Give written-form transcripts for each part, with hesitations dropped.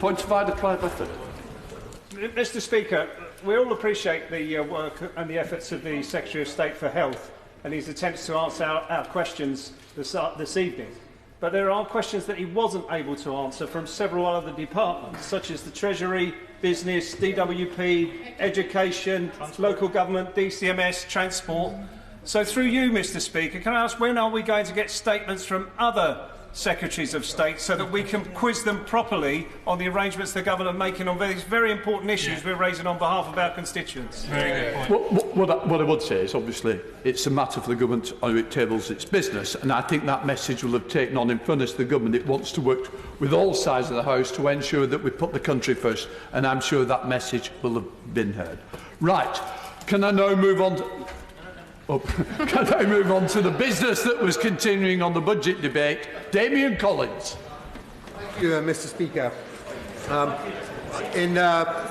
Point of order, Clive Efford. Mr Speaker, we all appreciate the work and the efforts of the Secretary of State for Health and his attempts to answer our questions this evening. But there are questions that he wasn't able to answer from several other departments, such as the Treasury, Business, DWP, Education, Local Government, DCMS, Transport. So through you, Mr Speaker, can I ask, when are we going to get statements from other Secretaries of State so that we can quiz them properly on the arrangements the government are making on these very important issues we're raising on behalf of our constituents? Very good point. What I would say is, obviously, it's a matter for the government on it tables its business, and I think that message will have taken on in furnace the government. It wants to work with all sides of the House to ensure that we put the country first, and I'm sure that message will have been heard. Right. Can I now move on to the business that was continuing on the budget debate? Damien Collins. Thank you, Mr Speaker.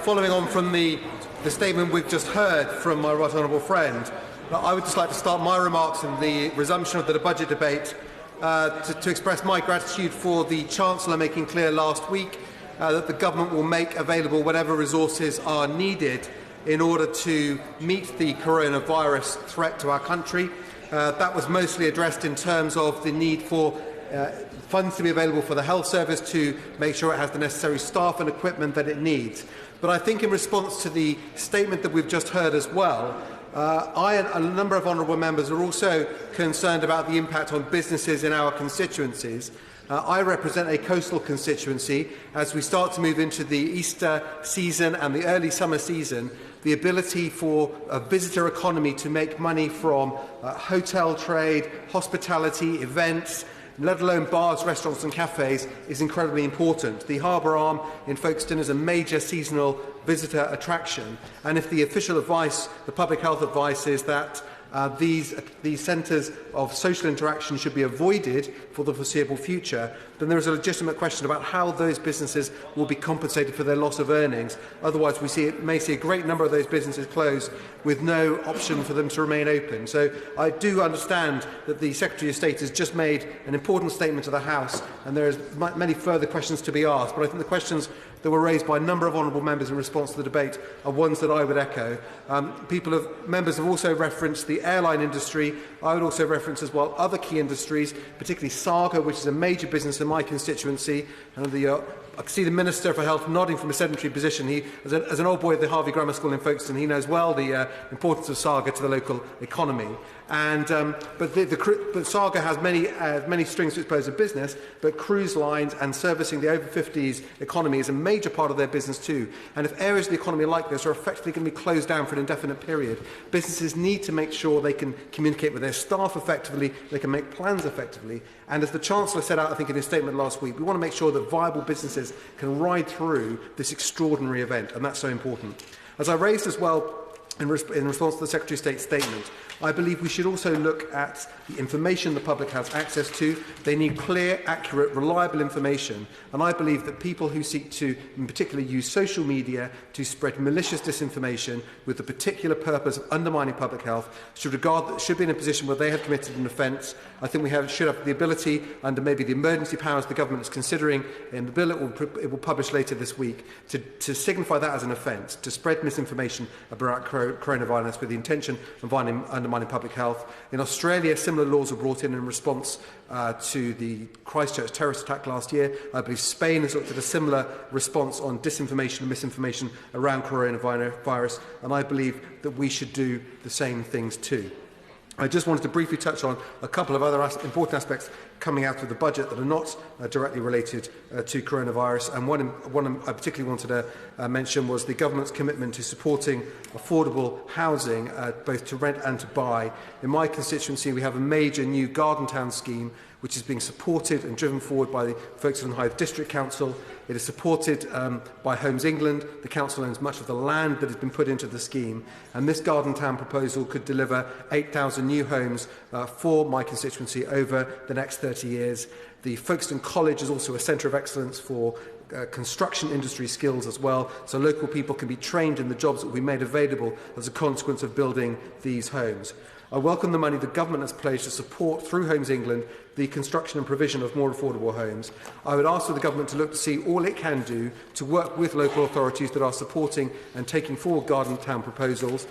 Following on from the statement we've just heard from my right honourable friend, I would just like to start my remarks in the resumption of the budget debate to express my gratitude for the Chancellor making clear last week that the government will make available whatever resources are needed in order to meet the coronavirus threat to our country. That was mostly addressed in terms of the need for funds to be available for the health service to make sure it has the necessary staff and equipment that it needs. But I think in response to the statement that we've just heard as well, I and a number of honourable members are also concerned about the impact on businesses in our constituencies. I represent a coastal constituency. As we start to move into the Easter season and the early summer season, the ability for a visitor economy to make money from hotel trade, hospitality, events, let alone bars, restaurants and cafes, is incredibly important. The Harbour Arm in Folkestone is a major seasonal visitor attraction, and if the official advice, the public health advice, is that these centres of social interaction should be avoided for the foreseeable future, then there is a legitimate question about how those businesses will be compensated for their loss of earnings. Otherwise, we may see a great number of those businesses close with no option for them to remain open. So I do understand that the Secretary of State has just made an important statement to the House, and there are many further questions to be asked. But I think the questions that were raised by a number of honourable members in response to the debate are ones that I would echo. Members have also referenced the airline industry. I would also reference as well other key industries, particularly Saga, which is a major business in my constituency. And I can see the Minister for Health nodding from a sedentary position. He, as an old boy at the Harvey Grammar School in Folkestone, he knows well the importance of Saga to the local economy. And but Saga has many strings to its bow as a business, but cruise lines and servicing the over 50s economy is a major part of their business too. And if areas of the economy like this are effectively going to be closed down for an indefinite period, businesses need to make sure they can communicate with their staff effectively, they can make plans effectively. And as the Chancellor set out, I think, in his statement last week, we want to make sure that viable businesses can ride through this extraordinary event, and that's so important. As I raised as well in response to the Secretary of State's statement, I believe we should also look at the information the public has access to. They need clear, accurate, reliable information. And I believe that people who seek to, in particular, use social media to spread malicious disinformation with the particular purpose of undermining public health should be in a position where they have committed an offence. I think we should have the ability, under maybe the emergency powers the government is considering in the bill it will publish later this week, to signify that as an offence, to spread misinformation about coronavirus with the intention of undermining public health. In Australia, similar laws were brought in response to the Christchurch terrorist attack last year. I believe Spain has looked at a similar response on disinformation and misinformation around coronavirus, and I believe that we should do the same things too. I just wanted to briefly touch on a couple of other important aspects coming out of the budget that are not directly related to coronavirus. And one I particularly wanted to mention was the government's commitment to supporting affordable housing, both to rent and to buy. In my constituency, we have a major new Garden Town scheme which is being supported and driven forward by the Folkestone and Hythe District Council. It is supported by Homes England. The council owns much of the land that has been put into the scheme, and this Garden Town proposal could deliver 8,000 new homes for my constituency over the next 30 years. The Folkestone College is also a centre of excellence for construction industry skills as well, so local people can be trained in the jobs that will be made available as a consequence of building these homes. I welcome the money the government has pledged to support, through Homes England, the construction and provision of more affordable homes. I would ask for the government to look to see all it can do to work with local authorities that are supporting and taking forward garden town proposals.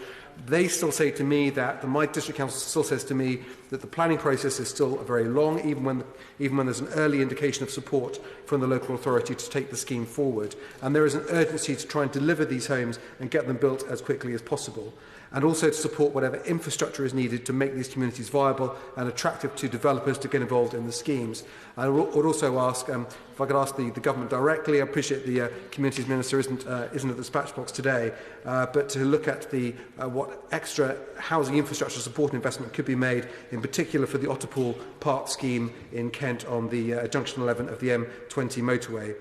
They still say to me that, my district council still says to me that the planning process is still very long, even when there's an early indication of support from the local authority to take the scheme forward. And there is an urgency to try and deliver these homes and get them built as quickly as possible, and also to support whatever infrastructure is needed to make these communities viable and attractive to developers to get involved in the schemes. I would also ask, if I could ask the government directly, I appreciate the Communities Minister isn't at the dispatch box today, but to look at what extra housing infrastructure support and investment could be made, in particular for the Otterpool Park scheme in Kent on the Junction 11 of the M20 motorway.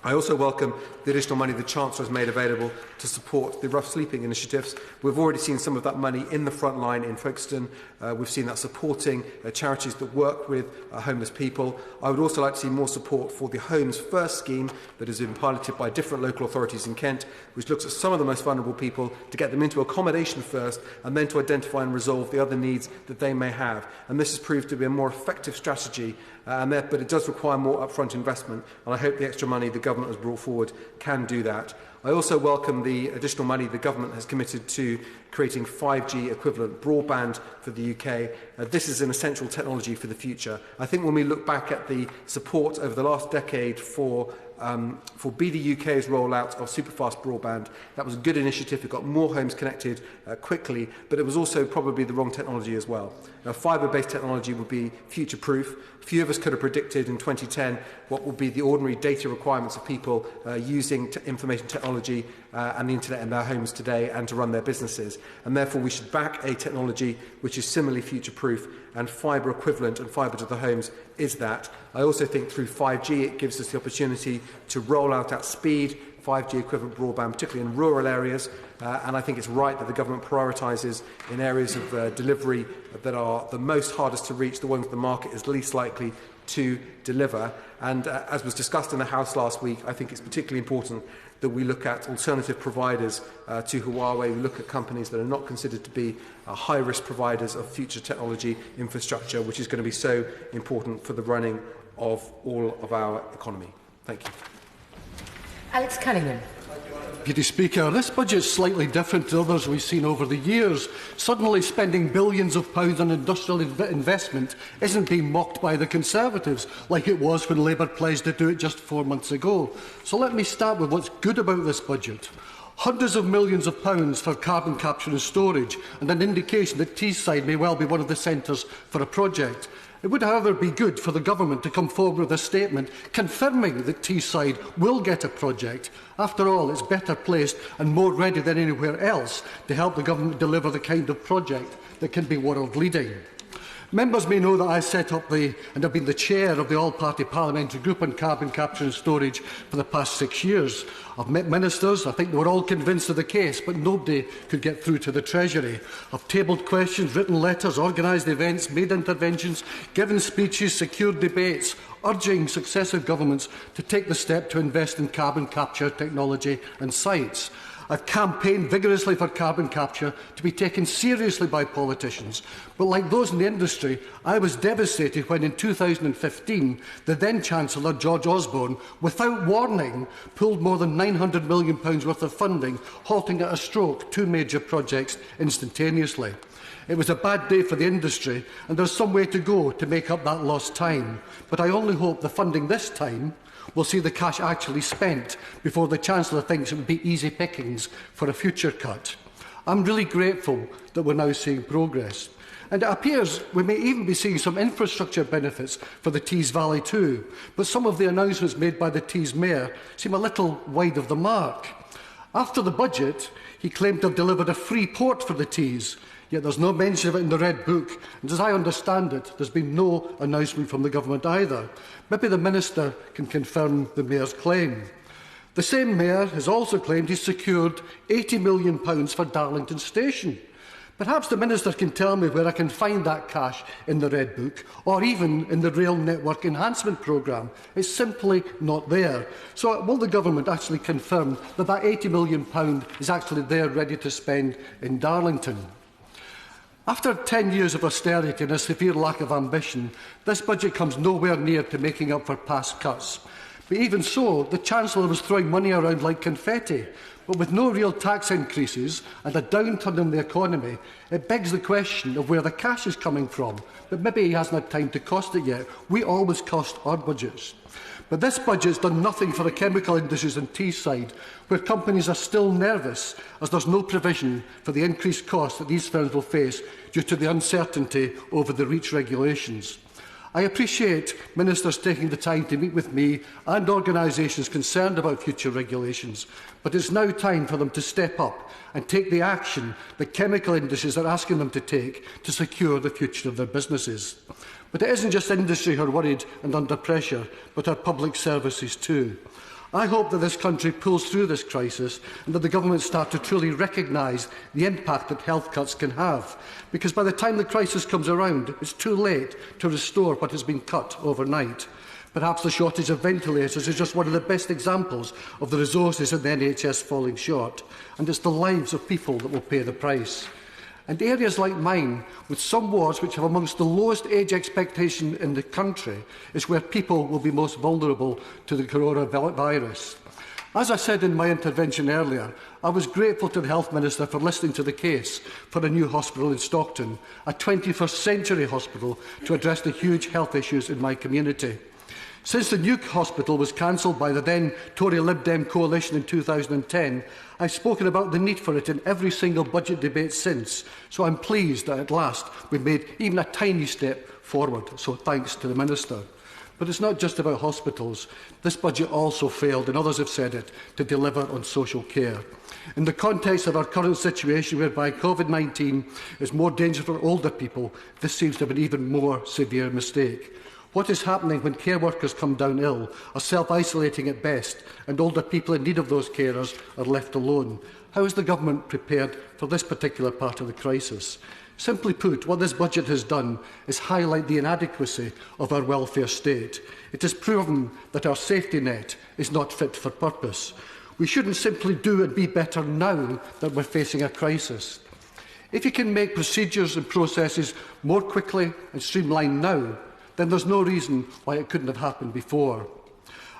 I also welcome the additional money the Chancellor has made available to support the rough sleeping initiatives. We've already seen some of that money in the front line in Folkestone. We've seen that supporting charities that work with homeless people. I would also like to see more support for the Homes First scheme that has been piloted by different local authorities in Kent, which looks at some of the most vulnerable people to get them into accommodation first and then to identify and resolve the other needs that they may have. And this has proved to be a more effective strategy, but it does require more upfront investment, and I hope the extra money the government has brought forward can do that. I also welcome the additional money the government has committed to creating 5G equivalent broadband for the UK. This is an essential technology for the future. I think when we look back at the support over the last decade for BDUK's rollout of superfast broadband, that was a good initiative. It got more homes connected quickly, but it was also probably the wrong technology as well. Now, fibre-based technology would be future-proof. Few of us could have predicted in 2010 what would be the ordinary data requirements of people using information technology and the internet in their homes today and to run their businesses. And therefore, we should back a technology which is similarly future-proof, and fibre equivalent and fibre to the homes is that. I also think through 5G it gives us the opportunity to roll out at speed 5G equivalent broadband, particularly in rural areas, and I think it's right that the government prioritises in areas of delivery that are the most hardest to reach, the ones the market is least likely to deliver. And as was discussed in the House last week, I think it's particularly important that we look at alternative providers to Huawei. We look at companies that are not considered to be high-risk providers of future technology infrastructure, which is going to be so important for the running of all of our economy. Thank you. Alex Cunningham. Deputy Speaker, this budget is slightly different to others we've seen over the years. Suddenly spending billions of pounds on industrial investment isn't being mocked by the Conservatives, like it was when Labour pledged to do it just 4 months ago. So let me start with what's good about this budget. Hundreds of millions of pounds for carbon capture and storage, and an indication that Teesside may well be one of the centres for a project. It would, however, be good for the Government to come forward with a statement confirming that Teesside will get a project. After all, it's better placed and more ready than anywhere else to help the Government deliver the kind of project that can be world-leading. Members may know that I set up and have been the chair of the All-Party Parliamentary Group on Carbon Capture and Storage for the past 6 years. I've met ministers. I think they were all convinced of the case, but nobody could get through to the Treasury. I've tabled questions, written letters, organised events, made interventions, given speeches, secured debates, urging successive governments to take the step to invest in carbon capture technology and sites. I've campaigned vigorously for carbon capture to be taken seriously by politicians. But like those in the industry, I was devastated when in 2015 the then Chancellor, George Osborne, without warning, pulled more than £900 million worth of funding, halting at a stroke 2 major projects instantaneously. It was a bad day for the industry, and there's some way to go to make up that lost time. But I only hope the funding this time will see the cash actually spent before the Chancellor thinks it would be easy pickings for a future cut. I'm really grateful that we're now seeing progress. And it appears we may even be seeing some infrastructure benefits for the Tees Valley too, but some of the announcements made by the Tees Mayor seem a little wide of the mark. After the budget, he claimed to have delivered a free port for the Tees, yet there's no mention of it in the Red Book, and as I understand it, there's been no announcement from the Government either. Maybe the Minister can confirm the Mayor's claim. The same Mayor has also claimed he's secured £80 million for Darlington Station. Perhaps the Minister can tell me where I can find that cash in the Red Book, or even in the Rail Network Enhancement Programme. It's simply not there. So will the Government actually confirm that £80 million is actually there ready to spend in Darlington? After 10 years of austerity and a severe lack of ambition, this budget comes nowhere near to making up for past cuts. But even so, the Chancellor was throwing money around like confetti. But with no real tax increases and a downturn in the economy, it begs the question of where the cash is coming from. But maybe he hasn't had time to cost it yet. We always cost our budgets. But this budget has done nothing for the chemical industries and Teesside, where companies are still nervous as there is no provision for the increased costs that these firms will face due to the uncertainty over the REACH regulations. I appreciate ministers taking the time to meet with me and organisations concerned about future regulations, but it is now time for them to step up and take the action that chemical industries are asking them to take to secure the future of their businesses. But it isn't just industry who are worried and under pressure, but our public services too. I hope that this country pulls through this crisis and that the government start to truly recognise the impact that health cuts can have, because by the time the crisis comes around, it's too late to restore what has been cut overnight. Perhaps the shortage of ventilators is just one of the best examples of the resources in the NHS falling short, and it's the lives of people that will pay the price. And areas like mine, with some wards which have amongst the lowest age expectation in the country, is where people will be most vulnerable to the coronavirus. As I said in my intervention earlier, I was grateful to the Health Minister for listening to the case for a new hospital in Stockton, a 21st century hospital to address the huge health issues in my community. Since the new hospital was cancelled by the then Tory Lib Dem coalition in 2010, I've spoken about the need for it in every single budget debate since, so I'm pleased that at last we've made even a tiny step forward, so thanks to the Minister. But it's not just about hospitals. This budget also failed, and others have said it, to deliver on social care. In the context of our current situation, whereby COVID-19 is more dangerous for older people, this seems to have an even more severe mistake. What is happening when care workers come down ill, are self-isolating at best, and older people in need of those carers are left alone? How is the government prepared for this particular part of the crisis? Simply put, what this budget has done is highlight the inadequacy of our welfare state. It has proven that our safety net is not fit for purpose. We shouldn't simply do and be better now that we're facing a crisis. If you can make procedures and processes more quickly and streamlined now, then there's no reason why it couldn't have happened before.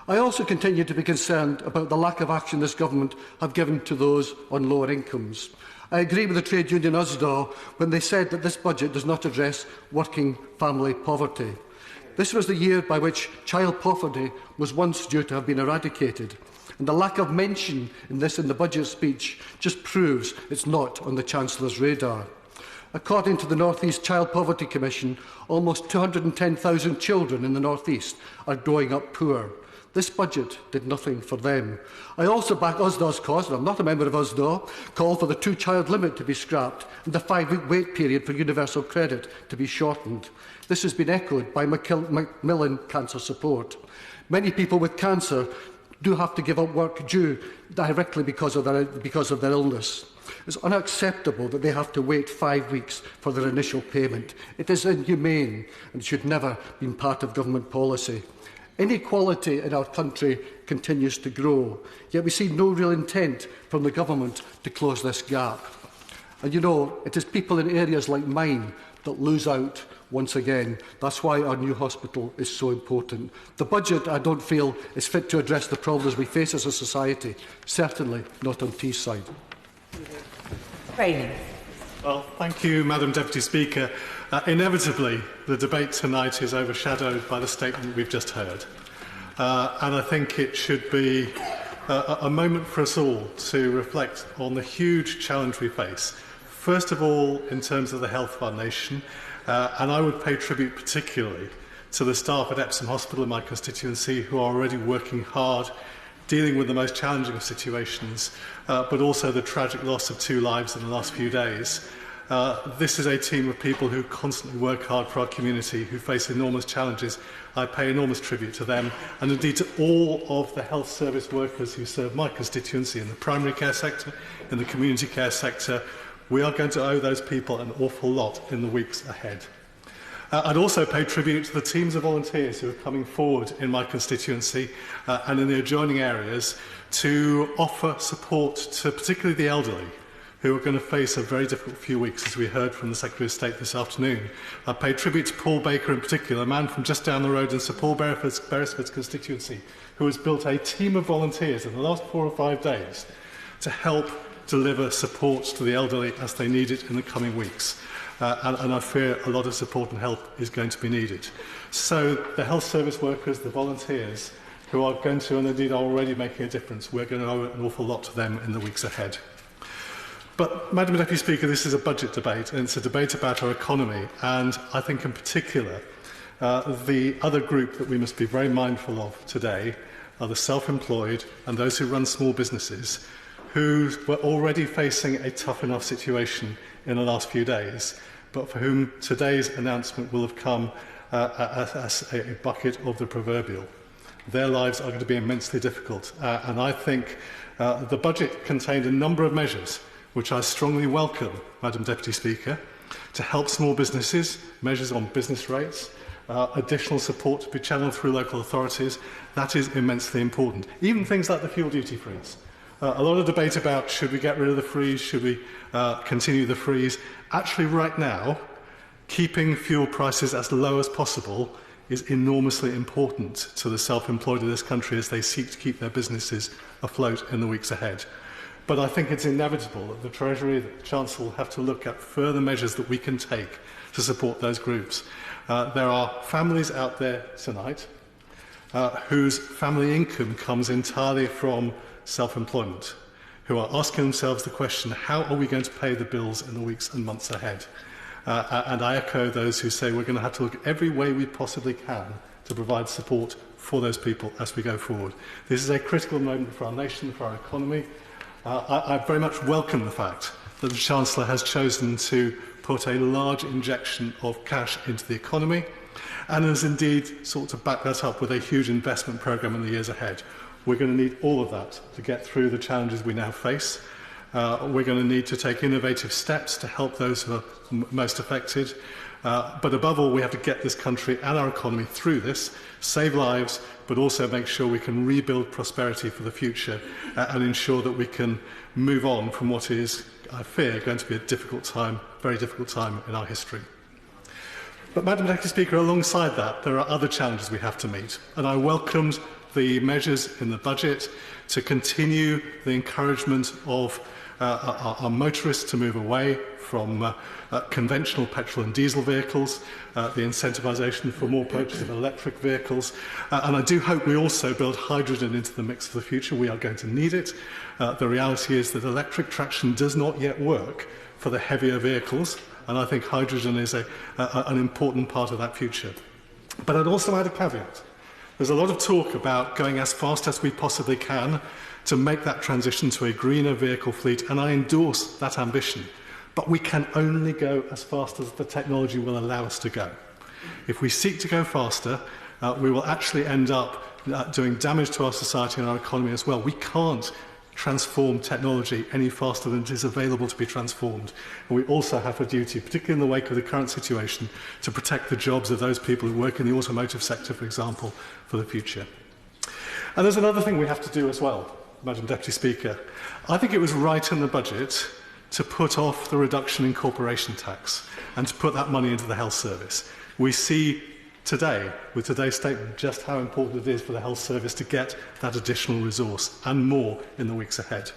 I also continue to be concerned about the lack of action this government have given to those on lower incomes. I agree with the trade union USDAW when they said that this budget does not address working family poverty. This was the year by which child poverty was once due to have been eradicated, and the lack of mention in the budget speech just proves it's not on the Chancellor's radar. According to the North East Child Poverty Commission, almost 210,000 children in the North East are growing up poor. This budget did nothing for them. I also back USDAW's cause, and I'm not a member of USDAW, call for the 2-child limit to be scrapped and the 5-week wait period for universal credit to be shortened. This has been echoed by Macmillan Cancer Support. Many people with cancer do have to give up work due directly because of their illness. It's unacceptable that they have to wait 5 weeks for their initial payment. It is inhumane and should never have been part of government policy. Inequality in our country continues to grow, yet we see no real intent from the government to close this gap. And you know, it is people in areas like mine that lose out once again. That's why our new hospital is so important. The budget, I don't feel, is fit to address the problems we face as a society, certainly not on Teesside. Well, thank you, Madam Deputy Speaker. Inevitably, the debate tonight is overshadowed by the statement we've just heard. And I think it should be a moment for us all to reflect on the huge challenge we face. First of all, in terms of the health of our nation, and I would pay tribute particularly to the staff at Epsom Hospital in my constituency who are already working hard, dealing with the most challenging of situations, but also the tragic loss of 2 lives in the last few days. This is a team of people who constantly work hard for our community, who face enormous challenges. I pay enormous tribute to them, and indeed to all of the health service workers who serve my constituency in the primary care sector, in the community care sector. We are going to owe those people an awful lot in the weeks ahead. I'd also pay tribute to the teams of volunteers who are coming forward in my constituency and in the adjoining areas to offer support to particularly the elderly, who are going to face a very difficult few weeks, as we heard from the Secretary of State this afternoon. I pay tribute to Paul Baker in particular, a man from just down the road in Sir Paul Beresford's constituency, who has built a team of volunteers in the last 4 or 5 days to help deliver support to the elderly as they need it in the coming weeks. And I fear a lot of support and help is going to be needed. So the health service workers, the volunteers, who are going to, and indeed are already making a difference, we're going to owe an awful lot to them in the weeks ahead. But, Madam Deputy Speaker, this is a budget debate, and it's a debate about our economy, and I think in particular, the other group that we must be very mindful of today are the self-employed and those who run small businesses, who were already facing a tough enough situation in the last few days, but for whom today's announcement will have come as a bucket of the proverbial. Their lives are going to be immensely difficult, and I think the budget contained a number of measures which I strongly welcome, Madam Deputy Speaker, to help small businesses, measures on business rates, additional support to be channelled through local authorities. That is immensely important. Even things like the fuel duty freeze. A lot of debate about should we get rid of the freeze, should we continue the freeze. Actually, right now, keeping fuel prices as low as possible is enormously important to the self-employed of this country as they seek to keep their businesses afloat in the weeks ahead. But I think it's inevitable that the Treasury, the Chancellor, will have to look at further measures that we can take to support those groups. There are families out there tonight whose family income comes entirely from self-employment, who are asking themselves the question, how are we going to pay the bills in the weeks and months ahead? And I echo those who say we're going to have to look at every way we possibly can to provide support for those people as we go forward. This is a critical moment for our nation, for our economy. I very much welcome the fact that the Chancellor has chosen to put a large injection of cash into the economy and has indeed sought to back that up with a huge investment programme in the years ahead. We're going to need all of that to get through the challenges we now face. We're going to need to take innovative steps to help those who are most affected. But above all, we have to get this country and our economy through this, save lives, but also make sure we can rebuild prosperity for the future and ensure that we can move on from what is, I fear, going to be a difficult time, very difficult time in our history. But, Madam Deputy Speaker, alongside that, there are other challenges we have to meet, and I welcomed the measures in the budget to continue the encouragement of our motorists to move away from conventional petrol and diesel vehicles, the incentivisation for more purchase of electric vehicles, and I do hope we also build hydrogen into the mix for the future. We are going to need it. The reality is that electric traction does not yet work for the heavier vehicles, and I think hydrogen is an important part of that future. But I'd also add a caveat. There's a lot of talk about going as fast as we possibly can to make that transition to a greener vehicle fleet, and I endorse that ambition. But we can only go as fast as the technology will allow us to go. If we seek to go faster, we will actually end up doing damage to our society and our economy as well. We can't transform technology any faster than it is available to be transformed. And we also have a duty, particularly in the wake of the current situation, to protect the jobs of those people who work in the automotive sector, for example, for the future. And there's another thing we have to do as well, Madam Deputy Speaker. I think it was right in the budget to put off the reduction in corporation tax and to put that money into the health service. We see today, with today's statement, just how important it is for the health service to get that additional resource and more in the weeks ahead.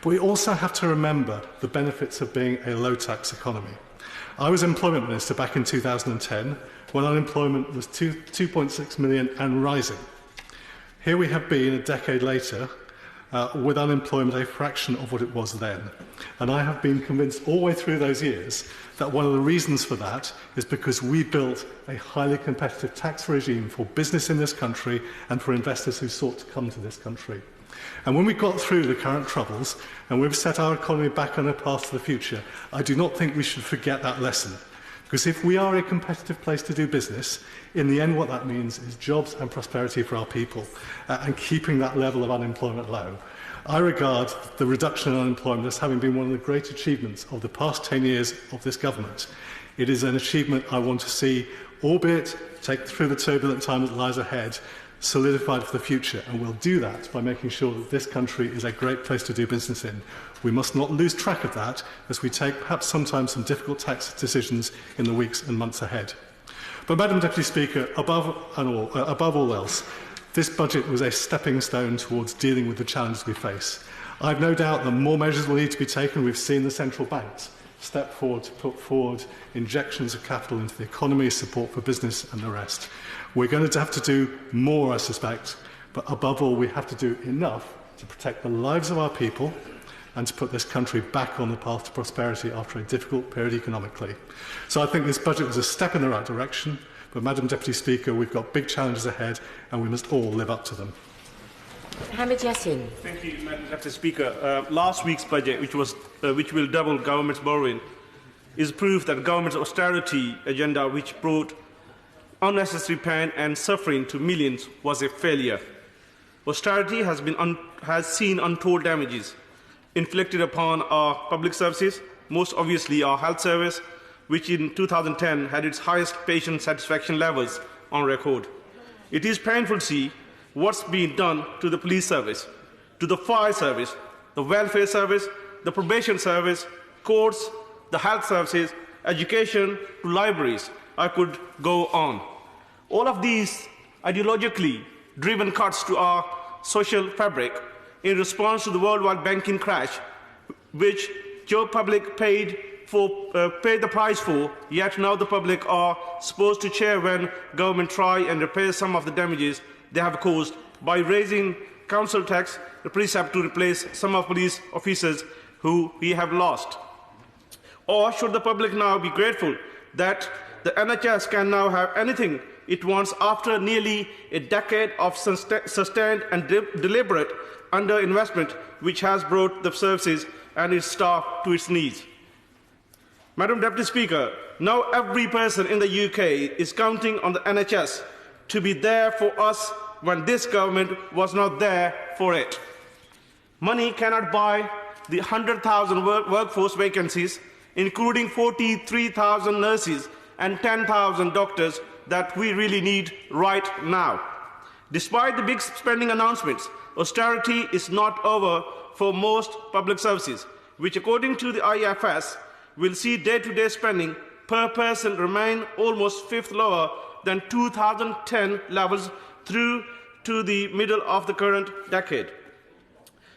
But we also have to remember the benefits of being a low-tax economy. I was Employment Minister back in 2010 when unemployment was 2.6 million and rising. Here we have been a decade later with unemployment a fraction of what it was then. And I have been convinced all the way through those years that one of the reasons for that is because we built a highly competitive tax regime for business in this country and for investors who sought to come to this country. And when we got through the current troubles and we've set our economy back on a path to the future, I do not think we should forget that lesson. Because if we are a competitive place to do business, in the end what that means is jobs and prosperity for our people and keeping that level of unemployment low. I regard the reduction in unemployment as having been one of the great achievements of the past 10 years of this government. It is an achievement I want to see, albeit take through the turbulent time that lies ahead, solidified for the future, and we'll do that by making sure that this country is a great place to do business in. We must not lose track of that as we take perhaps sometimes some difficult tax decisions in the weeks and months ahead. But, Madam Deputy Speaker, above all else, this budget was a stepping stone towards dealing with the challenges we face. I have no doubt that more measures will need to be taken. We've seen the central banks step forward to put forward injections of capital into the economy, support for business and the rest. We're going to have to do more, I suspect, but above all, we have to do enough to protect the lives of our people and to put this country back on the path to prosperity after a difficult period economically. So I think this budget was a step in the right direction, but, Madam Deputy Speaker, we've got big challenges ahead and we must all live up to them. Hamid Yassin. Thank you, Madam Deputy Speaker. Last week's budget, which will double government's borrowing, is proof that government's austerity agenda, which brought unnecessary pain and suffering to millions, was a failure. Austerity has seen untold damages inflicted upon our public services, most obviously our health service, which in 2010 had its highest patient satisfaction levels on record. It is painful to see what's been done to the police service, to the fire service, the welfare service, the probation service, courts, the health services, education, to libraries. I could go on. All of these ideologically driven cuts to our social fabric in response to the worldwide banking crash, which Joe public paid the price for, yet now the public are supposed to cheer when government try and repair some of the damages they have caused by raising council tax, the precept to replace some of police officers who we have lost. Or should the public now be grateful that the NHS can now have anything it wants after nearly a decade of sustained and deliberate underinvestment, which has brought the services and its staff to its knees? Madam Deputy Speaker, now every person in the UK is counting on the NHS to be there for us when this government was not there for it. Money cannot buy the 100,000 workforce vacancies, including 43,000 nurses and 10,000 doctors that we really need right now. Despite the big spending announcements, austerity is not over for most public services, which according to the IFS will see day-to-day spending per person remain almost fifth lower than 2010 levels through to the middle of the current decade.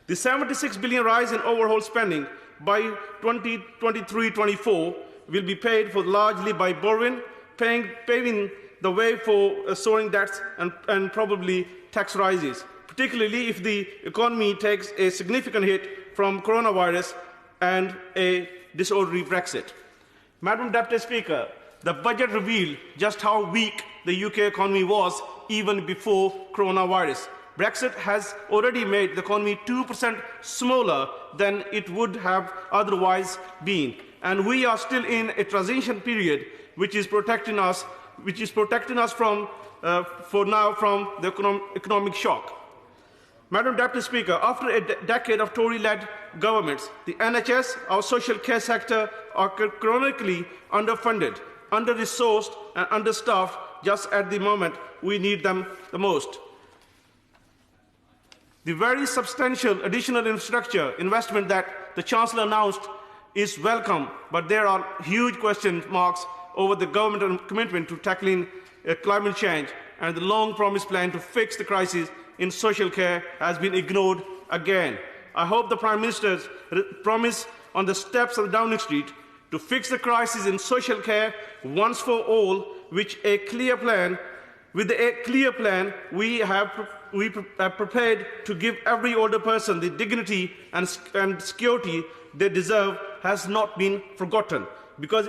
The 76 billion rise in overall spending by 2023-24 will be paid for largely by borrowing, paving the way for soaring debts and probably tax rises, particularly if the economy takes a significant hit from coronavirus and a disorderly Brexit. Madam Deputy Speaker, the budget revealed just how weak the UK economy was even before coronavirus. Brexit has already made the economy 2% smaller than it would have otherwise been, and we are still in a transition period which is protecting us from the economic shock. Madam Deputy Speaker, after a decade of Tory-led governments, the NHS, our social care sector, are chronically underfunded, under-resourced and understaffed just at the moment we need them the most. The very substantial additional infrastructure investment that the Chancellor announced is welcome, but there are huge question marks over the government commitment to tackling climate change, and the long-promised plan to fix the crisis in social care has been ignored again. I hope the Prime Minister's promise on the steps of Downing Street to fix the crisis in social care once for all, with a clear plan, we have prepared to give every older person the dignity and security they deserve, has not been forgotten, because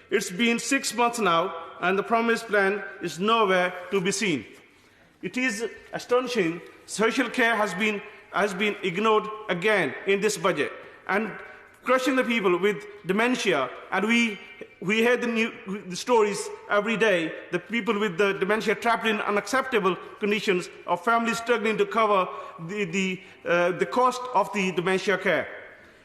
it's been 6 months now and the promised plan is nowhere to be seen. It is astonishing social care has been ignored again in this budget, and crushing the people with dementia, and we hear the stories every day, the people with the dementia trapped in unacceptable conditions, of families struggling to cover the cost of the dementia care.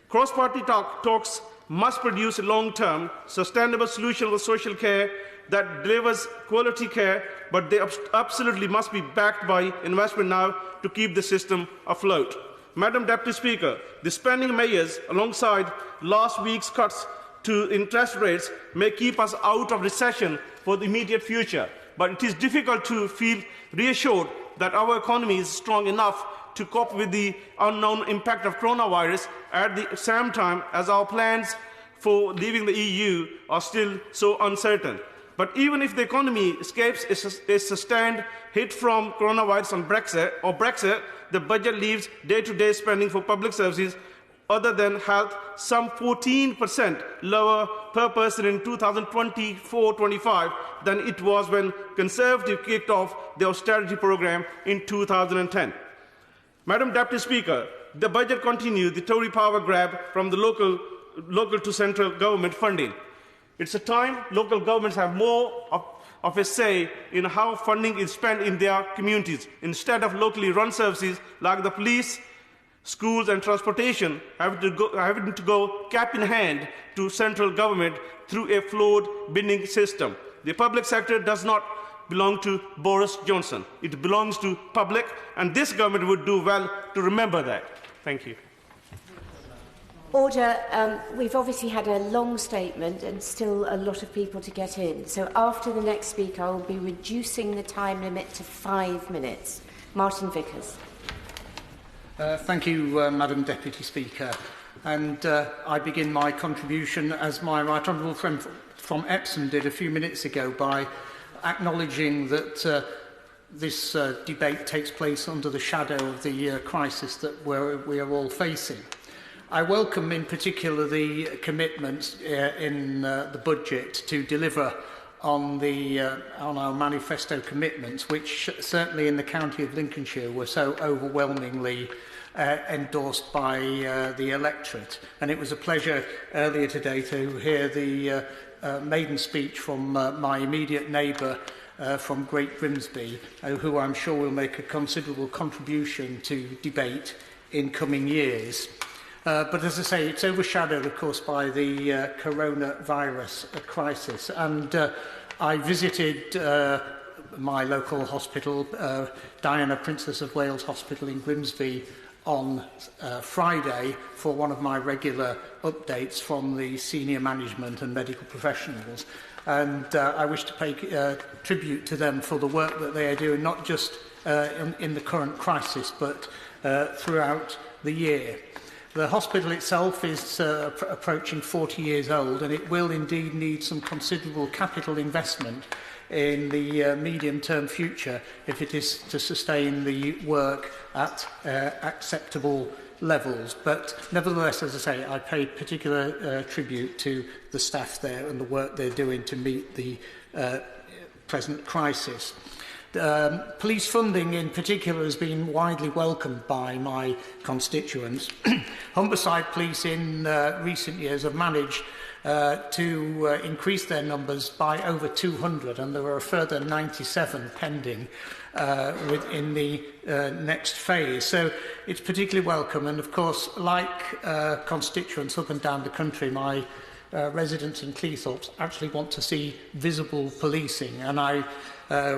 Cross-party talks must produce a long-term, sustainable solution for social care that delivers quality care, but they absolutely must be backed by investment now to keep the system afloat. Madam Deputy Speaker, the spending measures alongside last week's cuts to interest rates may keep us out of recession for the immediate future, but it is difficult to feel reassured that our economy is strong enough to cope with the unknown impact of coronavirus at the same time as our plans for leaving the EU are still so uncertain. But even if the economy escapes a sustained hit from coronavirus and Brexit, the budget leaves day-to-day spending for public services other than health some 14% lower per person in 2024-25 than it was when Conservative kicked off the austerity programme in 2010. Madam Deputy Speaker, the budget continues the Tory power grab from the local to central government funding. It's a time local governments have more of a say in how funding is spent in their communities, instead of locally run services like the police, schools and transportation having to go cap in hand to central government through a flawed bidding system. The public sector does not belong to Boris Johnson. It belongs to public, and this government would do well to remember that. Thank you. Order. We've obviously had a long statement and still a lot of people to get in. So after the next speaker, I will be reducing the time limit to 5 minutes. Martin Vickers. Thank you, Madam Deputy Speaker. And I begin my contribution, as my right honourable friend from Epsom did a few minutes ago, by acknowledging that this debate takes place under the shadow of the crisis that we are all facing. I welcome in particular the commitments in the budget to deliver on our manifesto commitments, which certainly in the county of Lincolnshire were so overwhelmingly endorsed by the electorate. And it was a pleasure earlier today to hear the maiden speech from my immediate neighbour from Great Grimsby, who I'm sure will make a considerable contribution to debate in coming years. But as I say, it's overshadowed, of course, by the coronavirus crisis. And I visited my local hospital, Diana, Princess of Wales Hospital in Grimsby, on Friday for one of my regular updates from the senior management and medical professionals. And I wish to pay tribute to them for the work that they are doing, not just in the current crisis, but throughout the year. The hospital itself is approaching 40 years old, and it will indeed need some considerable capital investment in the medium-term future if it is to sustain the work at acceptable levels. But nevertheless, as I say, I pay particular tribute to the staff there and the work they're doing to meet the present crisis. Police funding in particular has been widely welcomed by my constituents. Humberside Police in recent years have managed to increase their numbers by over 200, and there are a further 97 pending within the next phase. So it's particularly welcome, and of course, like constituents up and down the country, my residents in Cleethorpes actually want to see visible policing, and I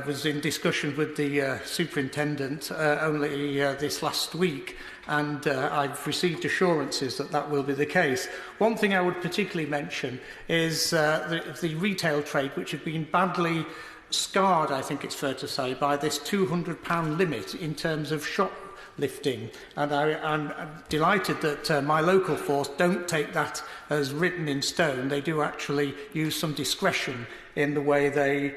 was in discussion with the superintendent only this last week, and I've received assurances that that will be the case. One thing I would particularly mention is the retail trade, which have been badly scarred, I think it's fair to say, by this £200 limit in terms of shoplifting. And I'm delighted that my local force don't take that as written in stone. They do actually use some discretion in the way they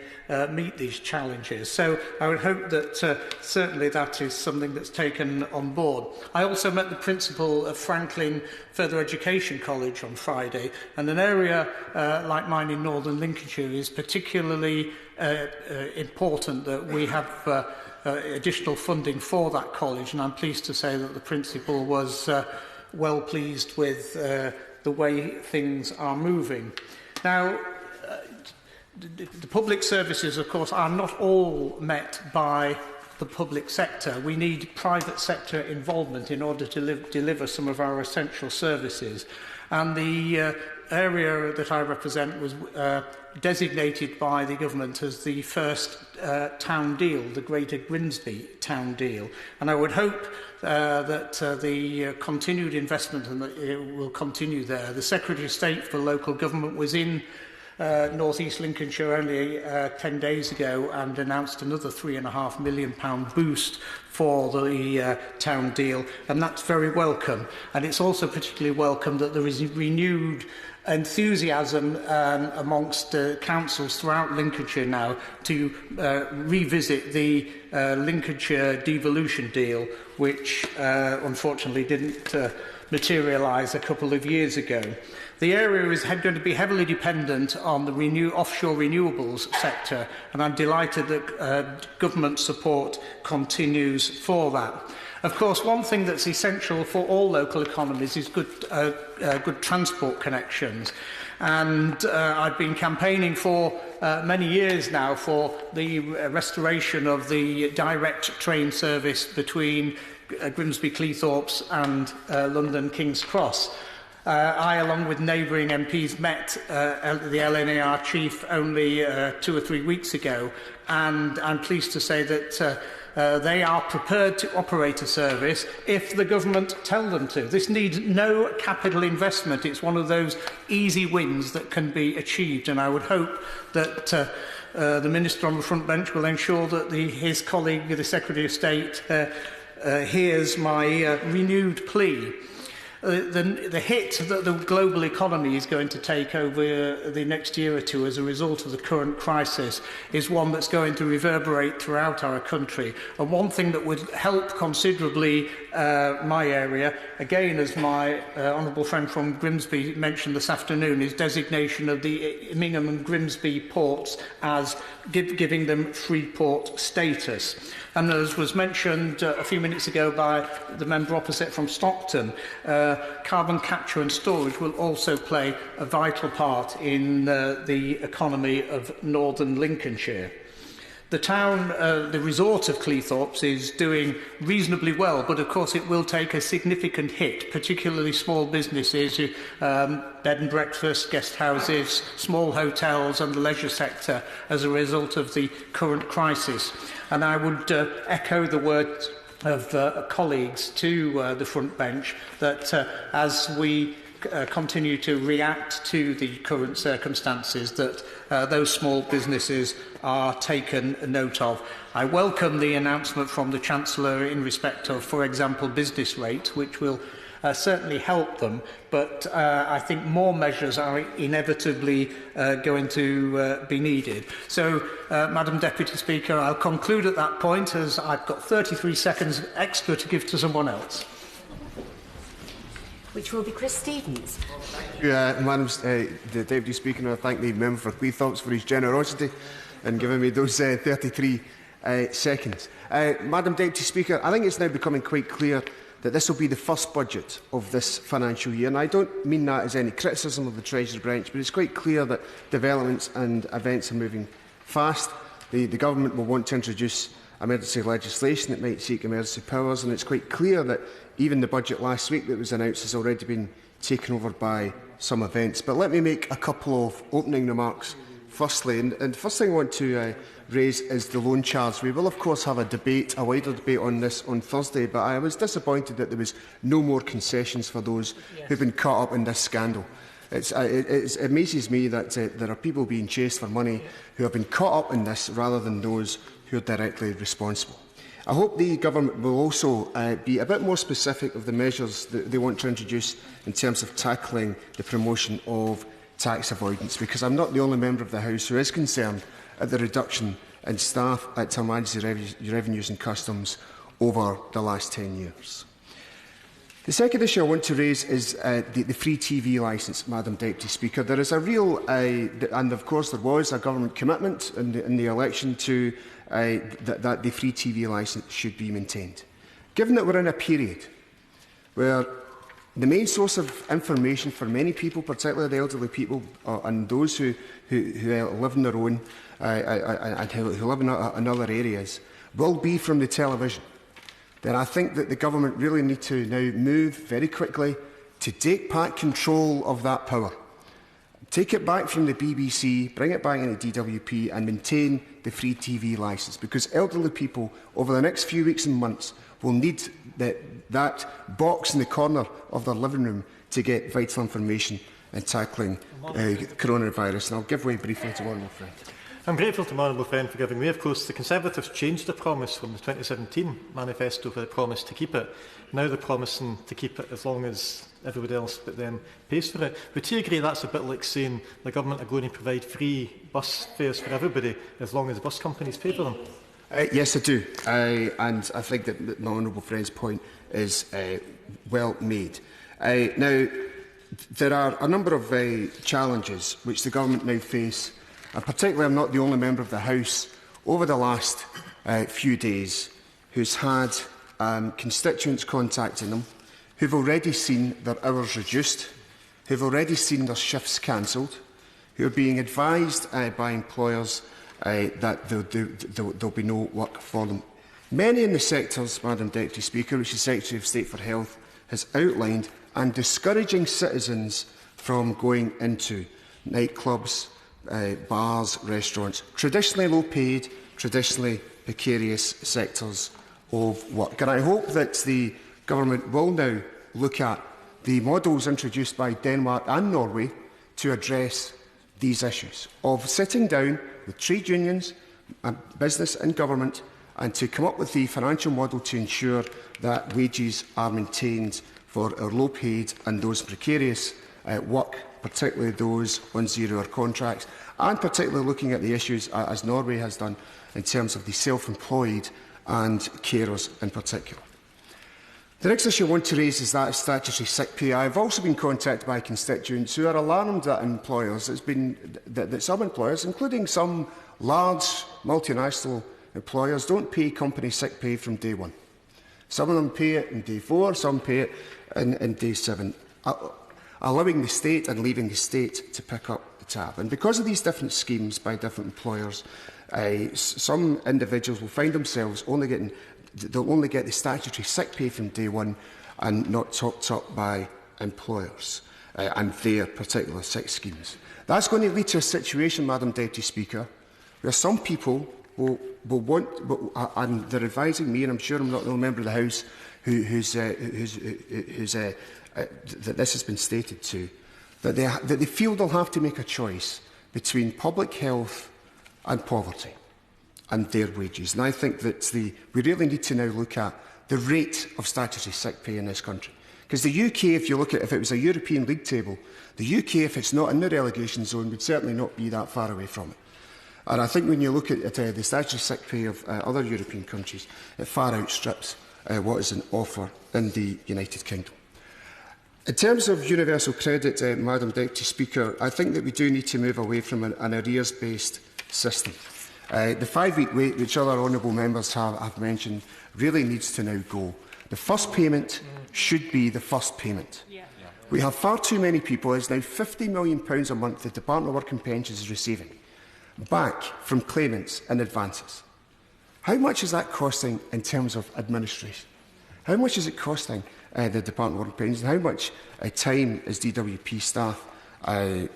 meet these challenges. So I would hope that certainly that is something that's taken on board. I also met the principal of Franklin Further Education College on Friday, and an area like mine in northern Lincolnshire is particularly important that we have additional funding for that college, and I'm pleased to say that the principal was well pleased with the way things are moving. Now, the public services, of course, are not all met by the public sector. We need private sector involvement in order to deliver some of our essential services. And the area that I represent was designated by the government as the first town deal, the Greater Grimsby town deal. And I would hope that the continued investment will continue there. The Secretary of State for Local Government was in North East Lincolnshire only 10 days ago and announced another £3.5 million boost for the town deal, and that's very welcome. And it's also particularly welcome that there is renewed enthusiasm amongst councils throughout Lincolnshire now to revisit the Lincolnshire devolution deal, which unfortunately didn't materialise a couple of years ago. The area is going to be heavily dependent on the offshore renewables sector, and I'm delighted that government support continues for that. Of course, one thing that's essential for all local economies is good transport connections. And I've been campaigning for many years now for the restoration of the direct train service between Grimsby Cleethorpes and London King's Cross. I, along with neighbouring MPs, met the LNAR chief only 2 or 3 weeks ago, and I'm pleased to say that they are prepared to operate a service if the government tell them to. This needs no capital investment. It's one of those easy wins that can be achieved, and I would hope that the Minister on the front bench will ensure that his colleague, the Secretary of State, hears my renewed plea. The hit that the global economy is going to take over the next year or two as a result of the current crisis is one that's going to reverberate throughout our country. And one thing that would help considerably my area, again as my honourable friend from Grimsby mentioned this afternoon, is designation of the Immingham and Grimsby ports as giving them free port status. And as was mentioned a few minutes ago by the member opposite from Stockton, carbon capture and storage will also play a vital part in the economy of northern Lincolnshire. The town, the resort of Cleethorpes is doing reasonably well, but of course it will take a significant hit, particularly small businesses, bed and breakfast, guest houses, small hotels and the leisure sector as a result of the current crisis. And I would echo the words of colleagues to the front bench that as we continue to react to the current circumstances, that those small businesses are taken note of. I welcome the announcement from the Chancellor in respect of, for example, business rates, which will certainly help them, but I think more measures are inevitably going to be needed. So, Madam Deputy Speaker, I'll conclude at that point as I've got 33 seconds extra to give to someone else. Which will be Chris Stevens. Madam the Deputy Speaker, and I thank the member for Cleethorpes for his generosity in giving me those 33 seconds. Madam Deputy Speaker, I think it's now becoming quite clear that this will be the first budget of this financial year, and I don't mean that as any criticism of the Treasury branch, but it's quite clear that developments and events are moving fast. The Government will want to introduce emergency legislation that might seek emergency powers, and it's quite clear that even the budget last week that was announced has already been taken over by some events. But let me make a couple of opening remarks firstly. And the first thing I want to raise is the loan charge. We will, of course, have a wider debate on this on Thursday, but I was disappointed that there was no more concessions for those who've been caught up in this scandal. It amazes me that there are people being chased for money who have been caught up in this rather than those who are directly responsible. I hope the Government will also be a bit more specific of the measures that they want to introduce in terms of tackling the promotion of tax avoidance, because I'm not the only member of the House who is concerned at the reduction in staff at Her Majesty's Revenues and Customs over the last 10 years. The second issue I want to raise is the free TV licence, Madam Deputy Speaker. There is a real, and of course there was a government commitment in the election to that the free TV licence should be maintained. Given that we're in a period where the main source of information for many people, particularly the elderly people and those who live on their own and who live in other areas, will be from the television, then I think that the Government really need to now move very quickly to take back control of that power Take it back from the BBC, bring it back into DWP and maintain the free TV licence, because elderly people over the next few weeks and months will need that box in the corner of their living room to get vital information in tackling coronavirus. And I'll give way briefly to one more friend. I'm grateful to my honourable friend for giving way. Of course, the Conservatives changed the promise from the 2017 manifesto for the promise to keep it. Now they're promising to keep it as long as everybody else but them pays for it. Would you agree that's a bit like saying the government are going to provide free bus fares for everybody as long as bus companies pay for them? Yes, I do. And I think that my honourable friend's point is well made. Now, there are a number of challenges which the government now face, and particularly I'm not the only member of the House over the last few days who's had constituents contacting them, who've already seen their hours reduced, who've already seen their shifts cancelled, who are being advised by employers that there'll be no work for them. Many in the sectors, Madam Deputy Speaker, which the Secretary of State for Health has outlined, and discouraging citizens from going into nightclubs, bars, restaurants, traditionally low-paid, traditionally precarious sectors of work. And I hope that the government will now look at the models introduced by Denmark and Norway to address these issues of sitting down with trade unions, business and government, and to come up with the financial model to ensure that wages are maintained for our low-paid and those precarious work, particularly those on zero-hour contracts, and particularly looking at the issues, as Norway has done, in terms of the self-employed and carers in particular. The next issue I want to raise is that of statutory sick pay. I have also been contacted by constituents who are alarmed that employers, that some employers, including some large multinational employers, don't pay company sick pay from day one. Some of them pay it in day 4, some pay it in day 7, allowing the state and leaving the state to pick up the tab. And because of these different schemes by different employers, some individuals will find themselves they'll only get the statutory sick pay from day 1 and not topped up by employers and their particular sick schemes. That's going to lead to a situation, Madam Deputy Speaker, where some people will want, and they're advising me, and I'm sure I'm not the only member of the House that this has been stated to, that they feel they'll have to make a choice between public health and poverty and their wages. And I think that we really need to now look at the rate of statutory sick pay in this country. Because the UK, if it was a European League table, the UK, if it's not in the relegation zone, would certainly not be that far away from it. And I think when you look at the statutory sick pay of other European countries, it far outstrips what is on offer in the United Kingdom. In terms of universal credit, Madam Deputy Speaker, I think that we do need to move away from an arrears-based system. The 5-week wait, which other honourable members have mentioned, really needs to now go. The first payment should be the first payment. We have far too many people, it's now £50 million a month the Department of Work and Pensions is receiving back from claimants in advances. How much is that costing in terms of administration? How much is it costing the Department of Work and Pensions? How much time is DWP staff, the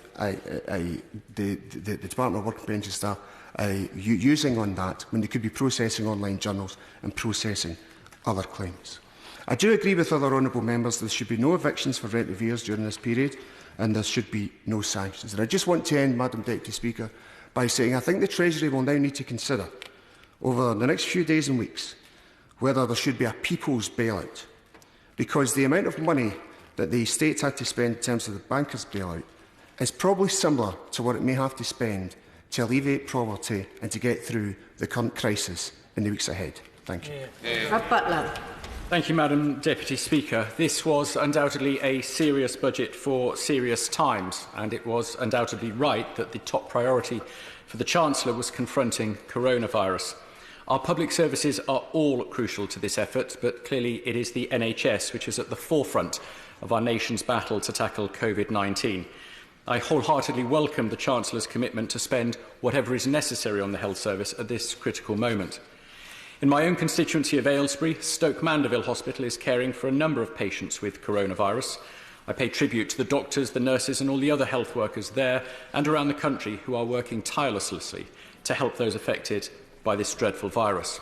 Department of Work and Pensions staff, using on that when they could be processing online journals and processing other claims? I do agree with other honourable members that there should be no evictions for rent arrears during this period, and there should be no sanctions. And I just want to end, Madam Deputy Speaker, by saying I think the Treasury will now need to consider over the next few days and weeks whether there should be a people's bailout, because the amount of money that the state had to spend in terms of the bankers' bailout is probably similar to what it may have to spend to alleviate poverty and to get through the current crisis in the weeks ahead. Thank you. Butler. Thank you, Madam Deputy Speaker. This was undoubtedly a serious budget for serious times, and it was undoubtedly right that the top priority for the Chancellor was confronting coronavirus. Our public services are all crucial to this effort, but clearly it is the NHS which is at the forefront of our nation's battle to tackle COVID-19. I wholeheartedly welcome the Chancellor's commitment to spend whatever is necessary on the health service at this critical moment. In my own constituency of Aylesbury, Stoke Mandeville Hospital is caring for a number of patients with coronavirus. I pay tribute to the doctors, the nurses and all the other health workers there and around the country who are working tirelessly to help those affected by this dreadful virus.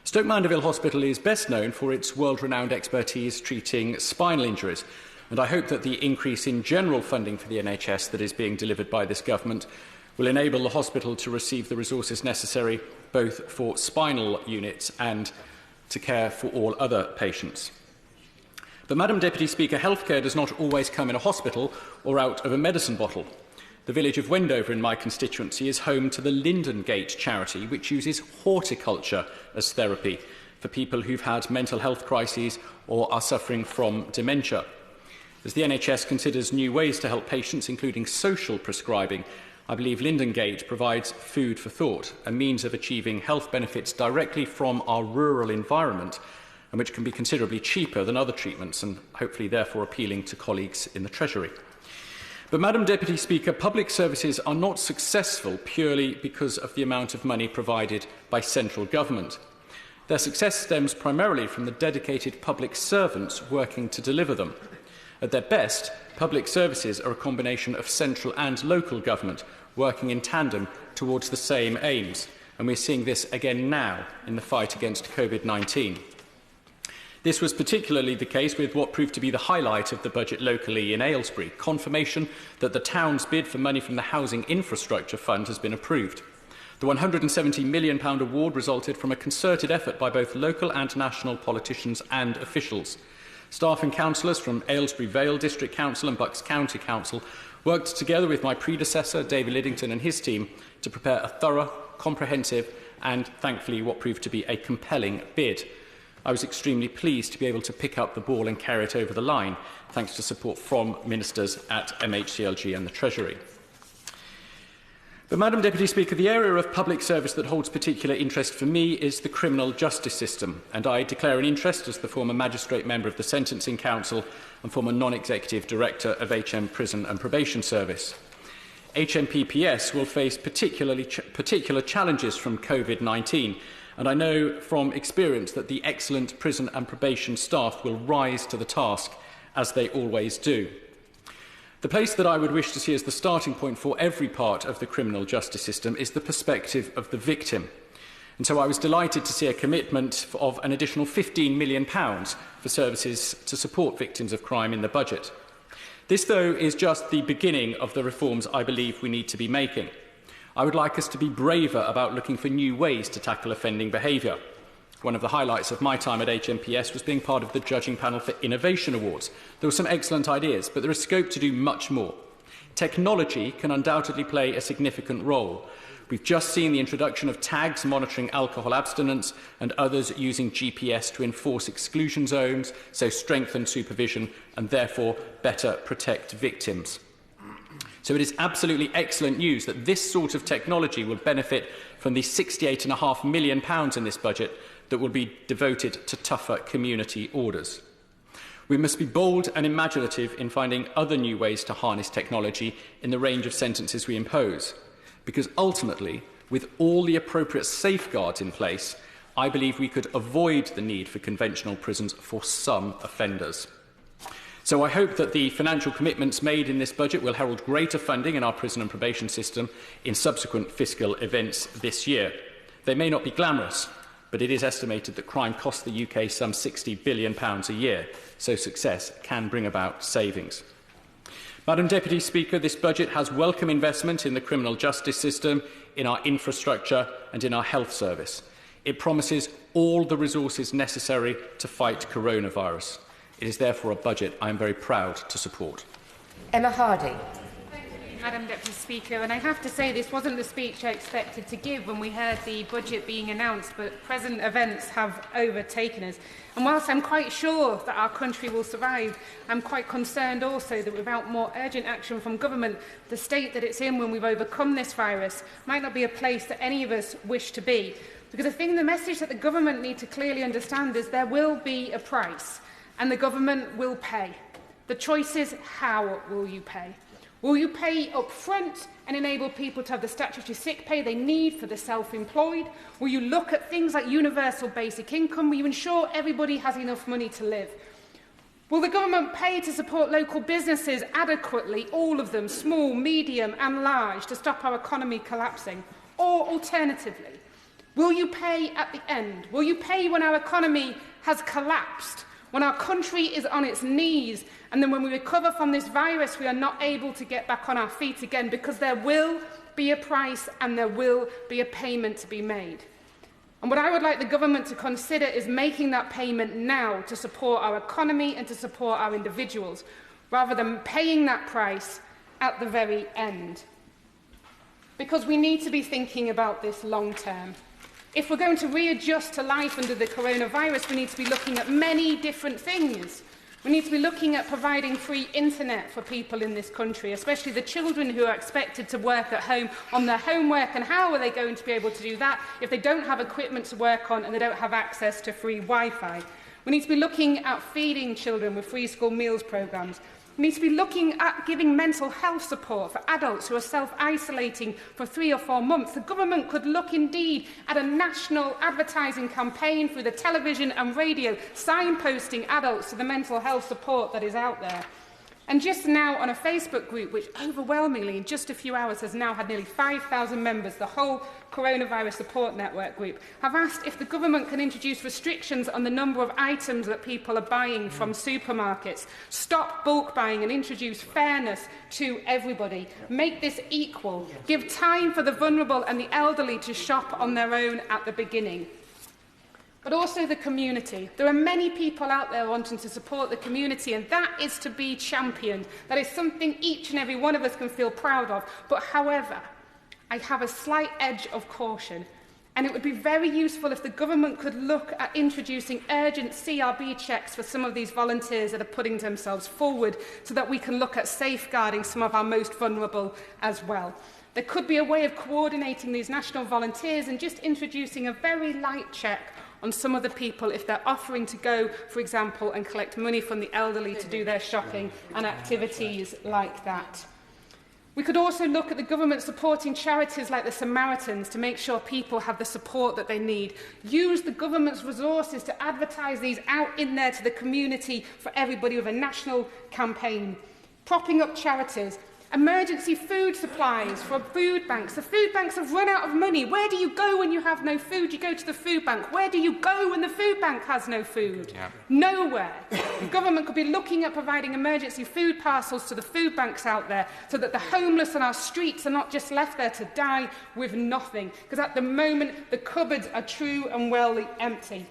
Stoke Mandeville Hospital is best known for its world-renowned expertise treating spinal injuries, and I hope that the increase in general funding for the NHS that is being delivered by this government will enable the hospital to receive the resources necessary both for spinal units and to care for all other patients. But, Madam Deputy Speaker, healthcare does not always come in a hospital or out of a medicine bottle. The village of Wendover in my constituency is home to the Linden Gate charity, which uses horticulture as therapy for people who've had mental health crises or are suffering from dementia. As the NHS considers new ways to help patients, including social prescribing, I believe Linden Gate provides food for thought, a means of achieving health benefits directly from our rural environment, and which can be considerably cheaper than other treatments and hopefully therefore appealing to colleagues in the Treasury. But, Madam Deputy Speaker, public services are not successful purely because of the amount of money provided by central government. Their success stems primarily from the dedicated public servants working to deliver them. At their best, public services are a combination of central and local government working in tandem towards the same aims, and we're seeing this again now in the fight against COVID-19. This was particularly the case with what proved to be the highlight of the budget locally in Aylesbury, confirmation that the town's bid for money from the Housing Infrastructure Fund has been approved. The £170 million award resulted from a concerted effort by both local and national politicians and officials. Staff and councillors from Aylesbury Vale District Council and Bucks County Council worked together with my predecessor, David Liddington, and his team to prepare a thorough, comprehensive and, thankfully, what proved to be a compelling bid. I was extremely pleased to be able to pick up the ball and carry it over the line, thanks to support from ministers at MHCLG and the Treasury. But, Madam Deputy Speaker, the area of public service that holds particular interest for me is the criminal justice system, and I declare an interest as the former magistrate member of the Sentencing Council and former non-executive director of HM Prison and Probation Service. HMPPS will face particular challenges from COVID-19, and I know from experience that the excellent prison and probation staff will rise to the task, as they always do. The place that I would wish to see as the starting point for every part of the criminal justice system is the perspective of the victim. And so I was delighted to see a commitment of an additional £15 million for services to support victims of crime in the budget. This, though, is just the beginning of the reforms I believe we need to be making. I would like us to be braver about looking for new ways to tackle offending behaviour. One of the highlights of my time at HMPS was being part of the judging panel for Innovation Awards. There were some excellent ideas, but there is scope to do much more. Technology can undoubtedly play a significant role. We've just seen the introduction of tags monitoring alcohol abstinence and others using GPS to enforce exclusion zones, so strengthen supervision and therefore better protect victims. So it is absolutely excellent news that this sort of technology will benefit from the £68.5 million in this budget that will be devoted to tougher community orders. We must be bold and imaginative in finding other new ways to harness technology in the range of sentences we impose, because ultimately, with all the appropriate safeguards in place, I believe we could avoid the need for conventional prisons for some offenders. So I hope that the financial commitments made in this budget will herald greater funding in our prison and probation system in subsequent fiscal events this year. They may not be glamorous, but it is estimated that crime costs the UK some £60 billion a year, so success can bring about savings. Madam Deputy Speaker, this budget has welcome investment in the criminal justice system, in our infrastructure and in our health service. It promises all the resources necessary to fight coronavirus. It is therefore a budget I am very proud to support. Emma Hardy. Madam Deputy Speaker, and I have to say this wasn't the speech I expected to give when we heard the budget being announced, but present events have overtaken us. And whilst I'm quite sure that our country will survive, I'm quite concerned also that without more urgent action from government, the state that it's in when we've overcome this virus might not be a place that any of us wish to be. Because I think the message that the government need to clearly understand is there will be a price, and the government will pay. The choice is, how will you pay? Will you pay up front and enable people to have the statutory sick pay they need for the self-employed? Will you look at things like universal basic income? Will you ensure everybody has enough money to live? Will the government pay to support local businesses adequately, all of them, small, medium and large, to stop our economy collapsing? Or alternatively, will you pay at the end? Will you pay when our economy has collapsed, when our country is on its knees, and then when we recover from this virus, we are not able to get back on our feet again, because there will be a price and there will be a payment to be made? And what I would like the government to consider is making that payment now to support our economy and to support our individuals, rather than paying that price at the very end. Because we need to be thinking about this long term. If we're going to readjust to life under the coronavirus, we need to be looking at many different things. We need to be looking at providing free internet for people in this country, especially the children who are expected to work at home on their homework. And how are they going to be able to do that if they don't have equipment to work on and they don't have access to free Wi-Fi? We need to be looking at feeding children with free school meals programmes. We need to be looking at giving mental health support for adults who are self-isolating for 3 or 4 months. The government could look indeed at a national advertising campaign through the television and radio, signposting adults to the mental health support that is out there. And just now on a Facebook group, which overwhelmingly in just a few hours has now had nearly 5,000 members, the whole Coronavirus Support Network group, have asked if the government can introduce restrictions on the number of items that people are buying from supermarkets, stop bulk buying and introduce fairness to everybody, make this equal, give time for the vulnerable and the elderly to shop on their own at the beginning. But also the community. There are many people out there wanting to support the community, and that is to be championed. That is something each and every one of us can feel proud of. But however, I have a slight edge of caution, and it would be very useful if the government could look at introducing urgent CRB checks for some of these volunteers that are putting themselves forward, so that we can look at safeguarding some of our most vulnerable as well. There could be a way of coordinating these national volunteers and just introducing a very light check on some of the people if they're offering to go, for example, and collect money from the elderly to do their shopping and activities like that. We could also look at the government supporting charities like the Samaritans to make sure people have the support that they need. Use the government's resources to advertise these out in there to the community for everybody with a national campaign. Propping up charities. Emergency food supplies from food banks. The food banks have run out of money. Where do you go when you have no food? You go to the food bank. Where do you go when the food bank has no food? Nowhere. The government could be looking at providing emergency food parcels to the food banks out there, so that the homeless on our streets are not just left there to die with nothing. Because at the moment, the cupboards are true and well empty.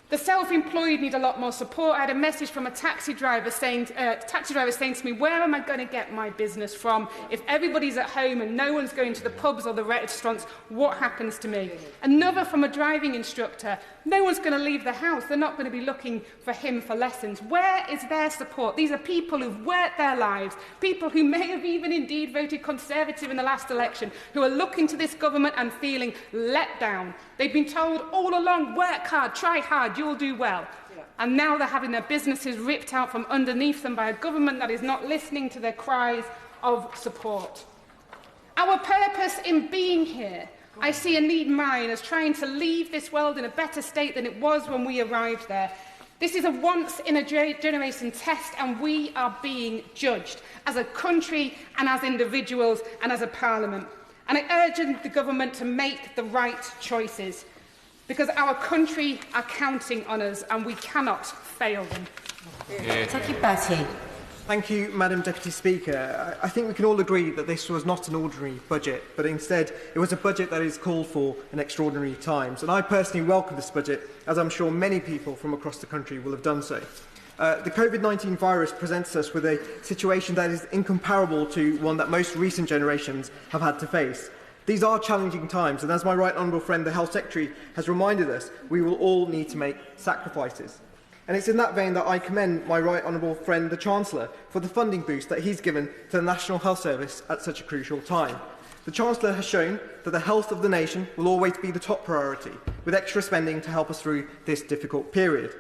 The self-employed need a lot more support. I had a message from a taxi driver saying to me, where am I going to get my business from? If everybody's at home and no one's going to the pubs or the restaurants, what happens to me? Another from a driving instructor, no one's going to leave the house. They're not going to be looking for him for lessons. Where is their support? These are people who've worked their lives, people who may have even indeed voted Conservative in the last election, who are looking to this government and feeling let down. They've been told all along, work hard, try hard, you'll do well. And now they're having their businesses ripped out from underneath them by a government that is not listening to their cries of support. Our purpose in being here, I see and need mine as trying to leave this world in a better state than it was when we arrived there. This is a once-in-a-generation test, and we are being judged as a country and as individuals and as a parliament. And I urge the government to make the right choices, because our country are counting on us and we cannot fail them. Thank you, Madam Deputy Speaker. I think we can all agree that this was not an ordinary budget, but instead it was a budget that is called for in extraordinary times. And I personally welcome this budget, as I'm sure many people from across the country will have done so. The COVID-19 virus presents us with a situation that is incomparable to one that most recent generations have had to face. These are challenging times, and as my right honourable friend, the Health Secretary, has reminded us, we will all need to make sacrifices. And it's in that vein that I commend my right honourable friend, the Chancellor, for the funding boost that he's given to the National Health Service at such a crucial time. The Chancellor has shown that the health of the nation will always be the top priority, with extra spending to help us through this difficult period.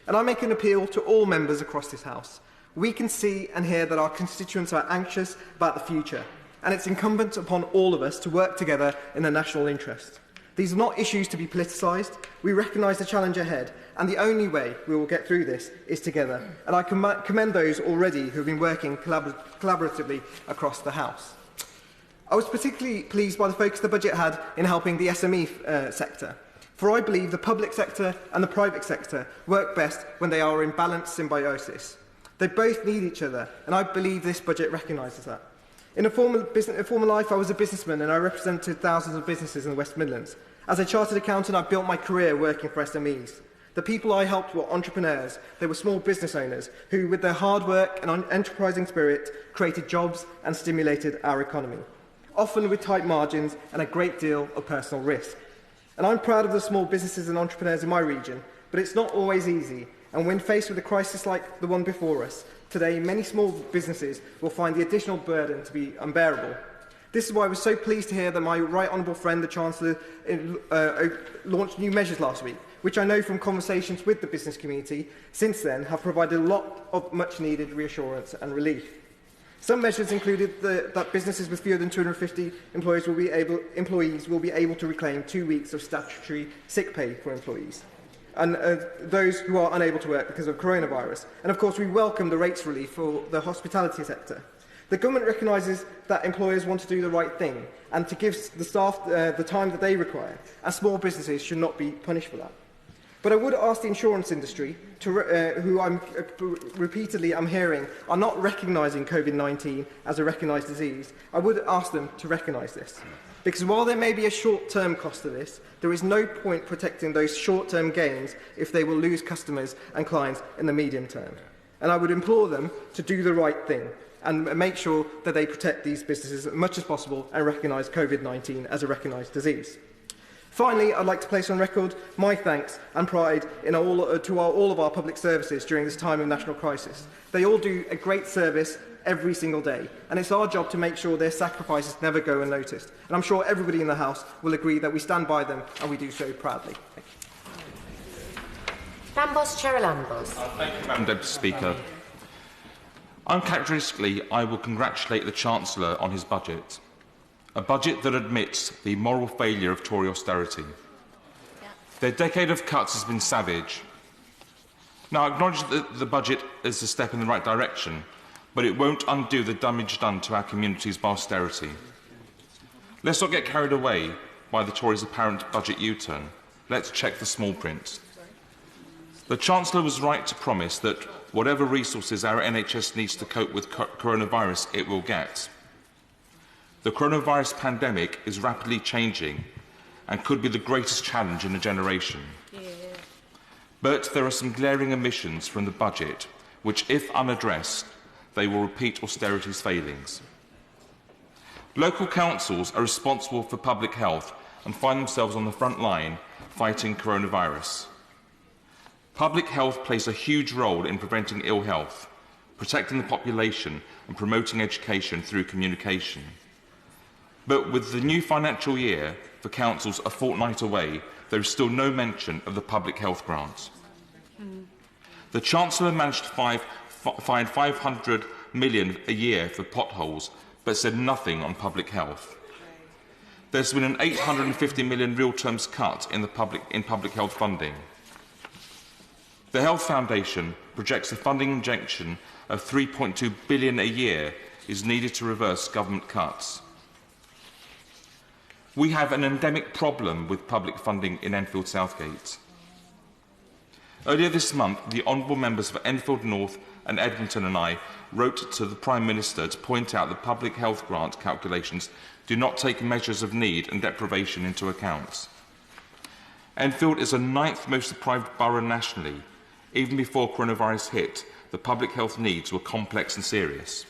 And I make an appeal to all members across this House. We can see and hear that our constituents are anxious about the future, and it's incumbent upon all of us to work together in the national interest. These are not issues to be politicised. We recognise the challenge ahead, and the only way we will get through this is together. And I commend those already who have been working collaboratively across the House. I was particularly pleased by the focus the budget had in helping the SME sector, for I believe the public sector and the private sector work best when they are in balanced symbiosis. They both need each other, and I believe this budget recognises that. In a former life, I was a businessman and I represented thousands of businesses in the West Midlands. As a chartered accountant, I built my career working for SMEs. The people I helped were entrepreneurs. They were small business owners who, with their hard work and enterprising spirit, created jobs and stimulated our economy, often with tight margins and a great deal of personal risk. And I'm proud of the small businesses and entrepreneurs in my region, but it's not always easy. And when faced with a crisis like the one before us, today many small businesses will find the additional burden to be unbearable. This is why I was so pleased to hear that my right honourable friend, the Chancellor, launched new measures last week, which I know from conversations with the business community since then have provided a lot of much-needed reassurance and relief. Some measures included that businesses with fewer than 250 employees will be able to reclaim 2 weeks of statutory sick pay for employees, and those who are unable to work because of coronavirus. And of course, we welcome the rates relief for the hospitality sector. The government recognises that employers want to do the right thing and to give the staff the time that they require, and small businesses should not be punished for that. But I would ask the insurance industry, who I'm hearing are not recognising COVID-19 as a recognised disease, I would ask them to recognise this. Because while there may be a short-term cost to this, there is no point protecting those short-term gains if they will lose customers and clients in the medium term. And I would implore them to do the right thing and make sure that they protect these businesses as much as possible and recognise COVID-19 as a recognised disease. Finally, I'd like to place on record my thanks and pride in all of our public services during this time of national crisis. They all do a great service every single day, and it's our job to make sure their sacrifices never go unnoticed. And I'm sure everybody in the House will agree that we stand by them, and we do so proudly. Thank you. Lambos Cherylambos. Thank you, Madam Deputy Speaker. Uncharacteristically, I will congratulate the Chancellor on his budget, a budget that admits the moral failure of Tory austerity. Their decade of cuts has been savage. Now, I acknowledge that the budget is a step in the right direction, but it won't undo the damage done to our communities by austerity. Let's not get carried away by the Tories' apparent budget U-turn. Let's check the small print. The Chancellor was right to promise that whatever resources our NHS needs to cope with coronavirus, it will get. The coronavirus pandemic is rapidly changing and could be the greatest challenge in a generation. Yeah. But there are some glaring omissions from the budget, which, if unaddressed, they will repeat austerity's failings. Local councils are responsible for public health and find themselves on the front line fighting coronavirus. Public health plays a huge role in preventing ill health, protecting the population and promoting education through communication. But with the new financial year for councils a fortnight away, there is still no mention of the public health grant. The Chancellor managed to find 500 million a year for potholes, but said nothing on public health. There's been an 850 million real terms cut in public health funding. The Health Foundation projects a funding injection of 3.2 billion a year is needed to reverse government cuts. We have an endemic problem with public funding in Enfield Southgate. Earlier this month, the honourable members for Enfield North and Edmonton and I wrote to the Prime Minister to point out that public health grant calculations do not take measures of need and deprivation into account. Enfield is the 9th most deprived borough nationally. Even before coronavirus hit, the public health needs were complex and serious.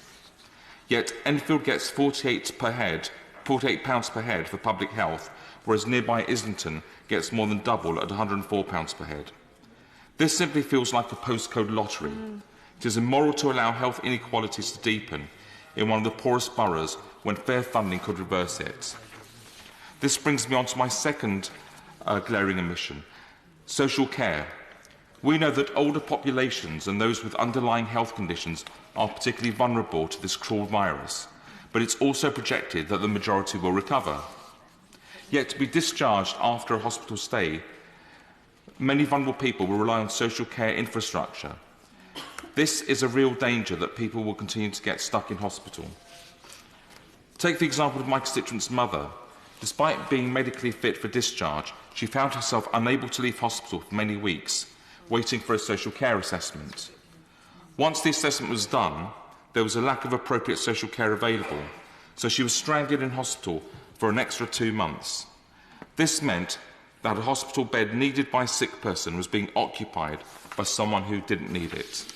Yet Enfield gets £48 per head for public health, whereas nearby Islington gets more than double at £104 per head. This simply feels like a postcode lottery. It is immoral to allow health inequalities to deepen in one of the poorest boroughs when fair funding could reverse it. This brings me on to my second glaring omission, social care. We know that older populations and those with underlying health conditions are particularly vulnerable to this cruel virus, but it's also projected that the majority will recover. Yet to be discharged after a hospital stay, many vulnerable people will rely on social care infrastructure. This is a real danger that people will continue to get stuck in hospital. Take the example of my constituent's mother. Despite being medically fit for discharge, she found herself unable to leave hospital for many weeks, waiting for a social care assessment. Once the assessment was done, there was a lack of appropriate social care available, so she was stranded in hospital for an extra 2 months. This meant that a hospital bed needed by a sick person was being occupied by someone who didn't need it.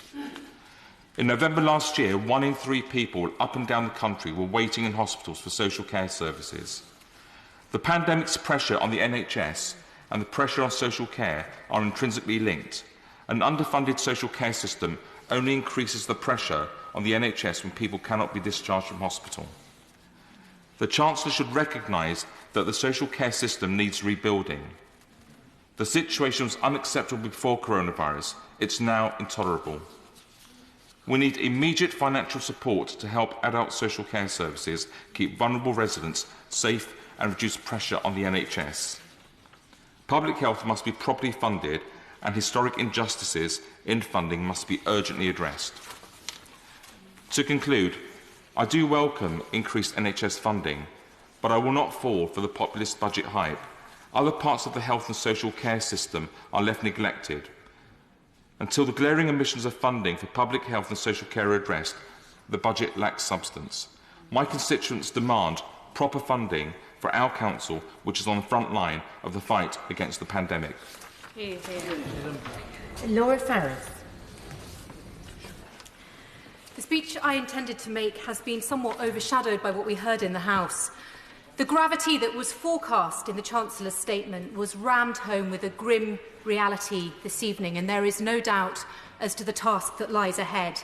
In November last year, 1 in 3 people up and down the country were waiting in hospitals for social care services. The pandemic's pressure on the NHS and the pressure on social care are intrinsically linked. An underfunded social care system only increases the pressure on the NHS when people cannot be discharged from hospital. The Chancellor should recognise that the social care system needs rebuilding. The situation was unacceptable before coronavirus. It's now intolerable. We need immediate financial support to help adult social care services keep vulnerable residents safe and reduce pressure on the NHS. Public health must be properly funded and historic injustices in funding must be urgently addressed. To conclude, I do welcome increased NHS funding, but I will not fall for the populist budget hype. Other parts of the health and social care system are left neglected. Until the glaring omissions of funding for public health and social care are addressed, the budget lacks substance. My constituents demand proper funding for our council, which is on the front line of the fight against the pandemic. Laura Farris. The speech I intended to make has been somewhat overshadowed by what we heard in the House. The gravity that was forecast in the Chancellor's statement was rammed home with a grim reality this evening, and there is no doubt as to the task that lies ahead.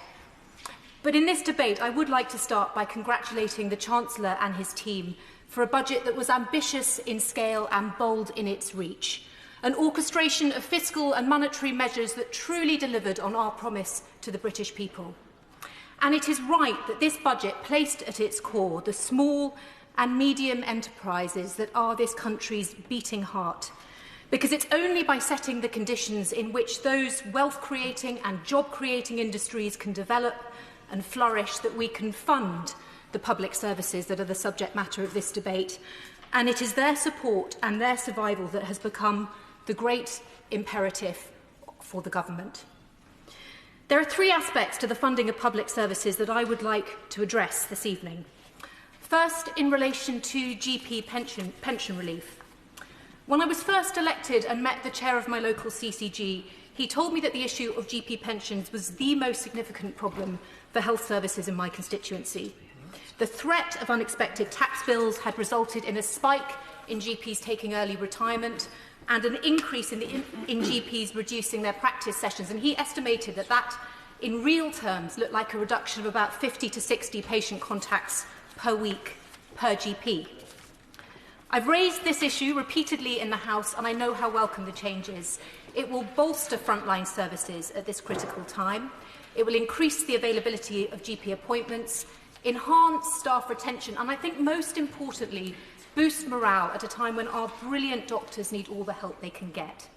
But in this debate, I would like to start by congratulating the Chancellor and his team for a budget that was ambitious in scale and bold in its reach, an orchestration of fiscal and monetary measures that truly delivered on our promise to the British people. And it is right that this budget placed at its core the small and medium enterprises that are this country's beating heart. Because it's only by setting the conditions in which those wealth-creating and job-creating industries can develop and flourish that we can fund the public services that are the subject matter of this debate. And it is their support and their survival that has become the great imperative for the government. There are 3 aspects to the funding of public services that I would like to address this evening. First, in relation to GP pension relief. When I was first elected and met the chair of my local CCG, he told me that the issue of GP pensions was the most significant problem for health services in my constituency. The threat of unexpected tax bills had resulted in a spike in GPs taking early retirement and an increase in GPs reducing their practice sessions, and he estimated that in real terms looked like a reduction of about 50 to 60 patient contacts per week per GP. I've raised this issue repeatedly in the House, and I know how welcome the change is. It will bolster frontline services at this critical time. It will increase the availability of GP appointments, enhance staff retention, and I think most importantly, boost morale at a time when our brilliant doctors need all the help they can get.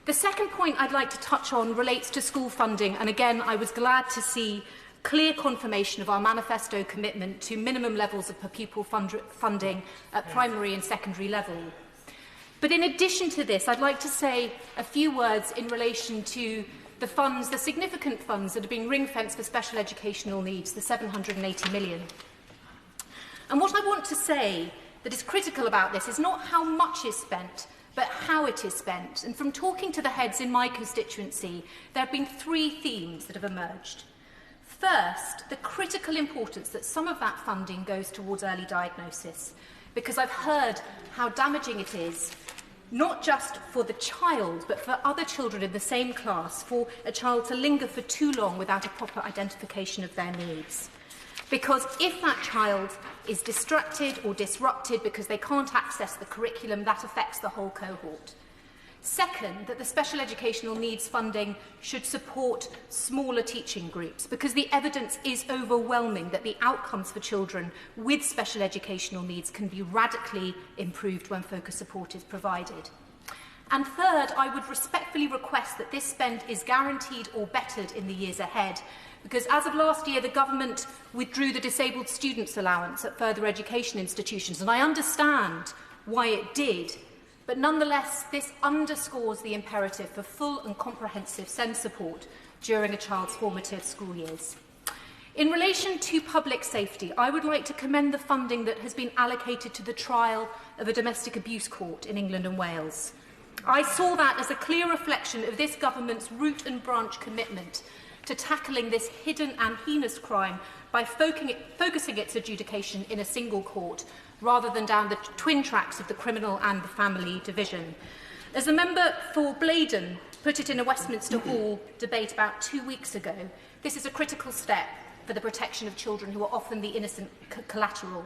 The second point I'd like to touch on relates to school funding, and again, I was glad to see clear confirmation of our manifesto commitment to minimum levels of per pupil funding at primary and secondary level. But in addition to this, I'd like to say a few words in relation to the funds, the significant funds that are being ring-fenced for special educational needs, the 780 million. And what I want to say that is critical about this is not how much is spent, but how it is spent. And from talking to the heads in my constituency, there have been 3 themes that have emerged. First, the critical importance that some of that funding goes towards early diagnosis, because I've heard how damaging it is, not just for the child, but for other children in the same class, for a child to linger for too long without a proper identification of their needs. Because if that child is distracted or disrupted because they can't access the curriculum, that affects the whole cohort. Second, that the special educational needs funding should support smaller teaching groups, because the evidence is overwhelming that the outcomes for children with special educational needs can be radically improved when focus support is provided. And third, I would respectfully request that this spend is guaranteed or bettered in the years ahead, because as of last year, the government withdrew the disabled students allowance at further education institutions, and I understand why it did. But nonetheless, this underscores the imperative for full and comprehensive SEND support during a child's formative school years. In relation to public safety, I would like to commend the funding that has been allocated to the trial of a domestic abuse court in England and Wales. I saw that as a clear reflection of this government's root and branch commitment to tackling this hidden and heinous crime by focusing its adjudication in a single court, rather than down the twin tracks of the criminal and the family division. As the member for Blaydon put it in a Westminster Hall debate about 2 weeks ago, this is a critical step for the protection of children who are often the innocent collateral.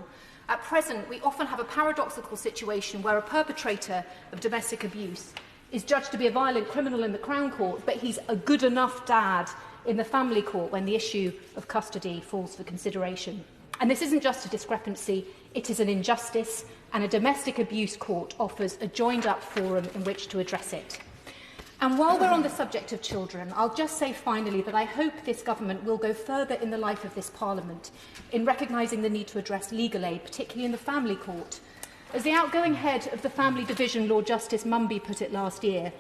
At present, we often have a paradoxical situation where a perpetrator of domestic abuse is judged to be a violent criminal in the Crown Court, but he's a good enough dad in the family court when the issue of custody falls for consideration. And this isn't just a discrepancy, it is an injustice, and a domestic abuse court offers a joined-up forum in which to address it. And while we're on the subject of children, I'll just say finally that I hope this government will go further in the life of this Parliament in recognising the need to address legal aid, particularly in the family court. As the outgoing head of the family division, Lord Justice Mumby, put it last year,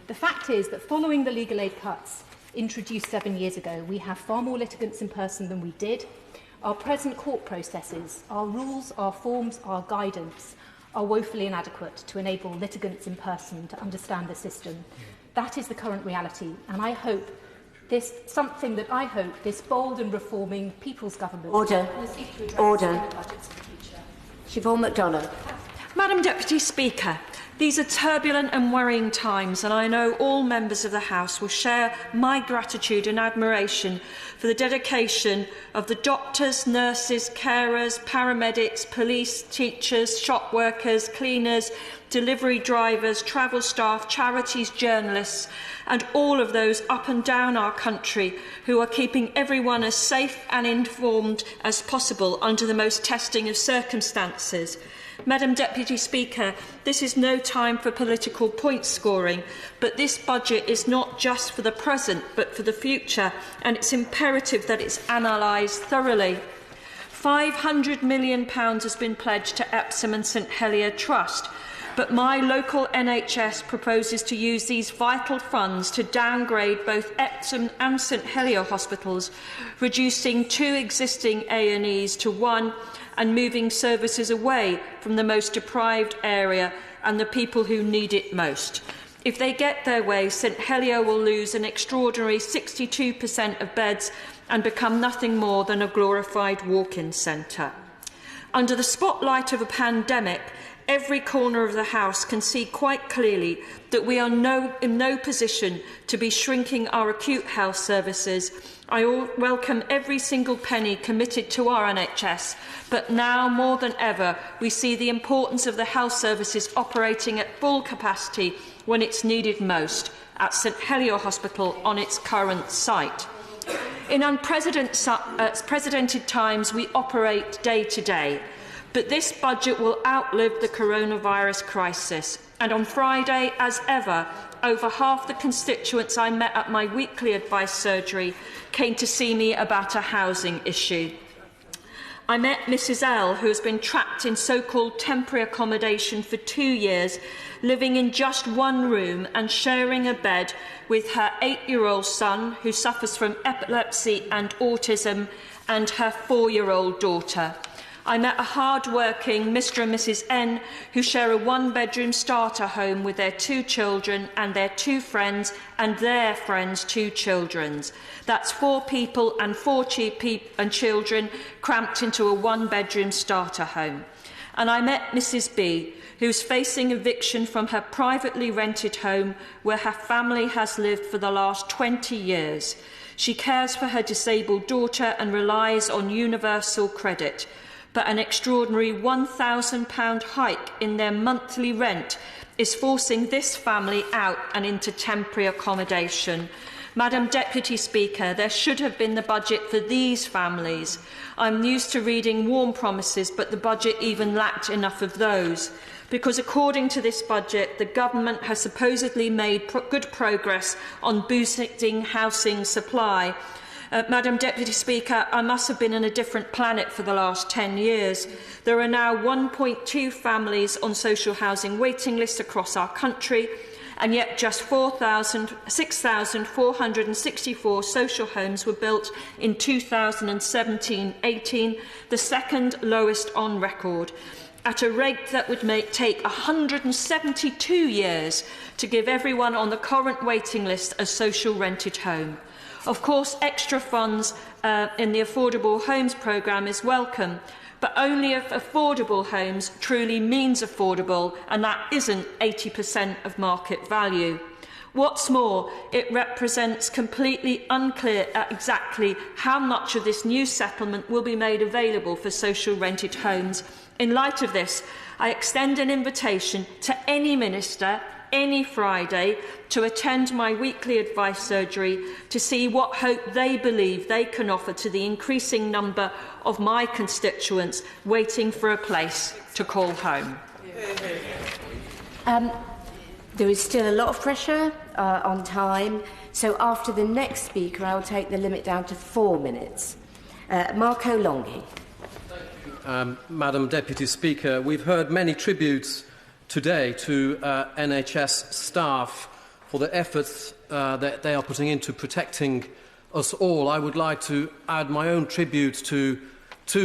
the fact is that following the legal aid cuts introduced 7 years ago, we have far more litigants in person than we did. Our present court processes, our rules, our forms, our guidance are woefully inadequate to enable litigants in person to understand the system. That is the current reality, and I hope this bold and reforming People's Government will seek to address in the budgets of the future. Siobhan McDonagh. Madam Deputy Speaker, these are turbulent and worrying times, and I know all members of the House will share my gratitude and admiration for the dedication of the doctors, nurses, carers, paramedics, police, teachers, shop workers, cleaners, delivery drivers, travel staff, charities, journalists, and all of those up and down our country who are keeping everyone as safe and informed as possible under the most testing of circumstances. Madam Deputy Speaker, this is no time for political point scoring, but this budget is not just for the present but for the future, and it's imperative that it's analysed thoroughly. £500 million has been pledged to Epsom and St Helier Trust, but my local NHS proposes to use these vital funds to downgrade both Epsom and St Helier hospitals, reducing 2 existing A&Es to 1 and moving services away from the most deprived area and the people who need it most. If they get their way, St Helier will lose an extraordinary 62% of beds and become nothing more than a glorified walk-in centre. Under the spotlight of a pandemic, every corner of the House can see quite clearly that we are in no position to be shrinking our acute health services. I welcome every single penny committed to our NHS, but now more than ever we see the importance of the health services operating at full capacity when it's needed most, at St Helier Hospital on its current site. In unprecedented times, we operate day to day. But this budget will outlive the coronavirus crisis. And on Friday, as ever, over half the constituents I met at my weekly advice surgery came to see me about a housing issue. I met Mrs L, who has been trapped in so-called temporary accommodation for 2 years, living in just one room and sharing a bed with her 8-year-old son, who suffers from epilepsy and autism, and her 4-year-old daughter. I met a hard-working Mr and Mrs N who share a one-bedroom starter home with their 2 children and their 2 friends and their friends' 2 children. That's 4 people and 4 children cramped into a one-bedroom starter home. And I met Mrs B, who's facing eviction from her privately rented home where her family has lived for the last 20 years. She cares for her disabled daughter and relies on universal credit. But an extraordinary £1,000 hike in their monthly rent is forcing this family out and into temporary accommodation. Madam Deputy Speaker, there should have been the budget for these families. I'm used to reading warm promises, but the budget even lacked enough of those. Because according to this budget, the government has supposedly made good progress on boosting housing supply. Madam Deputy Speaker, I must have been on a different planet for the last 10 years. There are now 1.2 families on social housing waiting lists across our country, and yet just 6,464 social homes were built in 2017-18, the second lowest on record, at a rate that would take 172 years to give everyone on the current waiting list a social rented home. Of course, extra funds in the Affordable Homes programme is welcome, but only if affordable homes truly means affordable, and that isn't 80% of market value. What's more, it represents completely unclear exactly how much of this new settlement will be made available for social rented homes. In light of this, I extend an invitation to any minister, any Friday, to attend my weekly advice surgery to see what hope they believe they can offer to the increasing number of my constituents waiting for a place to call home. There is still a lot of pressure on time, so after the next speaker, I'll take the limit down to 4 minutes. Marco Longhi. Madam Deputy Speaker, we've heard many tributes today to NHS staff for the efforts that they are putting into protecting us all. I would like to add my own tribute to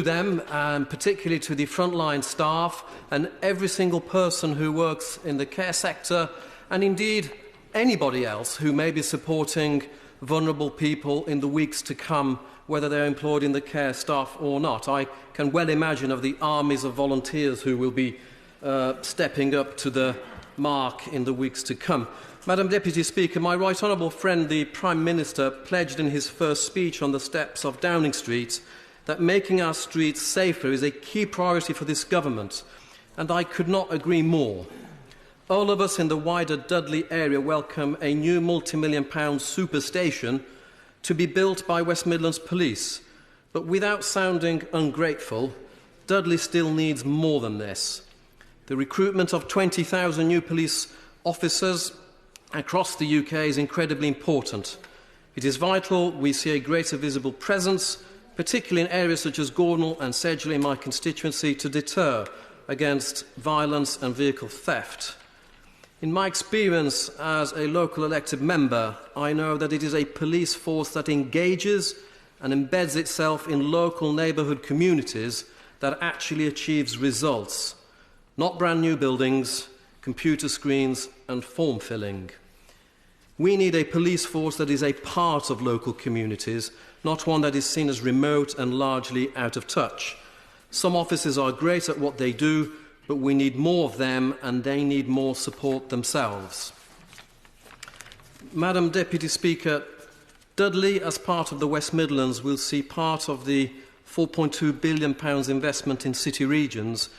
them, and particularly to the frontline staff and every single person who works in the care sector, and indeed anybody else who may be supporting vulnerable people in the weeks to come, whether they're employed in the care staff or not. I can well imagine of the armies of volunteers who will be stepping up to the mark in the weeks to come. Madam Deputy Speaker, my right honourable friend, the Prime Minister, pledged in his first speech on the steps of Downing Street that making our streets safer is a key priority for this government, and I could not agree more. All of us in the wider Dudley area welcome a new multi-million-pound superstation to be built by West Midlands Police, but without sounding ungrateful, Dudley still needs more than this. The recruitment of 20,000 new police officers across the UK is incredibly important. It is vital we see a greater visible presence, particularly in areas such as Gornal and Sedgley in my constituency, to deter against violence and vehicle theft. In my experience as a local elected member, I know that it is a police force that engages and embeds itself in local neighbourhood communities that actually achieves results, not brand new buildings, computer screens and form filling. We need a police force that is a part of local communities, not one that is seen as remote and largely out of touch. Some officers are great at what they do, but we need more of them, and they need more support themselves. Madam Deputy Speaker, Dudley, as part of the West Midlands, will see part of the £4.2 billion investment in city regions,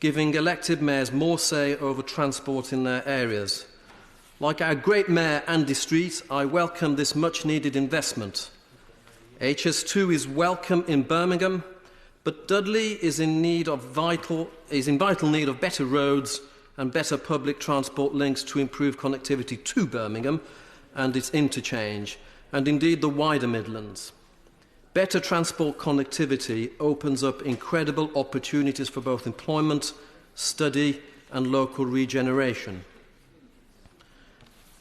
giving elected mayors more say over transport in their areas. Like our great Mayor Andy Street, I welcome this much-needed investment. HS2 is welcome in Birmingham, but Dudley is in vital need of better roads and better public transport links to improve connectivity to Birmingham and its interchange, and indeed the wider Midlands. Better transport connectivity opens up incredible opportunities for both employment, study and local regeneration.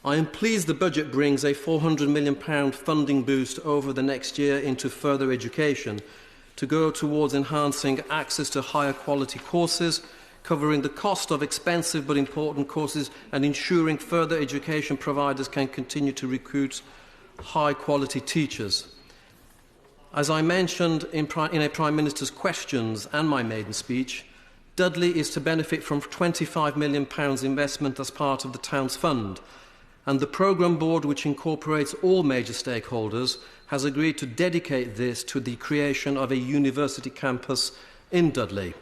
I am pleased the budget brings a £400 million funding boost over the next year into further education to go towards enhancing access to higher quality courses, covering the cost of expensive but important courses and ensuring further education providers can continue to recruit high quality teachers. As I mentioned in a Prime Minister's questions and my maiden speech, Dudley is to benefit from £25 million investment as part of the Town's Fund, and the programme board, which incorporates all major stakeholders, has agreed to dedicate this to the creation of a university campus in Dudley.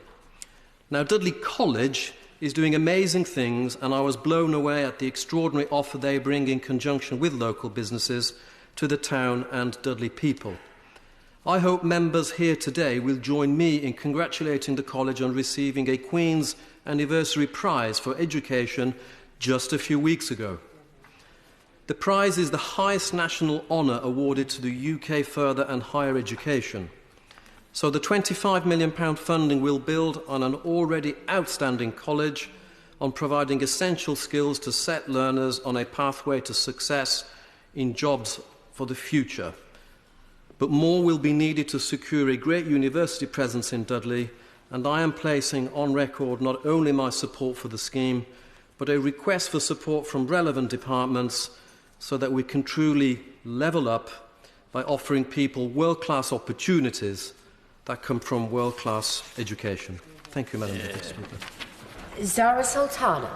Now, Dudley College is doing amazing things, and I was blown away at the extraordinary offer they bring in conjunction with local businesses to the town and Dudley people. I hope members here today will join me in congratulating the college on receiving a Queen's Anniversary Prize for Education just a few weeks ago. The prize is the highest national honour awarded to the UK further and higher education. So the £25 million funding will build on an already outstanding college, on providing essential skills to set learners on a pathway to success in jobs for the future. But more will be needed to secure a great university presence in Dudley, and I am placing on record not only my support for the scheme, but a request for support from relevant departments so that we can truly level up by offering people world-class opportunities that come from world-class education. Thank you, Madam Deputy Speaker. Zara Sultana.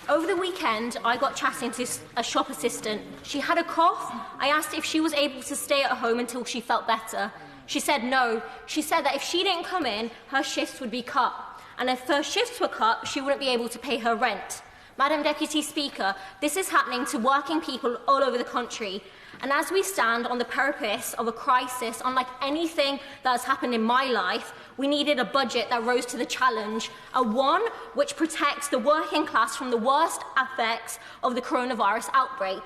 Over the weekend, I got chatting to a shop assistant. She had a cough. I asked if she was able to stay at home until she felt better. She said no. She said that if she didn't come in, her shifts would be cut. And if her shifts were cut, she wouldn't be able to pay her rent. Madam Deputy Speaker, this is happening to working people all over the country. And as we stand on the precipice of a crisis, unlike anything that has happened in my life, we needed a budget that rose to the challenge, a one which protects the working class from the worst effects of the coronavirus outbreak.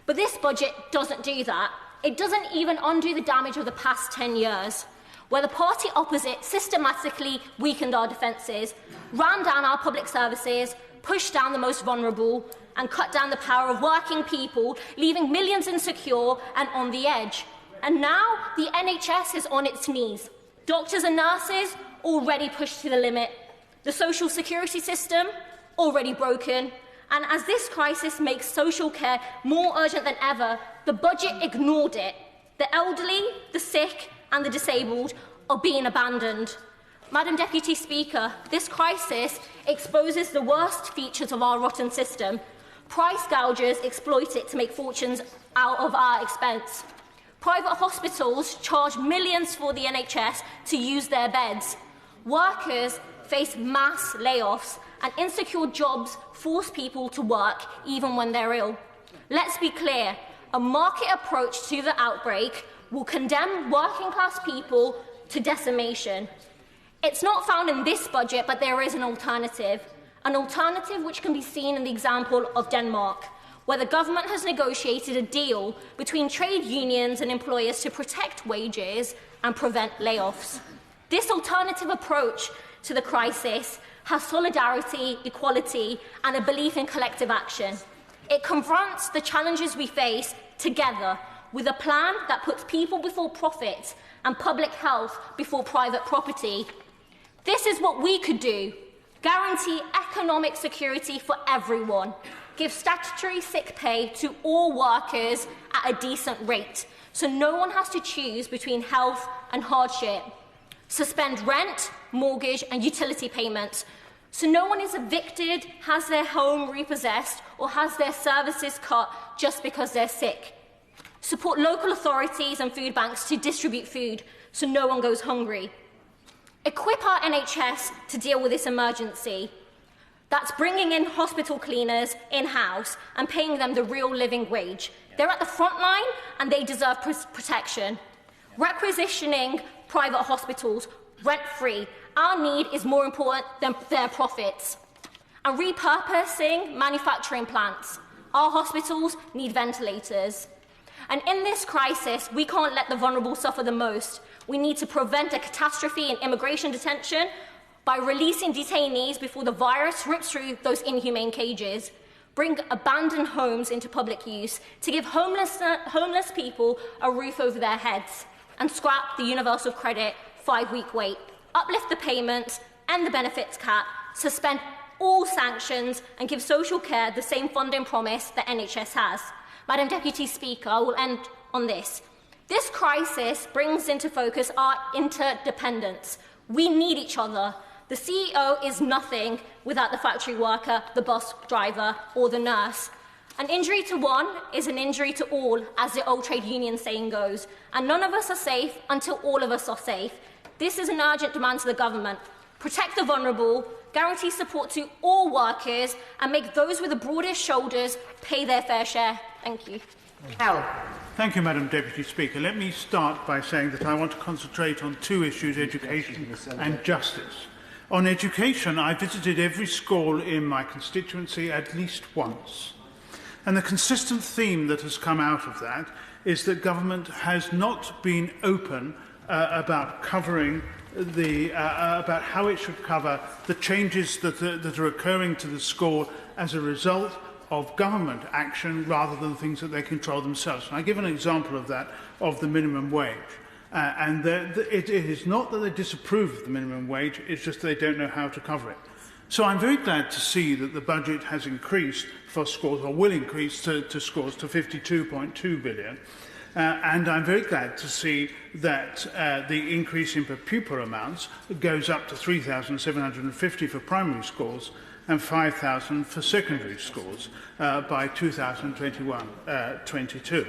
But this budget doesn't do that. It doesn't even undo the damage of the past 10 years, where the party opposite systematically weakened our defences, ran down our public services, pushed down the most vulnerable, and cut down the power of working people, leaving millions insecure and on the edge. And now the NHS is on its knees. Doctors and nurses already pushed to the limit. The social security system already broken. And as this crisis makes social care more urgent than ever, the budget ignored it. The elderly, the sick and the disabled are being abandoned. Madam Deputy Speaker, this crisis exposes the worst features of our rotten system. Price gougers exploit it to make fortunes out of our expense. Private hospitals charge millions for the NHS to use their beds. Workers face mass layoffs, and insecure jobs force people to work even when they're ill. Let's be clear, a market approach to the outbreak will condemn working-class people to decimation. It's not found in this budget, but there is an alternative which can be seen in the example of Denmark, where the government has negotiated a deal between trade unions and employers to protect wages and prevent layoffs. This alternative approach to the crisis has solidarity, equality, and a belief in collective action. It confronts the challenges we face together with a plan that puts people before profit and public health before private property. This is what we could do. Guarantee economic security for everyone. Give statutory sick pay to all workers at a decent rate, so no one has to choose between health and hardship. Suspend rent, mortgage and utility payments, so no one is evicted, has their home repossessed or has their services cut just because they're sick. Support local authorities and food banks to distribute food, so no one goes hungry. Equip our NHS to deal with this emergency. That's bringing in hospital cleaners in-house and paying them the real living wage. They're at the front line and they deserve protection. Requisitioning private hospitals rent-free. Our need is more important than their profits. And repurposing manufacturing plants. Our hospitals need ventilators. And in this crisis, we can't let the vulnerable suffer the most. We need to prevent a catastrophe in immigration detention by releasing detainees before the virus rips through those inhumane cages. Bring abandoned homes into public use to give homeless people a roof over their heads. And scrap the universal credit 5-week wait. Uplift the payments, end the benefits cap, suspend all sanctions and give social care the same funding promise that NHS has. Madam Deputy Speaker, I will end on this. This crisis brings into focus our interdependence. We need each other. The CEO is nothing without the factory worker, the bus driver, or the nurse. An injury to one is an injury to all, as the old trade union saying goes, and none of us are safe until all of us are safe. This is an urgent demand to the government. Protect the vulnerable, guarantee support to all workers, and make those with the broadest shoulders pay their fair share. Thank you. Thank you, Madam Deputy Speaker. Let me start by saying that I want to concentrate on two issues, education and justice. On education, I visited every school in my constituency at least once. And the consistent theme that has come out of that is that government has not been open about covering about how it should cover the changes that are occurring to the school as a result of government action rather than things that they control themselves. And I give an example of that, of the minimum wage. It is not that they disapprove of the minimum wage, it's just that they don't know how to cover it. So I'm very glad to see that the budget has increased for schools, or will increase to schools, to 52.2 billion. And I'm very glad to see that the increase in per pupil amounts goes up to 3,750 for primary schools and 5,000 for secondary schools by 2021-22.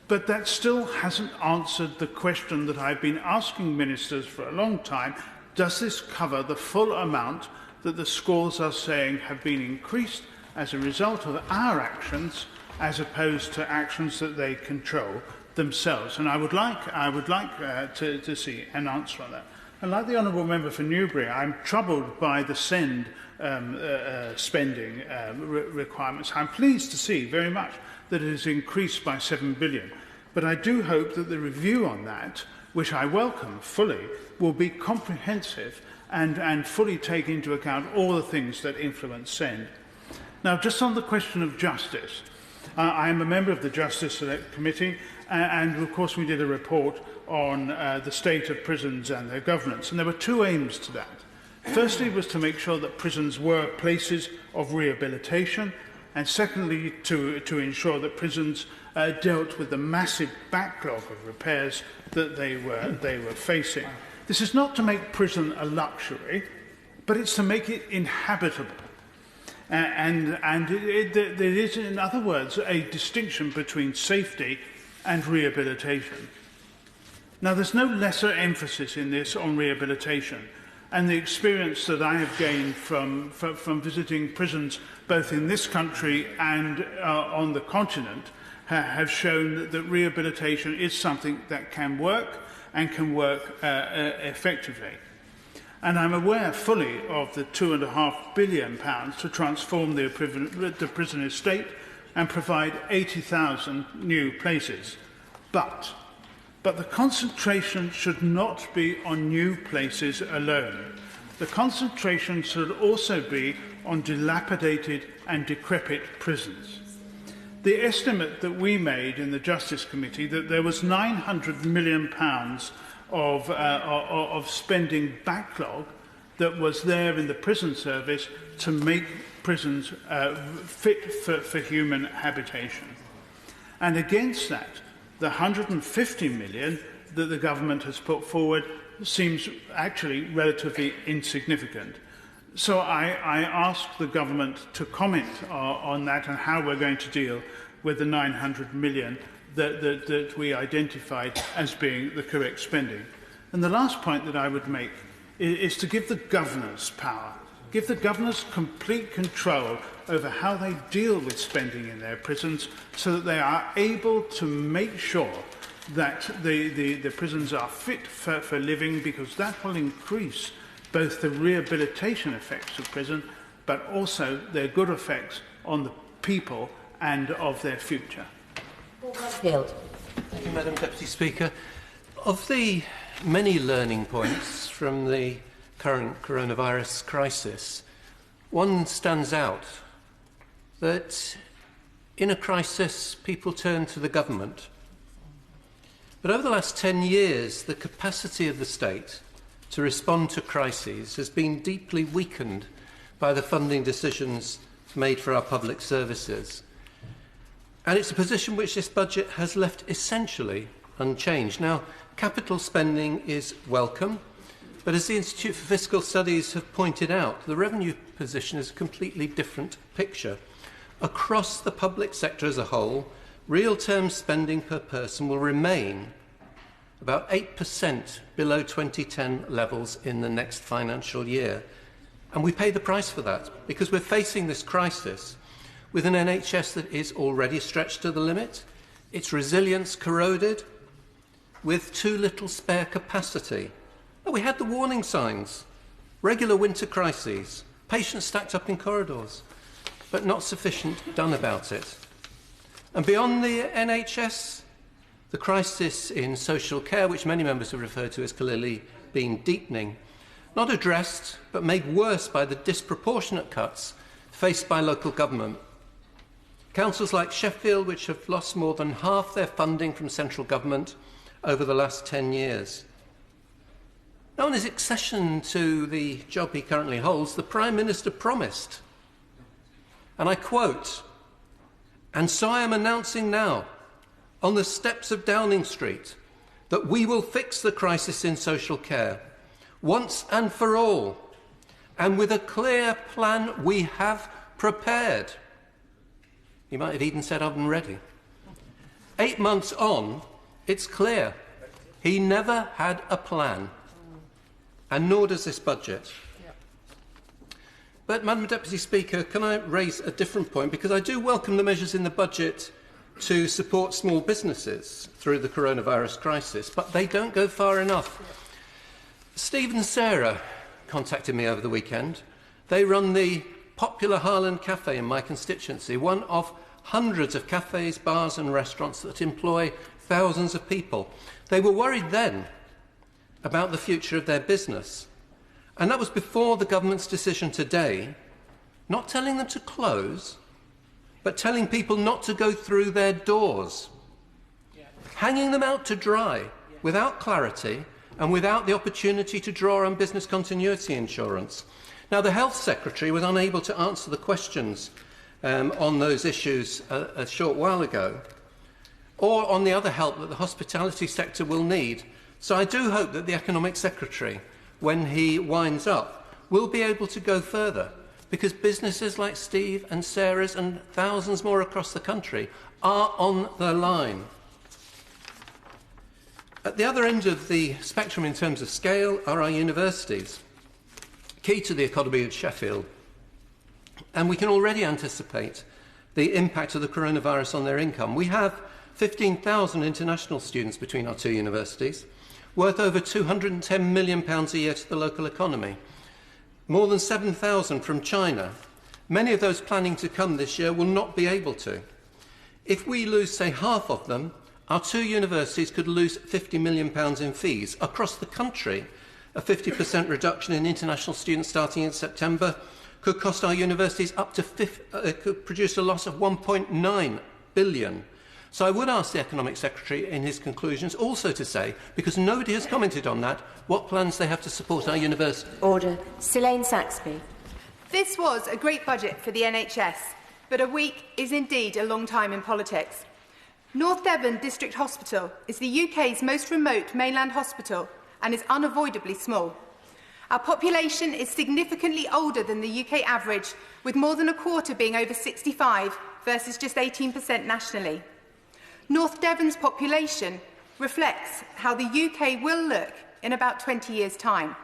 But that still hasn't answered the question that I've been asking ministers for a long time. Does this cover the full amount that the schools are saying have been increased as a result of our actions, as opposed to actions that they control themselves? And I would like to see an answer on that. And like the Honourable Member for Newbury, I'm troubled by the SEND spending requirements. I'm pleased to see very much that it has increased by 7 billion. But I do hope that the review on that, which I welcome fully, will be comprehensive and fully take into account all the things that influence SEND. Now, just on the question of justice, I am a member of the Justice Select Committee, and of course we did a report on the state of prisons and their governance, and there were two aims to that. Firstly was to make sure that prisons were places of rehabilitation, and secondly to ensure that prisons dealt with the massive backlog of repairs that they were facing. This is not to make prison a luxury, but it's to make it inhabitable. There is, in other words, a distinction between safety and rehabilitation. Now, there's no lesser emphasis in this on rehabilitation, and the experience that I have gained from visiting prisons both in this country and on the continent have shown that rehabilitation is something that can work and can work effectively. And I'm aware fully of the £2.5 billion to transform the prison estate and provide 80,000 new places. But the concentration should not be on new places alone. The concentration should also be on dilapidated and decrepit prisons. The estimate that we made in the Justice Committee that there was £900 million of spending backlog that was there in the prison service to make prisons fit for human habitation. And against that, the 150 million that the government has put forward seems actually relatively insignificant. So I ask the government to comment on that and how we're going to deal with the 900 million that we identified as being the correct spending. And the last point that I would make is to give the governors power, give the governors complete control over how they deal with spending in their prisons so that they are able to make sure that the prisons are fit for living, because that will increase both the rehabilitation effects of prison but also their good effects on the people and of their future. Thank you, Madam Deputy Speaker. Of the many learning points from the current coronavirus crisis, one stands out, that in a crisis people turn to the government. But over the last 10 years, the capacity of the state to respond to crises has been deeply weakened by the funding decisions made for our public services. And it's a position which this budget has left essentially unchanged. Now, capital spending is welcome, but as the Institute for Fiscal Studies have pointed out, the revenue position is a completely different picture. Across the public sector as a whole, real-term spending per person will remain about 8% below 2010 levels in the next financial year. And we pay the price for that because we're facing this crisis with an NHS that is already stretched to the limit, its resilience corroded, with too little spare capacity. But we had the warning signs, regular winter crises, patients stacked up in corridors, but not sufficient done about it. And beyond the NHS, the crisis in social care, which many members have referred to as clearly being deepening, not addressed, but made worse by the disproportionate cuts faced by local government. Councils like Sheffield, which have lost more than half their funding from central government over the last 10 years. Now, in his accession to the job he currently holds, the Prime Minister promised, and I quote, "And so I am announcing now, on the steps of Downing Street, that we will fix the crisis in social care, once and for all, and with a clear plan we have prepared." He might have even said oven ready. 8 months on, it's clear he never had a plan, and nor does this budget. But, Madam Deputy Speaker, can I raise a different point? Because I do welcome the measures in the budget to support small businesses through the coronavirus crisis, but they don't go far enough. Steve and Sarah contacted me over the weekend. They run the popular Harland Cafe in my constituency, one of hundreds of cafes, bars and restaurants that employ thousands of people. They were worried then about the future of their business. And that was before the government's decision today, not telling them to close, but telling people not to go through their doors, hanging them out to dry without clarity and without the opportunity to draw on business continuity insurance. Now, the Health Secretary was unable to answer the questions on those issues a short while ago, or on the other help that the hospitality sector will need. So I do hope that the Economic Secretary, when he winds up, will be able to go further, because businesses like Steve and Sarah's and thousands more across the country are on the line. At the other end of the spectrum in terms of scale are our universities, key to the economy of Sheffield. And we can already anticipate the impact of the coronavirus on their income. We have 15,000 international students between our two universities, worth over £210 million a year to the local economy. More than 7,000 from China. Many of those planning to come this year will not be able to. If we lose, say, half of them, our two universities could lose £50 million in fees. Across the country, a 50% reduction in international students starting in September could cost our universities up to could produce a loss of £1.9 billion. So I would ask the Economic Secretary in his conclusions also to say, because nobody has commented on that, what plans they have to support our university. Order. Selene Saxby. This was a great budget for the NHS, but a week is indeed a long time in politics. North Devon District Hospital is the UK's most remote mainland hospital and is unavoidably small. Our population is significantly older than the UK average, with more than a quarter being over 65 versus just 18% nationally. North Devon's population reflects how the UK will look in about 20 years' time.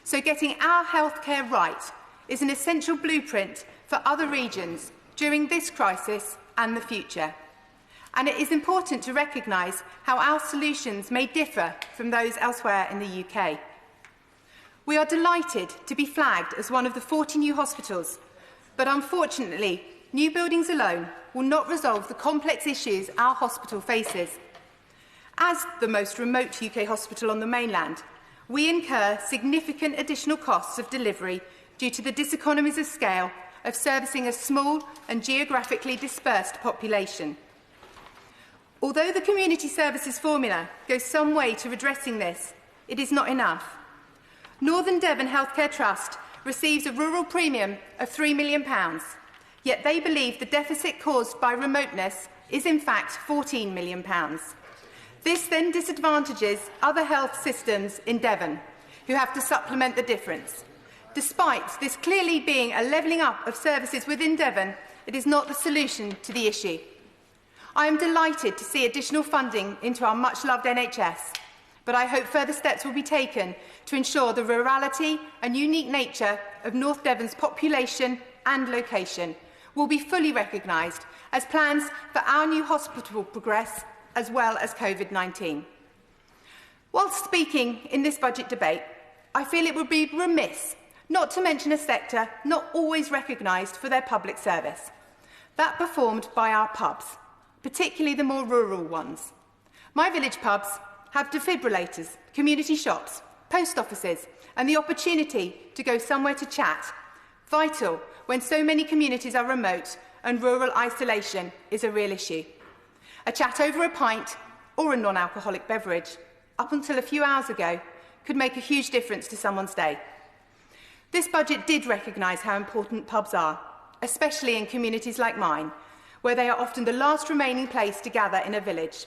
So getting our healthcare right is an essential blueprint for other regions during this crisis and the future. And it is important to recognise how our solutions may differ from those elsewhere in the UK. We are delighted to be flagged as one of the 40 new hospitals, but unfortunately, new buildings alone will not resolve the complex issues our hospital faces. As the most remote UK hospital on the mainland, we incur significant additional costs of delivery due to the diseconomies of scale of servicing a small and geographically dispersed population. Although the Community Services Formula goes some way to redressing this, it is not enough. Northern Devon Healthcare Trust receives a rural premium of £3 million, yet they believe the deficit caused by remoteness is in fact £14 million. This then disadvantages other health systems in Devon, who have to supplement the difference. Despite this clearly being a levelling up of services within Devon, it is not the solution to the issue. I am delighted to see additional funding into our much-loved NHS, but I hope further steps will be taken to ensure the rurality and unique nature of North Devon's population and location will be fully recognised as plans for our new hospital progress, as well as COVID-19. Whilst speaking in this budget debate, I feel it would be remiss not to mention a sector not always recognised for their public service, that performed by our pubs, particularly the more rural ones. My village pubs have defibrillators, community shops, post offices, and the opportunity to go somewhere to chat, vital when so many communities are remote and rural isolation is a real issue. A chat over a pint or a non-alcoholic beverage, up until a few hours ago, could make a huge difference to someone's day. This budget did recognise how important pubs are, especially in communities like mine, where they are often the last remaining place to gather in a village.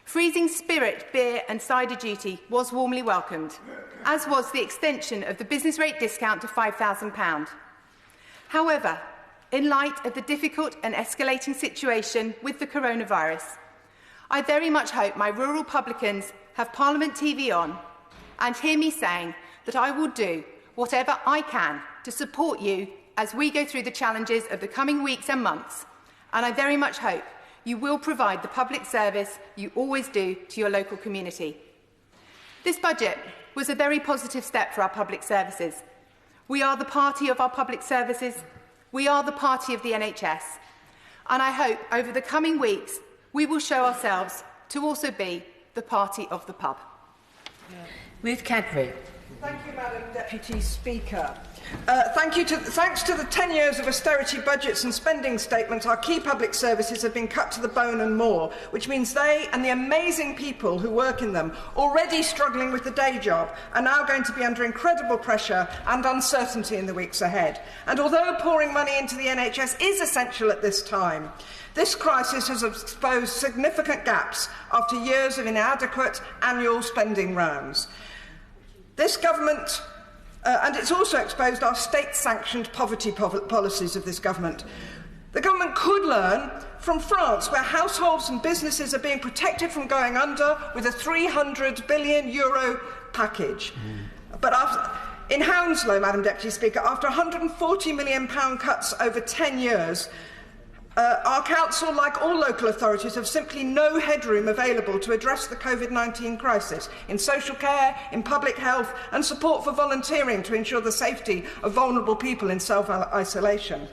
Freezing spirit, beer and cider duty was warmly welcomed, as was the extension of the business rate discount to £5,000. However, in light of the difficult and escalating situation with the coronavirus, I very much hope my rural publicans have Parliament TV on and hear me saying that I will do whatever I can to support you as we go through the challenges of the coming weeks and months, and I very much hope you will provide the public service you always do to your local community. This budget was a very positive step for our public services. We are the party of our public services, we are the party of the NHS, and I hope over the coming weeks we will show ourselves to also be the party of the pub. Ruth Cadbury. Thank you, Madam Deputy Speaker. Thanks to the 10 years of austerity budgets and spending statements, our key public services have been cut to the bone and more, which means they and the amazing people who work in them, already struggling with the day job, are now going to be under incredible pressure and uncertainty in the weeks ahead. And although pouring money into the NHS is essential at this time, this crisis has exposed significant gaps after years of inadequate annual spending rounds. This government, and it's also exposed our state-sanctioned poverty policies of this government. The government could learn from France, where households and businesses are being protected from going under with a €300 billion package. But in Hounslow, Madam Deputy Speaker, after £140 million cuts over 10 years, our council, like all local authorities, have simply no headroom available to address the COVID-19 crisis in social care, in public health and support for volunteering to ensure the safety of vulnerable people in self-isolation.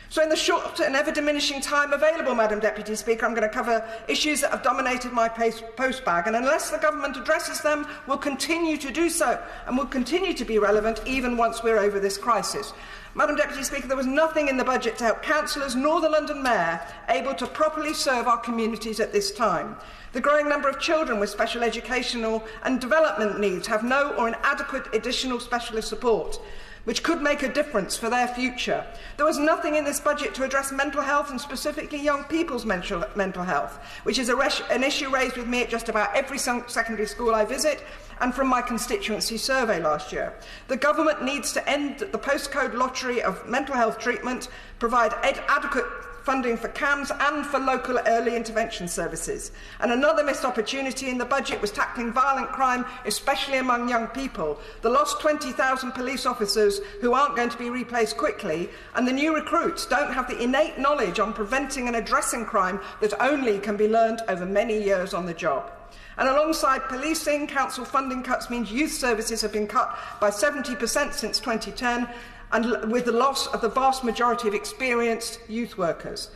So in the short and ever-diminishing time available, Madam Deputy Speaker, I'm going to cover issues that have dominated my postbag, and unless the government addresses them, we'll continue to do so and will continue to be relevant even once we're over this crisis. Madam Deputy Speaker, there was nothing in the budget to help councillors nor the London Mayor able to properly serve our communities at this time. The growing number of children with special educational and development needs have no or inadequate additional specialist support, which could make a difference for their future. There was nothing in this budget to address mental health and specifically young people's mental health, which is an issue raised with me at just about every secondary school I visit and from my constituency survey last year. The government needs to end the postcode lottery of mental health treatment, provide adequate funding for CAMS and for local early intervention services. And another missed opportunity in the budget was tackling violent crime, especially among young people. The lost 20,000 police officers who aren't going to be replaced quickly, and the new recruits don't have the innate knowledge on preventing and addressing crime that only can be learned over many years on the job. And alongside policing, council funding cuts means youth services have been cut by 70% since 2010, and with the loss of the vast majority of experienced youth workers.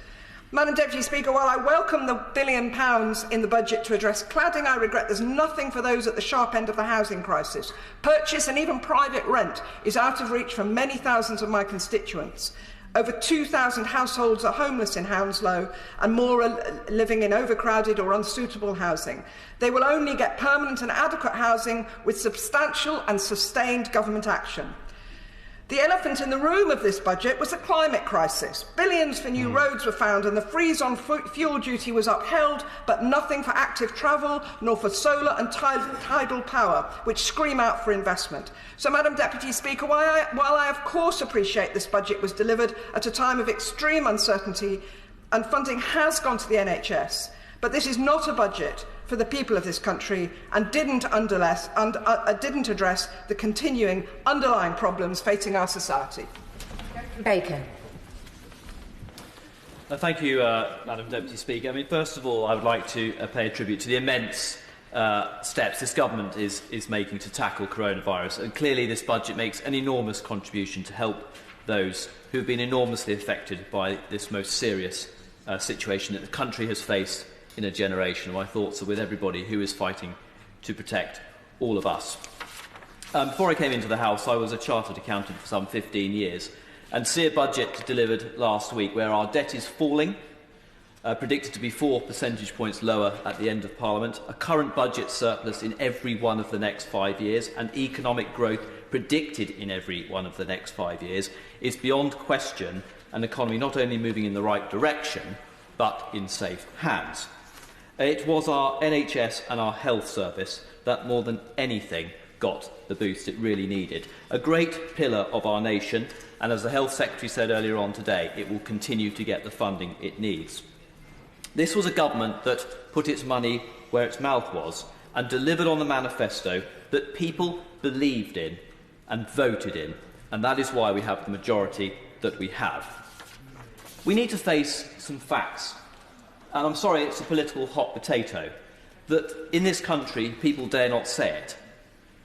Madam Deputy Speaker, while I welcome the £1 billion in the budget to address cladding, I regret there's nothing for those at the sharp end of the housing crisis. Purchase and even private rent is out of reach for many thousands of my constituents. Over 2,000 households are homeless in Hounslow and more are living in overcrowded or unsuitable housing. They will only get permanent and adequate housing with substantial and sustained government action. The elephant in the room of this budget was the climate crisis. Billions for new roads were found and the freeze on fuel duty was upheld, but nothing for active travel nor for solar and tidal power, which scream out for investment. So, Madam Deputy Speaker, while I of course appreciate this budget was delivered at a time of extreme uncertainty and funding has gone to the NHS, But this is not a budget for the people of this country and didn't address the continuing underlying problems facing our society. Baker. Thank you, Madam Deputy Speaker. First of all, I would like to pay a tribute to the immense steps this government is making to tackle coronavirus. And clearly this budget makes an enormous contribution to help those who have been enormously affected by this most serious situation that the country has faced in a generation. My thoughts are with everybody who is fighting to protect all of us. Before I came into the House, I was a chartered accountant for some 15 years, and see a budget delivered last week where our debt is falling, predicted to be 4 percentage points lower at the end of Parliament, a current budget surplus in every one of the next 5 years, and economic growth predicted in every one of the next 5 years, is beyond question an economy not only moving in the right direction, but in safe hands. It was our NHS and our health service that more than anything got the boost it really needed. A great pillar of our nation, and as the Health Secretary said earlier on today, it will continue to get the funding it needs. This was a government that put its money where its mouth was and delivered on the manifesto that people believed in and voted in, and that is why we have the majority that we have. We need to face some facts, and I'm sorry it's a political hot potato, that in this country people dare not say it,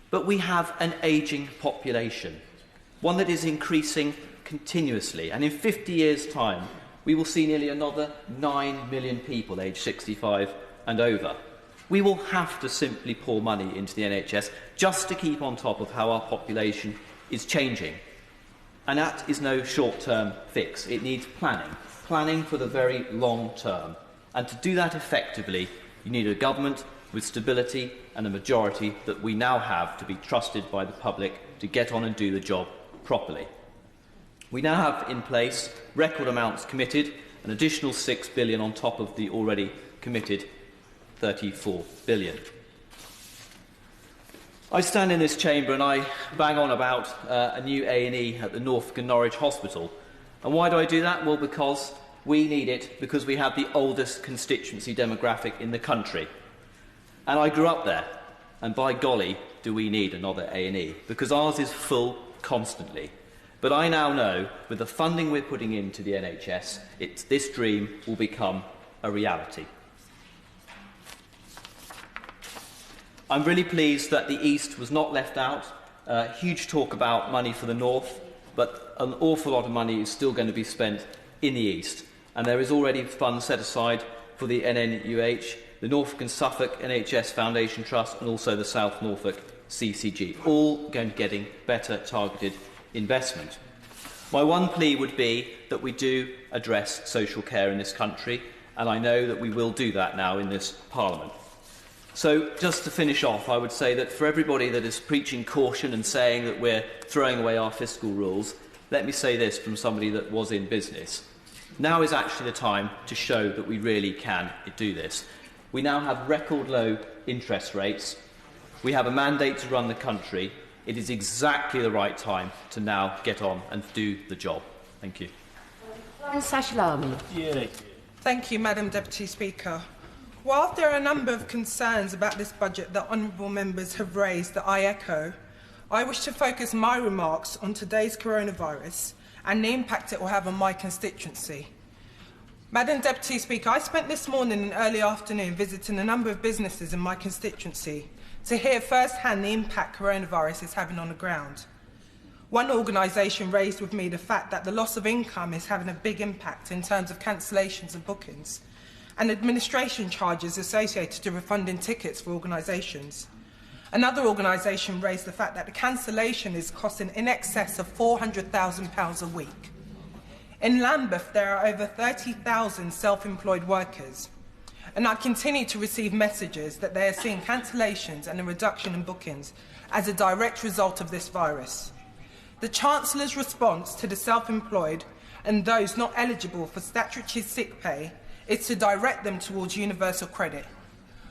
but we have an ageing population, one that is increasing continuously, and in 50 years' time we will see nearly another 9 million people aged 65 and over. We will have to simply pour money into the NHS just to keep on top of how our population is changing. And that is no short-term fix. It needs planning for the very long term. And to do that effectively, you need a government with stability and a majority that we now have to be trusted by the public to get on and do the job properly. We now have in place record amounts committed, an additional £6 billion on top of the already committed £34 billion. I stand in this chamber and I bang on about a new A&E at the Norfolk and Norwich Hospital. And why do I do that? Well, because we need it, because we have the oldest constituency demographic in the country. And I grew up there, and by golly, do we need another A&E, because ours is full constantly. But I now know, with the funding we're putting into the NHS, this dream will become a reality. I'm really pleased that the East was not left out. Huge talk about money for the North, but an awful lot of money is still going to be spent in the East. And there is already funds set aside for the NNUH, the Norfolk and Suffolk NHS Foundation Trust, and also the South Norfolk CCG, all going to getting better targeted investment. My one plea would be that we do address social care in this country, and I know that we will do that now in this Parliament. So, just to finish off, I would say that for everybody that is preaching caution and saying that we're throwing away our fiscal rules, let me say this from somebody that was in business. Now is actually the time to show that we really can do this. We now have record low interest rates. We have a mandate to run the country. It is exactly the right time to now get on and do the job. Thank you. Thank you, Madam Deputy Speaker. Whilst there are a number of concerns about this budget that honourable members have raised that I echo, I wish to focus my remarks on today's coronavirus and the impact it will have on my constituency. Madam Deputy Speaker, I spent this morning and early afternoon visiting a number of businesses in my constituency to hear firsthand the impact coronavirus is having on the ground. One organisation raised with me the fact that the loss of income is having a big impact in terms of cancellations of bookings and administration charges associated to refunding tickets for organisations. Another organisation raised the fact that the cancellation is costing in excess of £400,000 a week. In Lambeth, there are over 30,000 self-employed workers, and I continue to receive messages that they are seeing cancellations and a reduction in bookings as a direct result of this virus. The Chancellor's response to the self-employed and those not eligible for statutory sick pay is to direct them towards universal credit.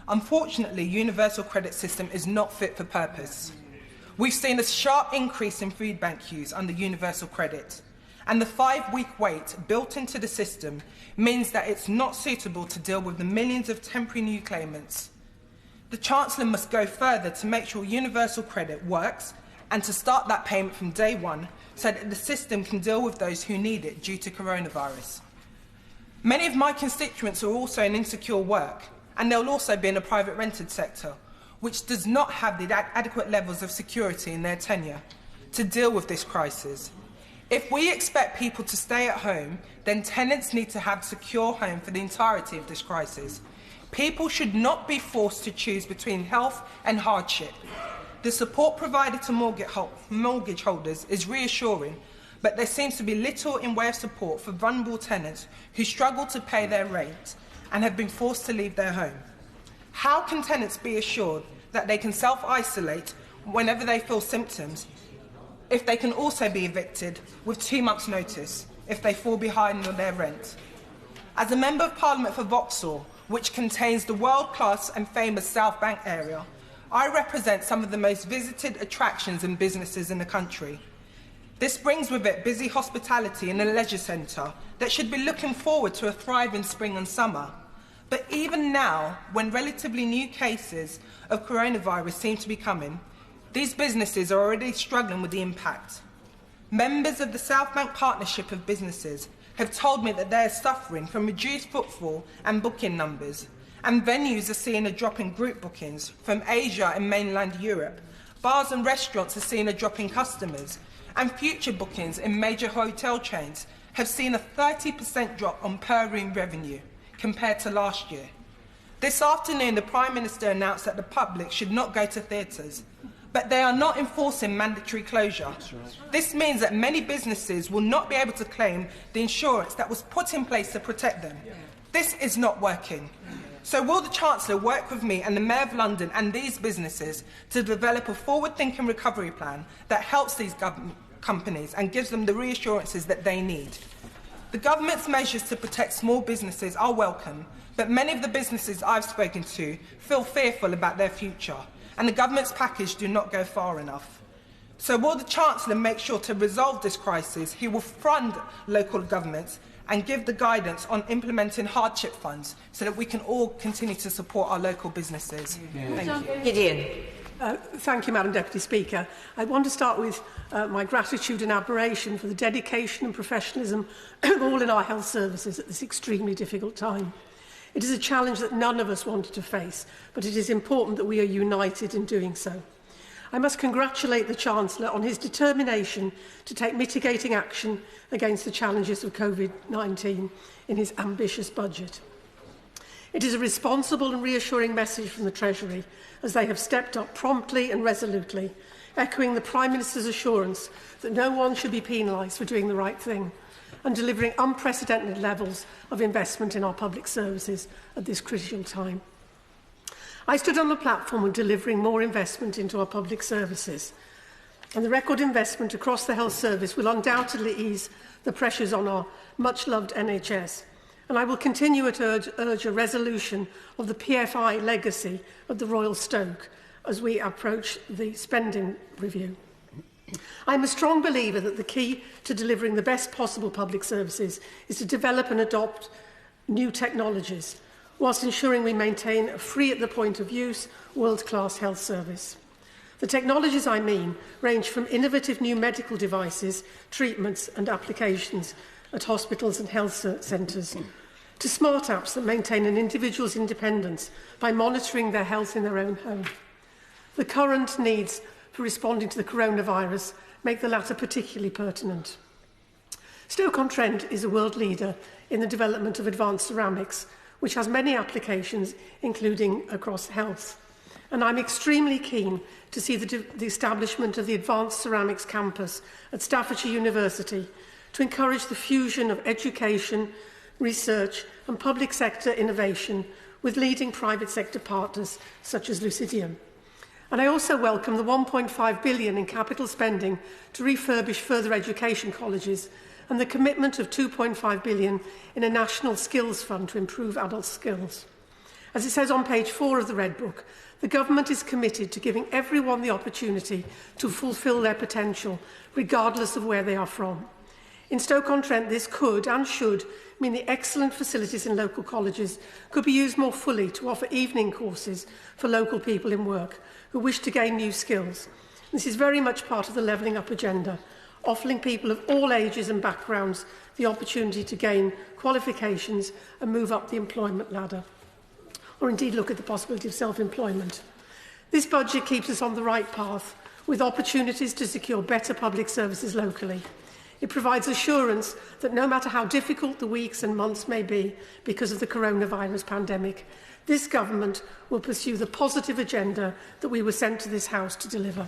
Unfortunately, universal credit system is not fit for purpose. We've seen a sharp increase in food bank queues under universal credit, and the 5-week wait built into the system means that it's not suitable to deal with the millions of temporary new claimants. The Chancellor must go further to make sure universal credit works and to start that payment from day one so that the system can deal with those who need it due to coronavirus. Many of my constituents are also in insecure work, and they'll also be in a private rented sector, which does not have the adequate levels of security in their tenure to deal with this crisis. If we expect people to stay at home, then tenants need to have a secure home for the entirety of this crisis. People should not be forced to choose between health and hardship. The support provided to mortgage holders is reassuring, but there seems to be little in way of support for vulnerable tenants who struggle to pay their rent and have been forced to leave their home. How can tenants be assured that they can self-isolate whenever they feel symptoms if they can also be evicted with 2 months' notice if they fall behind on their rent? As a Member of Parliament for Vauxhall, which contains the world-class and famous South Bank area, I represent some of the most visited attractions and businesses in the country. This brings with it busy hospitality and a leisure centre that should be looking forward to a thriving spring and summer. But even now, when relatively new cases of coronavirus seem to be coming, these businesses are already struggling with the impact. Members of the South Bank Partnership of Businesses have told me that they are suffering from reduced footfall and booking numbers, and venues are seeing a drop in group bookings from Asia and mainland Europe. Bars and restaurants are seeing a drop in customers, and future bookings in major hotel chains have seen a 30% drop on per-room revenue compared to last year. This afternoon, the Prime Minister announced that the public should not go to theatres, but they are not enforcing mandatory closure. Right. This means that many businesses will not be able to claim the insurance that was put in place to protect them. Yeah. This is not working. So will the Chancellor work with me and the Mayor of London and these businesses to develop a forward-thinking recovery plan that helps these companies and gives them the reassurances that they need? The government's measures to protect small businesses are welcome, but many of the businesses I've spoken to feel fearful about their future, and the government's package do not go far enough. So will the Chancellor make sure to resolve this crisis? He will fund local governments and give the guidance on implementing hardship funds so that we can all continue to support our local businesses. Yeah. Thank you. Gideon. Thank you, Madam Deputy Speaker. I want to start with my gratitude and admiration for the dedication and professionalism of all in our health services at this extremely difficult time. It is a challenge that none of us wanted to face, but it is important that we are united in doing so. I must congratulate the Chancellor on his determination to take mitigating action against the challenges of COVID-19 in his ambitious budget. It is a responsible and reassuring message from the Treasury, as they have stepped up promptly and resolutely, echoing the Prime Minister's assurance that no one should be penalised for doing the right thing, and delivering unprecedented levels of investment in our public services at this critical time. I stood on the platform of delivering more investment into our public services, and the record investment across the health service will undoubtedly ease the pressures on our much-loved NHS, and I will continue to urge a resolution of the PFI legacy of the Royal Stoke as we approach the spending review. I am a strong believer that the key to delivering the best possible public services is to develop and adopt new technologies, whilst ensuring we maintain a free at the point of use, world-class health service. The technologies I mean range from innovative new medical devices, treatments and applications at hospitals and health centres, to smart apps that maintain an individual's independence by monitoring their health in their own home. The current needs for responding to the coronavirus make the latter particularly pertinent. Stoke-on-Trent is a world leader in the development of advanced ceramics, which has many applications, including across health. And I'm extremely keen to see the establishment of the Advanced Ceramics Campus at Staffordshire University to encourage the fusion of education, research and public sector innovation with leading private sector partners such as Lucidium. And I also welcome the £1.5 billion in capital spending to refurbish further education colleges and the commitment of £2.5 billion in a national skills fund to improve adult skills. As it says on page 4 of the Red Book, the government is committed to giving everyone the opportunity to fulfil their potential, regardless of where they are from. In Stoke-on-Trent, this could and should mean the excellent facilities in local colleges could be used more fully to offer evening courses for local people in work who wish to gain new skills. This is very much part of the levelling up agenda, offering people of all ages and backgrounds the opportunity to gain qualifications and move up the employment ladder, or indeed look at the possibility of self-employment. This budget keeps us on the right path, with opportunities to secure better public services locally. It provides assurance that no matter how difficult the weeks and months may be because of the coronavirus pandemic, this government will pursue the positive agenda that we were sent to this House to deliver.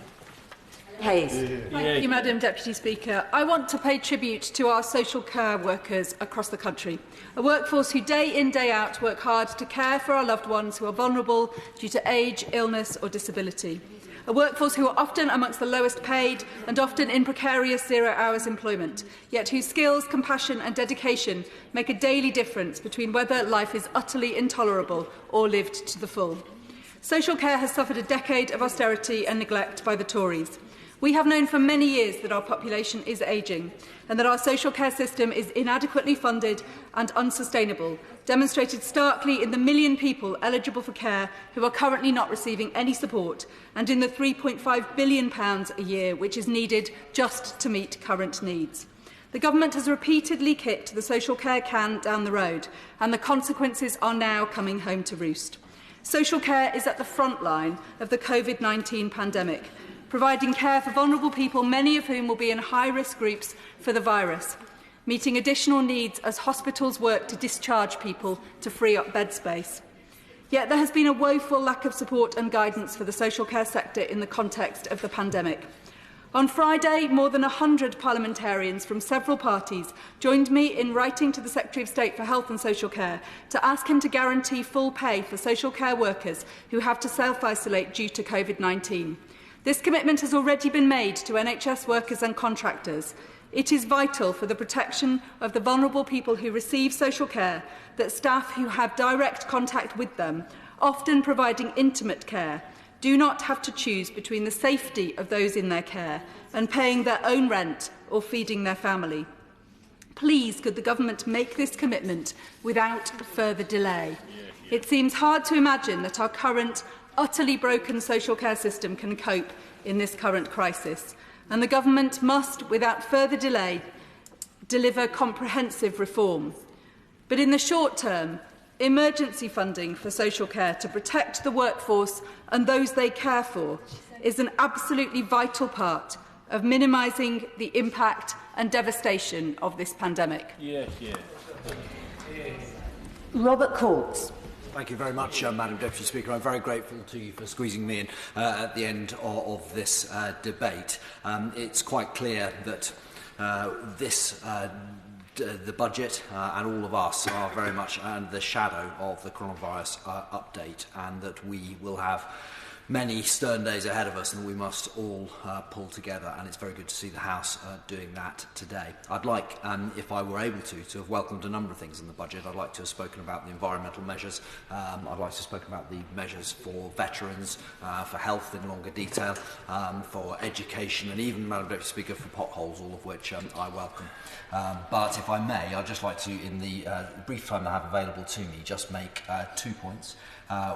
Hayes. Thank you, Madam Deputy Speaker. I want to pay tribute to our social care workers across the country, a workforce who day in, day out work hard to care for our loved ones who are vulnerable due to age, illness or disability. A workforce who are often amongst the lowest paid and often in precarious zero-hours employment, yet whose skills, compassion and dedication make a daily difference between whether life is utterly intolerable or lived to the full. Social care has suffered a decade of austerity and neglect by the Tories. We have known for many years that our population is ageing and that our social care system is inadequately funded and unsustainable, demonstrated starkly in the million people eligible for care who are currently not receiving any support and in the £3.5 billion a year which is needed just to meet current needs. The government has repeatedly kicked the social care can down the road and the consequences are now coming home to roost. Social care is at the front line of the COVID-19 pandemic, providing care for vulnerable people, many of whom will be in high-risk groups for the virus, meeting additional needs as hospitals work to discharge people to free up bed space. Yet there has been a woeful lack of support and guidance for the social care sector in the context of the pandemic. On Friday, more than 100 parliamentarians from several parties joined me in writing to the Secretary of State for Health and Social Care to ask him to guarantee full pay for social care workers who have to self-isolate due to COVID-19. This commitment has already been made to NHS workers and contractors. It is vital for the protection of the vulnerable people who receive social care that staff who have direct contact with them, often providing intimate care, do not have to choose between the safety of those in their care and paying their own rent or feeding their family. Please, could the government make this commitment without further delay? It seems hard to imagine that our current utterly broken social care system can cope in this current crisis, and the government must, without further delay, deliver comprehensive reform. But in the short term, emergency funding for social care to protect the workforce and those they care for is an absolutely vital part of minimising the impact and devastation of this pandemic. Robert Courts. Thank you very much, Madam Deputy Speaker. I'm very grateful to you for squeezing me in at the end of this debate. It's quite clear that the budget and all of us are very much under the shadow of the coronavirus update, and that we will have many stern days ahead of us and we must all pull together, and it's very good to see the House doing that today. I'd like, if I were able to have welcomed a number of things in the budget. I'd like to have spoken about the environmental measures, I'd like to have spoken about the measures for veterans, for health in longer detail, for education, and even, Madam Deputy Speaker, for potholes, all of which I welcome. But if I may, I'd just like to, in the brief time I have available to me, just make 2 points.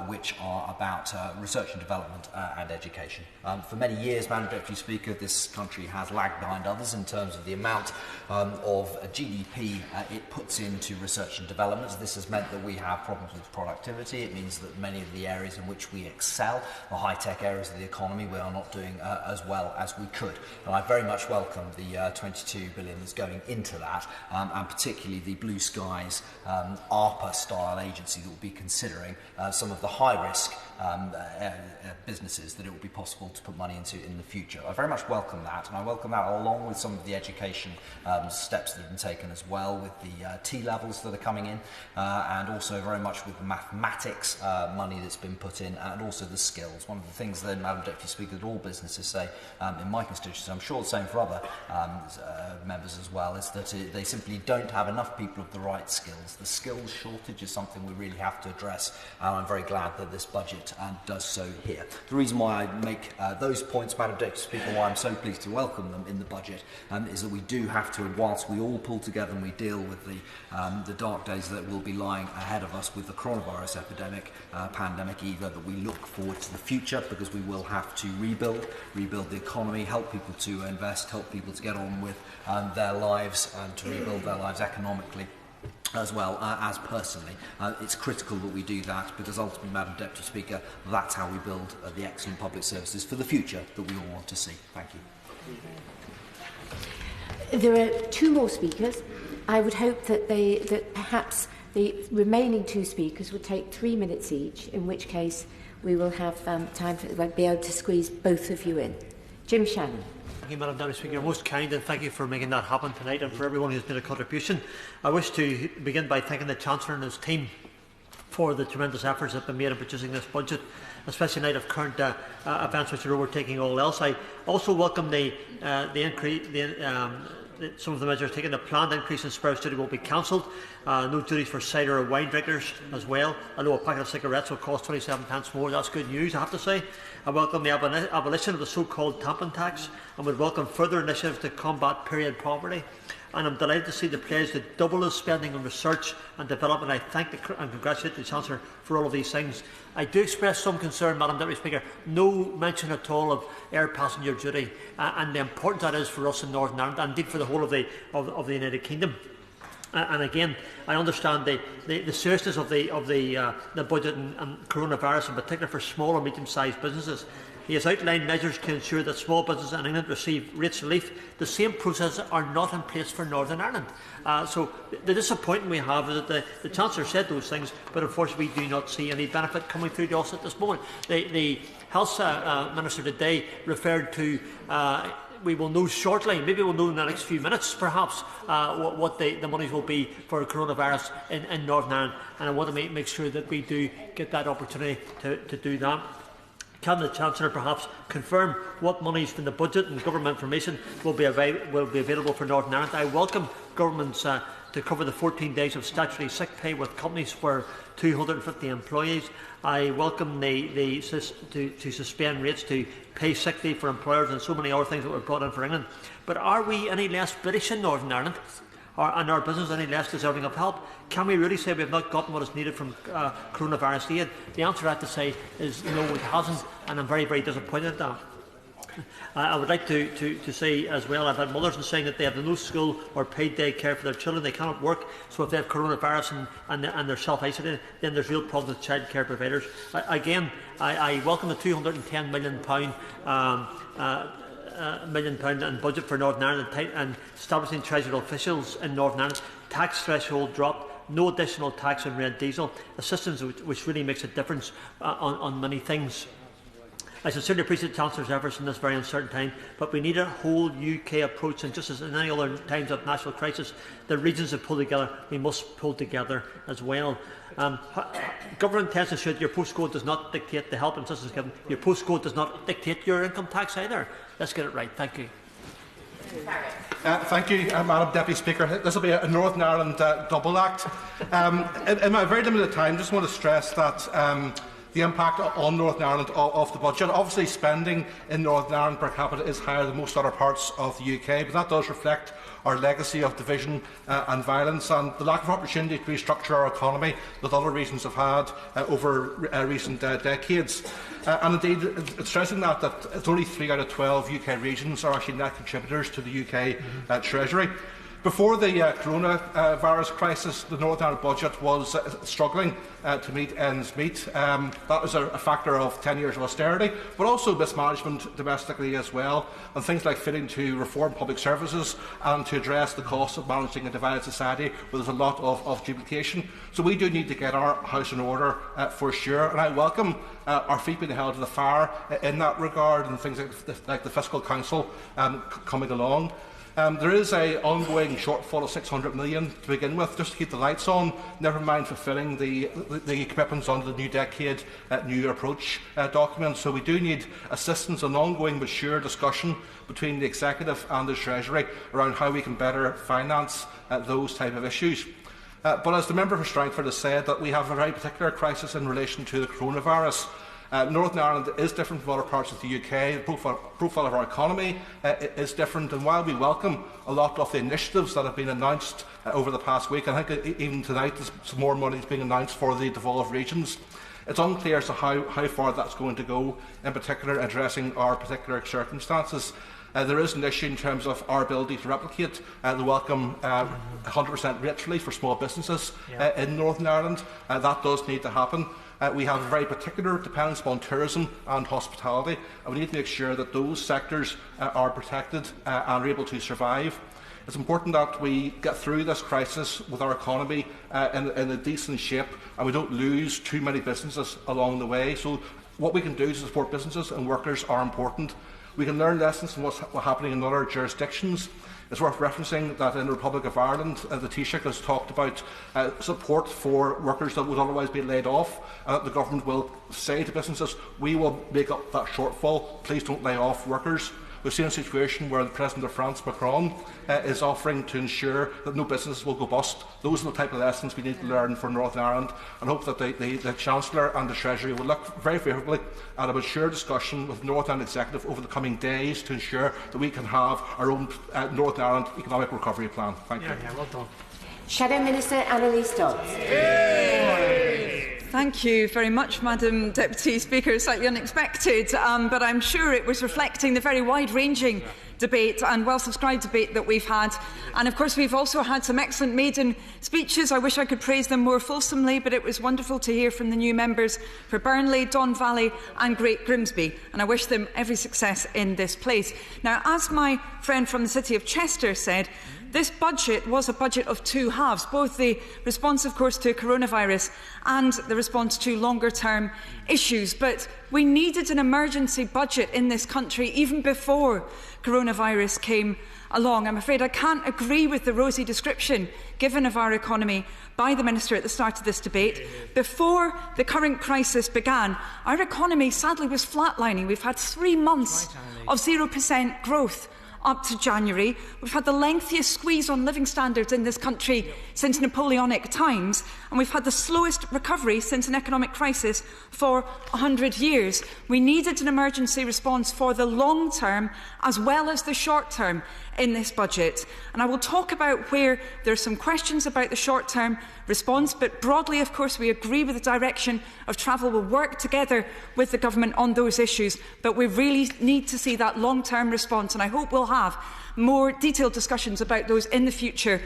Which are about research and development and education. For many years, Madam Deputy Speaker, this country has lagged behind others in terms of the amount of GDP it puts into research and development. This has meant that we have problems with productivity. It means that many of the areas in which we excel, the high-tech areas of the economy, we are not doing as well as we could. And I very much welcome the 22 billion that's going into that, and particularly the Blue Skies ARPA-style agency that will be considering some of the high-risk businesses that it will be possible to put money into in the future. I very much welcome that, and I welcome that along with some of the education steps that have been taken as well, with the T-levels that are coming in, and also very much with the mathematics money that's been put in, and also the skills. One of the things that, Madam Deputy Speaker, that all businesses say in my constituency, I'm sure the same for other members as well, is that they simply don't have enough people of the right skills. The skills shortage is something we really have to address, and I'm very glad that this budget budget and does so here. The reason why I make those points, Madam Deputy Speaker, why I'm so pleased to welcome them in the budget is that we do have to, whilst we all pull together and we deal with the dark days that will be lying ahead of us with the coronavirus pandemic either, that we look forward to the future, because we will have to rebuild the economy, help people to invest, help people to get on with their lives and to rebuild their lives economically as well as personally. It's critical that we do that, because ultimately, Madam Deputy Speaker, that's how we build the excellent public services for the future that we all want to see. Thank you. There are two more speakers. I would hope that perhaps the remaining two speakers would take 3 minutes each, in which case we will have time to be able to squeeze both of you in. Jim Shannon. Thank you, Madam Deputy Speaker. You're most kind, and thank you for making that happen tonight, and for everyone who's made a contribution. I wish to begin by thanking the Chancellor and his team for the tremendous efforts that have been made in producing this budget, especially in light of current events which are overtaking all else. I also welcome some of the measures taken. The planned increase in spirits duty will be cancelled. No duties for cider or wine drinkers as well. I know a packet of cigarettes will cost 27p more. That's good news, I have to say. I welcome the abolition of the so-called tampon tax, and would welcome further initiatives to combat period poverty. And I'm delighted to see the pledge to double the spending on research and development. I thank and congratulate the Chancellor for all of these things. I do express some concern, Madam Deputy Speaker, no mention at all of air passenger duty and the importance that is for us in Northern Ireland, and indeed for the whole of the United Kingdom. And again, I understand the seriousness of the budget and coronavirus, in particular for small and medium-sized businesses. He has outlined measures to ensure that small businesses in England receive rates relief. The same processes are not in place for Northern Ireland. So the disappointment we have is that the Chancellor said those things, but unfortunately we do not see any benefit coming through to us at this moment. The Health Minister today referred to we will know shortly, maybe we'll know in the next few minutes perhaps, what the monies will be for coronavirus in Northern Ireland, and I want to make sure that we do get that opportunity to do that. Can the Chancellor perhaps confirm what monies from the budget and government information will be available for Northern Ireland? I welcome governments to cover the 14 days of statutory sick pay with companies for 250 employees. I welcome to suspend rates to pay sick leave for employers and so many other things that were brought in for England. But are we any less British in Northern Ireland? And our business any less deserving of help? Can we really say we have not gotten what is needed from coronavirus aid? The answer I have to say is no, it hasn't, and I'm very, very disappointed at that. I would like to say as well, I've had mothers saying that they have no school or paid day care for their children, they cannot work, so if they have coronavirus and they're self-isolated, then there's real problems with childcare providers. I welcome the £210 million in budget for Northern Ireland and establishing Treasury officials in Northern Ireland, tax threshold drop, no additional tax on red diesel, assistance which really makes a difference on many things. I sincerely appreciate the Chancellor's efforts in this very uncertain time, but we need a whole UK approach, and just as in any other times of national crisis, the regions have pulled together, we must pull together as well. Government tends to ensure that your postcode does not dictate the help and assistance given. Your postcode does not dictate your income tax either. Let's get it right. Thank you. Thank you, Madam Deputy Speaker. This will be a Northern Ireland double act. In my very limited time, I just want to stress that the impact on Northern Ireland of the budget. Obviously, spending in Northern Ireland per capita is higher than most other parts of the UK, but that does reflect our legacy of division and violence, and the lack of opportunity to restructure our economy that other regions have had over recent decades. And indeed, it's stressing that it's only 3 out of 12 UK regions are actually net contributors to the UK Treasury. Before the coronavirus crisis, the Northern Ireland budget was struggling to meet ends meet. That was a factor of 10 years of austerity, but also mismanagement domestically as well, and things like failing to reform public services and to address the cost of managing a divided society where there's a lot of duplication. So we do need to get our house in order for sure, and I welcome our feet being held to the fire in that regard, and things like the Fiscal Council coming along. There is an ongoing shortfall of £600 million to begin with, just to keep the lights on, never mind fulfilling the commitments under the New Decade New Year Approach document. So we do need assistance and ongoing mature discussion between the Executive and the Treasury around how we can better finance those type of issues. But as the member for Strangford has said, that we have a very particular crisis in relation to the coronavirus. Northern Ireland is different from other parts of the UK. The profile of our economy is different, and while we welcome a lot of the initiatives that have been announced over the past week, I think even tonight there's some more money being announced for the devolved regions. It's unclear as to how far that's going to go, in particular addressing our particular circumstances. There is an issue in terms of our ability to replicate the welcome 100% rate relief for small businesses in Northern Ireland. That does need to happen. We have a very particular dependence upon tourism and hospitality, and we need to make sure that those sectors are protected and are able to survive. It's important that we get through this crisis with our economy in a decent shape, and we don't lose too many businesses along the way. So what we can do to support businesses and workers are important. We can learn lessons from what's happening in other jurisdictions. It's worth referencing that in the Republic of Ireland, the Taoiseach has talked about support for workers that would otherwise be laid off, and that the government will say to businesses, we will make up that shortfall, please don't lay off workers. We've seen a situation where the President of France, Macron, is offering to ensure that no business will go bust. Those are the type of lessons we need to learn for Northern Ireland, and hope that the Chancellor and the Treasury will look very favourably at a mature discussion with the Northern Ireland Executive over the coming days to ensure that we can have our own Northern Ireland economic recovery plan. Thank you. Well done. Shadow Minister Annalise Dodds. Thank you very much, Madam Deputy Speaker. Slightly unexpected, but I'm sure it was reflecting the very wide-ranging debate and well-subscribed debate that we've had. And of course, we've also had some excellent maiden speeches. I wish I could praise them more fulsomely, but it was wonderful to hear from the new members for Burnley, Don Valley and Great Grimsby, and I wish them every success in this place. Now, as my friend from the City of Chester said, this budget was a budget of two halves, both the response, of course, to coronavirus and the response to longer-term issues. But we needed an emergency budget in this country even before coronavirus came along. I'm afraid I can't agree with the rosy description given of our economy by the Minister at the start of this debate. Before the current crisis began, our economy sadly was flatlining. We've had 3 months of 0% growth up to January. We've had the lengthiest squeeze on living standards in this country since Napoleonic times, and we've had the slowest recovery since an economic crisis for 100 years. We needed an emergency response for the long term as well as the short term in this budget. And I will talk about where there are some questions about the short term response, but broadly, of course, we agree with the direction of travel. We'll work together with the government on those issues, but we really need to see that long term response, and I hope we'll have more detailed discussions about those in the future,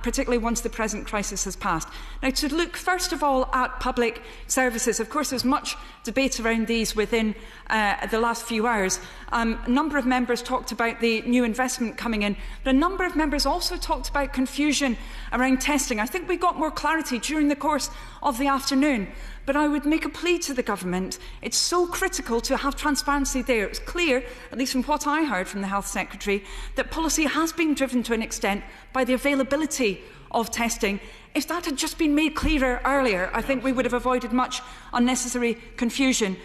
particularly once the present crisis has passed. Now, to look first of all at public services, of course there's much debate around these within the last few hours. A number of members talked about the new investment coming in, but a number of members also talked about confusion around testing. I think we got more clarity during the course of the afternoon, but I would make a plea to the government. It's so critical to have transparency there. It was clear, at least from what I heard from the Health Secretary, that policy has been driven to an extent by the availability of testing. If that had just been made clearer earlier, I think we would have avoided much unnecessary confusion.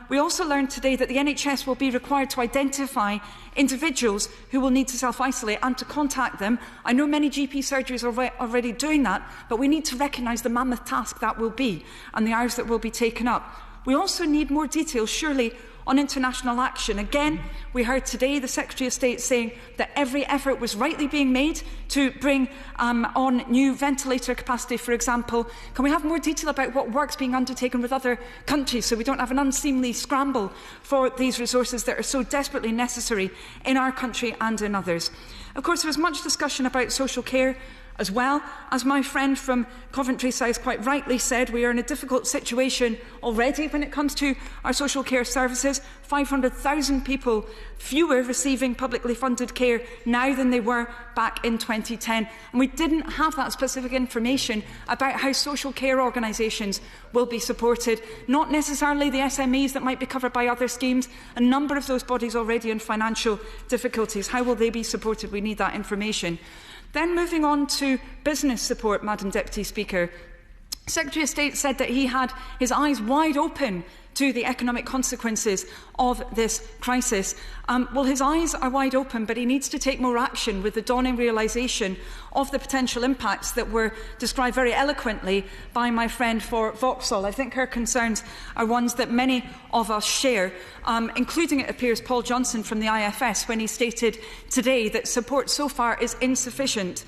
We also learned today that the NHS will be required to identify individuals who will need to self-isolate and to contact them. I know many GP surgeries are already doing that, but we need to recognise the mammoth task that will be and the hours that will be taken up. We also need more details, surely, on international action. Again, we heard today the Secretary of State saying that every effort was rightly being made to bring on new ventilator capacity, for example. Can we have more detail about what work's being undertaken with other countries so we don't have an unseemly scramble for these resources that are so desperately necessary in our country and in others? Of course, there was much discussion about social care as well. As my friend from Coventry South quite rightly said, we are in a difficult situation already when it comes to our social care services. 500,000 people fewer receiving publicly funded care now than they were back in 2010. And we didn't have that specific information about how social care organisations will be supported, not necessarily the SMEs that might be covered by other schemes. A number of those bodies already in financial difficulties. How will they be supported? We need that information. Then moving on to business support, Madam Deputy Speaker. Secretary of State said that he had his eyes wide open to the economic consequences of this crisis. Well, his eyes are wide open, but he needs to take more action with the dawning realisation of the potential impacts that were described very eloquently by my friend for Vauxhall. I think her concerns are ones that many of us share, including, it appears, Paul Johnson from the IFS when he stated today that support so far is insufficient.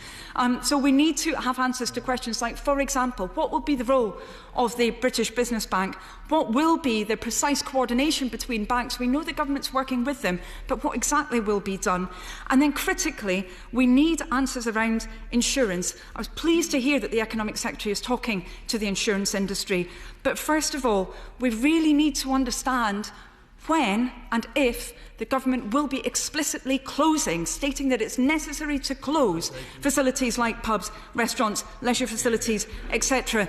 So we need to have answers to questions like, for example, what will be the role of the British Business Bank? What will be the precise coordination between banks? We know the government's working with them, but what exactly will be done? And then critically, we need answers around insurance. I was pleased to hear that the Economic Secretary is talking to the insurance industry. But first of all, we really need to understand when and if the government will be explicitly closing, stating that it's necessary to close facilities like pubs, restaurants, leisure facilities, etc.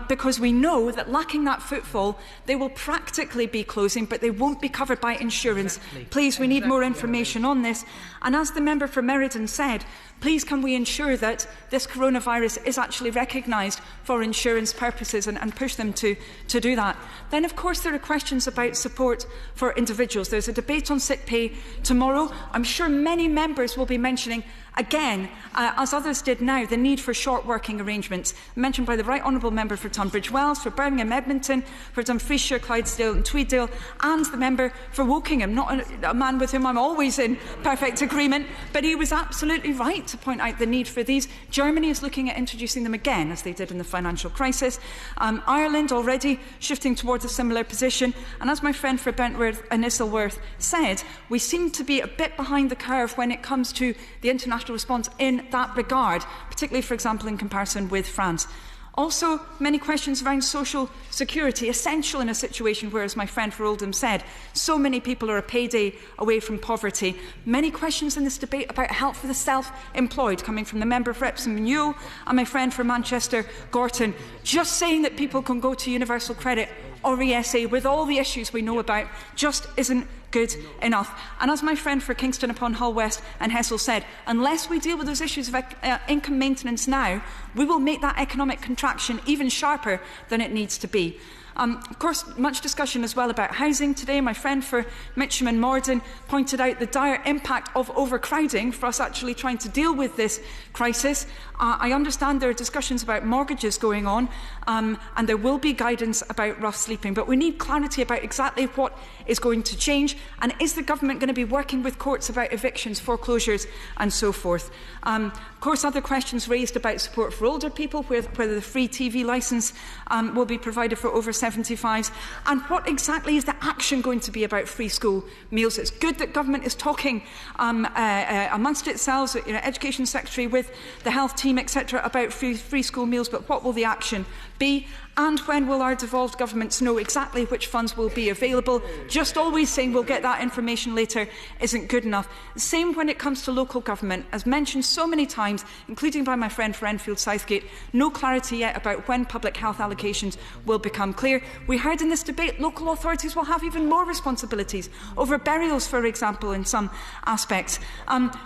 Because we know that lacking that footfall, they will practically be closing, but they won't be covered by insurance. Please, we need more information on this. And as the member for Meriden said, please can we ensure that this coronavirus is actually recognised for insurance purposes and push them to do that. Then, of course, there are questions about support for individuals. There's a debate on sick pay tomorrow. I'm sure many members will be mentioning again, as others did now, the need for short working arrangements, mentioned by the Right Honourable Member for Tunbridge Wells, for Birmingham Edmonton, for Dumfriesshire, Clydesdale and Tweeddale, and the member for Wokingham, not a man with whom I'm always in perfect agreement, but he was absolutely right to point out the need for these. Germany is looking at introducing them again, as they did in the financial crisis. Ireland already shifting towards a similar position, and as my friend for Bentworth and Isleworth said, we seem to be a bit behind the curve when it comes to the international response in that regard, particularly, for example, in comparison with France. Also, many questions around social security, essential in a situation where, as my friend for Oldham said, so many people are a payday away from poverty. Many questions in this debate about help for the self-employed, coming from the member for Epsom and Ewell and my friend for Manchester, Gorton. Just saying that people can go to universal credit or ESA with all the issues we know about just isn't good enough. And as my friend for Kingston upon Hull West and Hessel said, unless we deal with those issues of income maintenance now, we will make that economic contraction even sharper than it needs to be. Of course, much discussion as well about housing today. My friend for Mitcham and Morden pointed out the dire impact of overcrowding for us actually trying to deal with this crisis. I understand there are discussions about mortgages going on, and there will be guidance about rough sleeping, but we need clarity about exactly what is going to change, and is the government going to be working with courts about evictions, foreclosures and so forth. Of course, other questions raised about support for older people, whether the free TV licence will be provided for over 75s, and what exactly is the action going to be about free school meals. It's good that government is talking amongst itself, Education Secretary with the health team, etc., about free school meals, but what will the action be? And when will our devolved governments know exactly which funds will be available? Just always saying we'll get that information later isn't good enough. Same when it comes to local government. As mentioned so many times, including by my friend for Enfield Southgate, no clarity yet about when public health allocations will become clear. We heard in this debate local authorities will have even more responsibilities over burials, for example, in some aspects.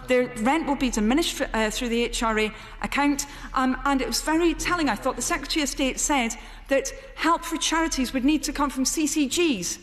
Their rent will be diminished through the HRA account, and it was very telling, I thought. The Secretary of State said that help for charities would need to come from CCGs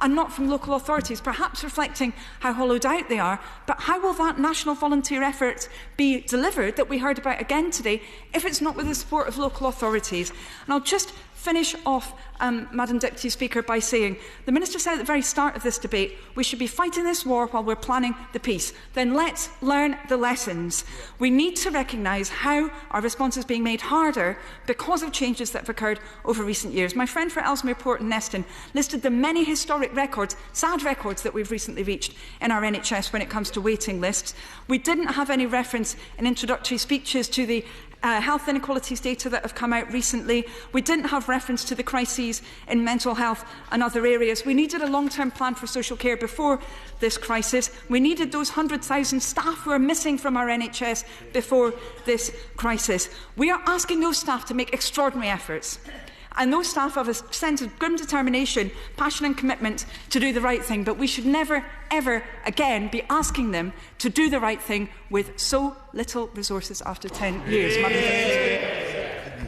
and not from local authorities, perhaps reflecting how hollowed out they are. But how will that national volunteer effort be delivered that we heard about again today if it's not with the support of local authorities? And I'll just finish off, Madam Deputy Speaker, by saying the Minister said at the very start of this debate we should be fighting this war while we're planning the peace. Then let's learn the lessons. We need to recognise how our response is being made harder because of changes that have occurred over recent years. My friend for Ellesmere Port and Neston listed the many historic records, sad records, that we've recently reached in our NHS when it comes to waiting lists. We didn't have any reference in introductory speeches to the health inequalities data that have come out recently. We didn't have reference to the crises in mental health and other areas. We needed a long-term plan for social care before this crisis. We needed those 100,000 staff who are missing from our NHS before this crisis. We are asking those staff to make extraordinary efforts. And those staff have a sense of grim determination, passion and commitment to do the right thing. But we should never, ever again be asking them to do the right thing with so little resources after 10 years.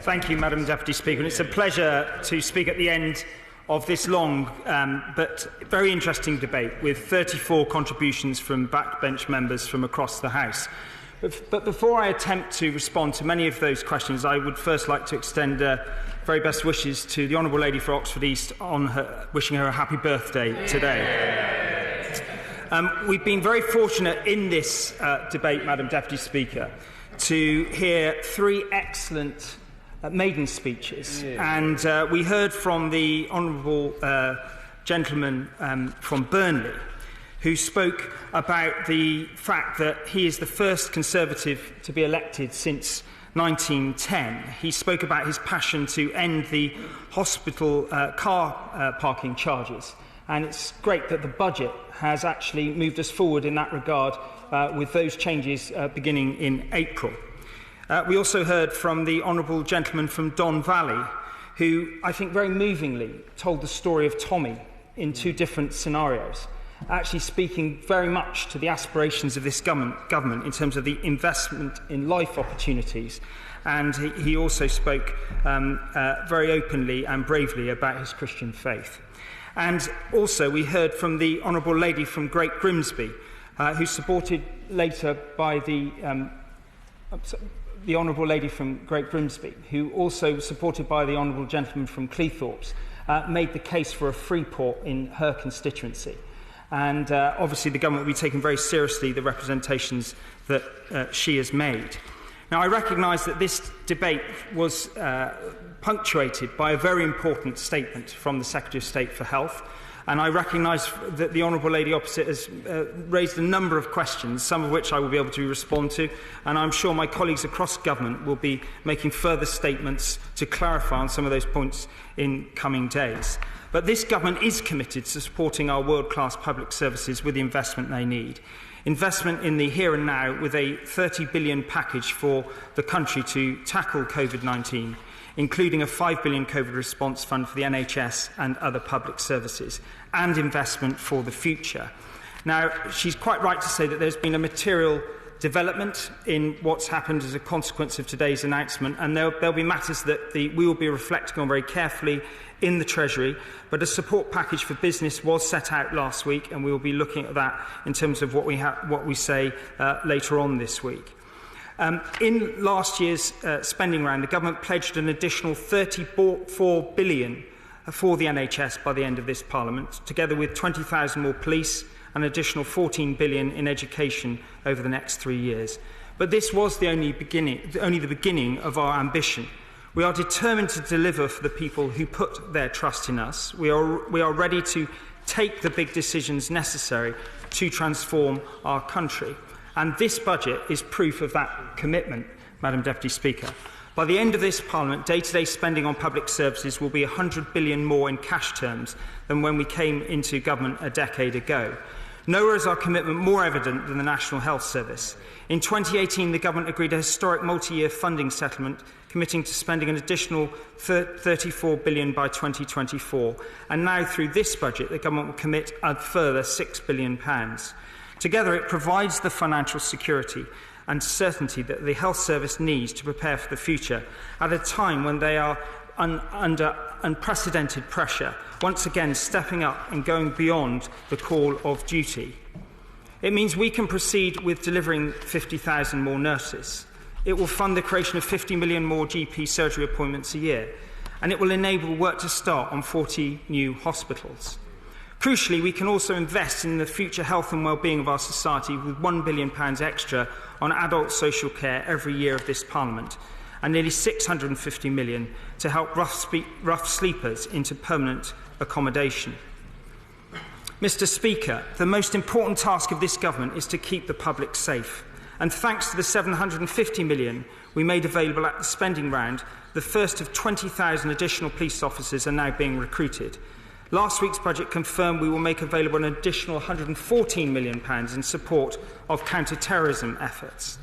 Thank you, Madam Deputy Speaker. And it's a pleasure to speak at the end of this long but very interesting debate with 34 contributions from backbench members from across the House. But before I attempt to respond to many of those questions, I would first like to extend very best wishes to the Honourable Lady for Oxford East on wishing her a happy birthday today. We've been very fortunate in this debate, Madam Deputy Speaker, to hear 3 excellent maiden speeches. And we heard from the Honourable gentleman from Burnley, who spoke about the fact that he is the first Conservative to be elected since 1910. He spoke about his passion to end the hospital car parking charges. And it's great that the budget has actually moved us forward in that regard with those changes beginning in April. We also heard from the Honourable gentleman from Don Valley, who I think very movingly told the story of Tommy in 2 different scenarios, actually speaking very much to the aspirations of this government in terms of the investment in life opportunities. And he also spoke very openly and bravely about his Christian faith. And also we heard from the Honourable Lady from Great Grimsby, who supported later by the Honourable Lady from Great Grimsby, who also supported by the Honourable Gentleman from Cleethorpes, made the case for a free port in her constituency. And obviously the government will be taking very seriously the representations that she has made. Now, I recognise that this debate was punctuated by a very important statement from the Secretary of State for Health, and I recognise that the Honourable Lady opposite has raised a number of questions, some of which I will be able to respond to, and I'm sure my colleagues across government will be making further statements to clarify on some of those points in coming days. But this government is committed to supporting our world-class public services with the investment they need. Investment in the here and now with a £30 billion package for the country to tackle COVID-19, including a £5 billion COVID response fund for the NHS and other public services, and investment for the future. Now, she's quite right to say that there's been a material development in what's happened as a consequence of today's announcement, and there'll be matters that we will be reflecting on very carefully in the Treasury, but a support package for business was set out last week, and we will be looking at that in terms of what we say later on this week. In last year's spending round, the government pledged an additional £34 billion for the NHS by the end of this Parliament, together with 20,000 more police and an additional £14 billion in education over the next 3 years. But this was only the beginning of our ambition. We are determined to deliver for the people who put their trust in us. We are ready to take the big decisions necessary to transform our country. And this budget is proof of that commitment, Madam Deputy Speaker. By the end of this Parliament, day-to-day spending on public services will be £100 billion more in cash terms than when we came into government a decade ago. Nowhere is our commitment more evident than the National Health Service. In 2018, the government agreed a historic multi-year funding settlement committing to spending an additional £34 billion by 2024. And now, through this budget, the government will commit a further £6 billion. Together, it provides the financial security and certainty that the health service needs to prepare for the future at a time when they are under unprecedented pressure, once again stepping up and going beyond the call of duty. It means we can proceed with delivering 50,000 more nurses. It will fund the creation of 50 million more GP surgery appointments a year, and it will enable work to start on 40 new hospitals. Crucially, we can also invest in the future health and well-being of our society with £1 billion extra on adult social care every year of this Parliament, and nearly £650 million to help rough sleepers into permanent accommodation. Mr. Speaker, the most important task of this government is to keep the public safe. And thanks to the £750 million we made available at the spending round, the first of 20,000 additional police officers are now being recruited. Last week's budget confirmed we will make available an additional £114 million in support of counter-terrorism efforts.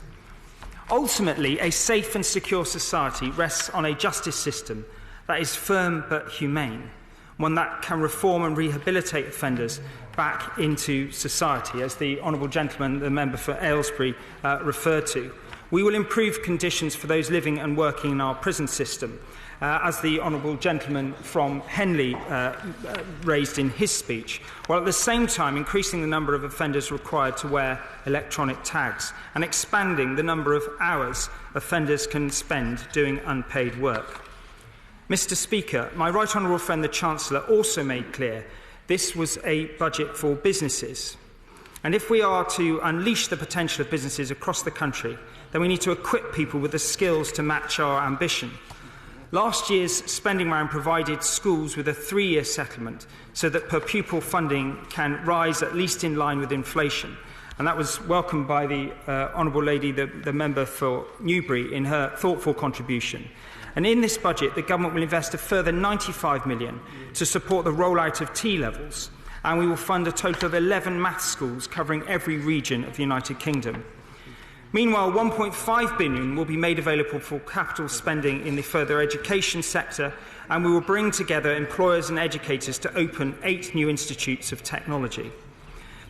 Ultimately, a safe and secure society rests on a justice system that is firm but humane, one that can reform and rehabilitate offenders back into society, as the Honourable Gentleman, the member for Aylesbury, referred to, We will improve conditions for those living and working in our prison system, as the honourable gentleman from Henley raised in his speech, while at the same time increasing the number of offenders required to wear electronic tags and expanding the number of hours offenders can spend doing unpaid work. Mr. Speaker, my right honourable friend the Chancellor also made clear this was a budget for businesses. And if we are to unleash the potential of businesses across the country, then we need to equip people with the skills to match our ambition. Last year's spending round provided schools with a 3-year settlement so that per pupil funding can rise at least in line with inflation. And that was welcomed by the Honourable Lady, the member for Newbury, in her thoughtful contribution. And in this budget, the Government will invest a further £95 million to support the rollout of T-levels, and we will fund a total of 11 maths schools covering every region of the United Kingdom. Meanwhile, £1.5 billion will be made available for capital spending in the further education sector, and we will bring together employers and educators to open 8 new institutes of technology.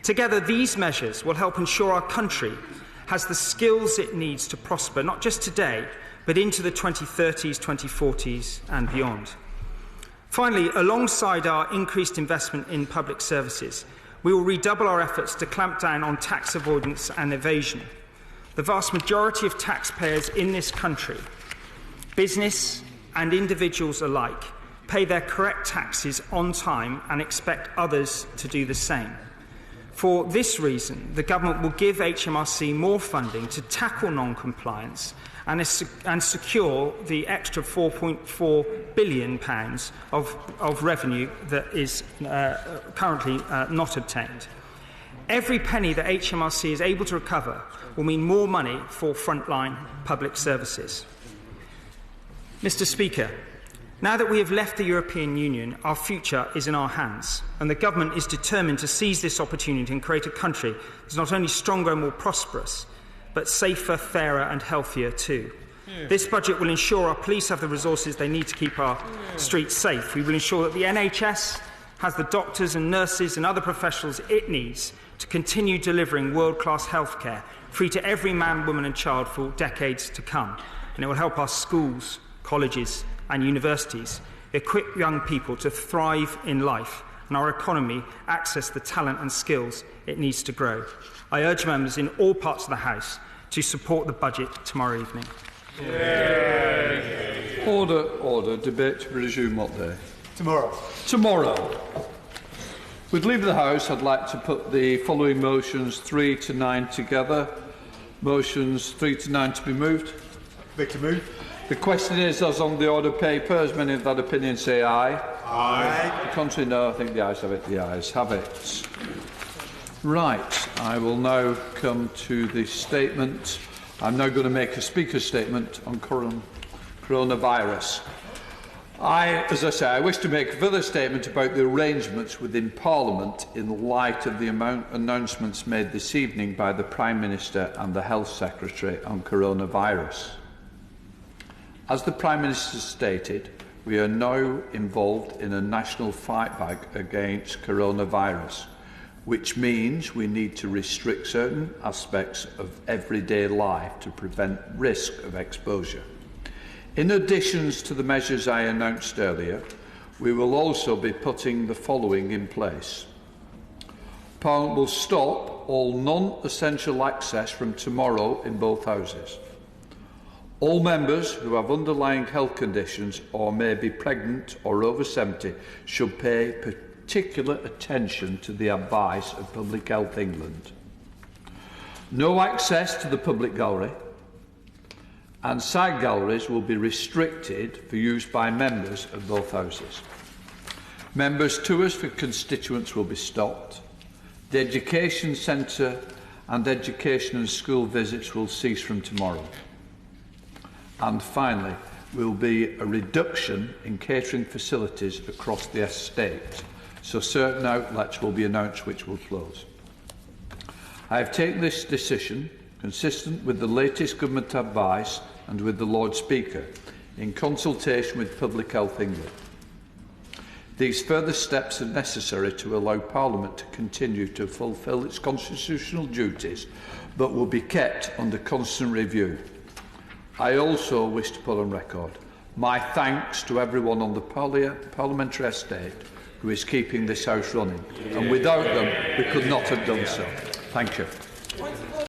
Together, these measures will help ensure our country has the skills it needs to prosper, not just today, but into the 2030s, 2040s and beyond. Finally, alongside our increased investment in public services, we will redouble our efforts to clamp down on tax avoidance and evasion. The vast majority of taxpayers in this country, business and individuals alike, pay their correct taxes on time and expect others to do the same. For this reason, the Government will give HMRC more funding to tackle non-compliance and secure the extra £4.4 billion of revenue that is currently not obtained. Every penny that HMRC is able to recover will mean more money for frontline public services. Mr. Speaker, now that we have left the European Union, our future is in our hands, and the Government is determined to seize this opportunity and create a country that is not only stronger and more prosperous, but safer, fairer and healthier too. This budget will ensure our police have the resources they need to keep our streets safe. We will ensure that the NHS has the doctors and nurses and other professionals it needs to continue delivering world-class healthcare, free to every man, woman and child for decades to come. And it will help our schools, colleges and universities equip young people to thrive in life and our economy access the talent and skills it needs to grow. I urge members in all parts of the House to support the budget tomorrow evening. Order, order. Debate to resume what day? Tomorrow. Tomorrow. With leave of the House, I'd like to put the following motions 3 to 9 together. Motions 3 to 9 to be moved. Victor, move. The question is, as on the order paper, as many of that opinion say aye. Aye. The contrary, no. I think the ayes have it. The ayes have it. Right. I will now come to the statement. I'm now going to make a speaker's statement on coronavirus. As I say, I wish to make a further statement about the arrangements within Parliament in light of the announcements made this evening by the Prime Minister and the Health Secretary on coronavirus. As the Prime Minister stated, we are now involved in a national fight back against coronavirus, which means we need to restrict certain aspects of everyday life to prevent risk of exposure. In addition to the measures I announced earlier, we will also be putting the following in place. Parliament will stop all non-essential access from tomorrow in both houses. All members who have underlying health conditions or may be pregnant or over 70 should pay particular attention to the advice of Public Health England. No access to the public gallery, and side galleries will be restricted for use by members of both houses. Members' tours for constituents will be stopped. The education centre and education and school visits will cease from tomorrow. And finally, there will be a reduction in catering facilities across the estate, so certain outlets will be announced which will close. I have taken this decision consistent with the latest government advice and with the Lord Speaker, in consultation with Public Health England. These further steps are necessary to allow Parliament to continue to fulfil its constitutional duties, but will be kept under constant review. I also wish to put on record my thanks to everyone on the parliamentary estate who is keeping this House running, and without them we could not have done so. Thank you.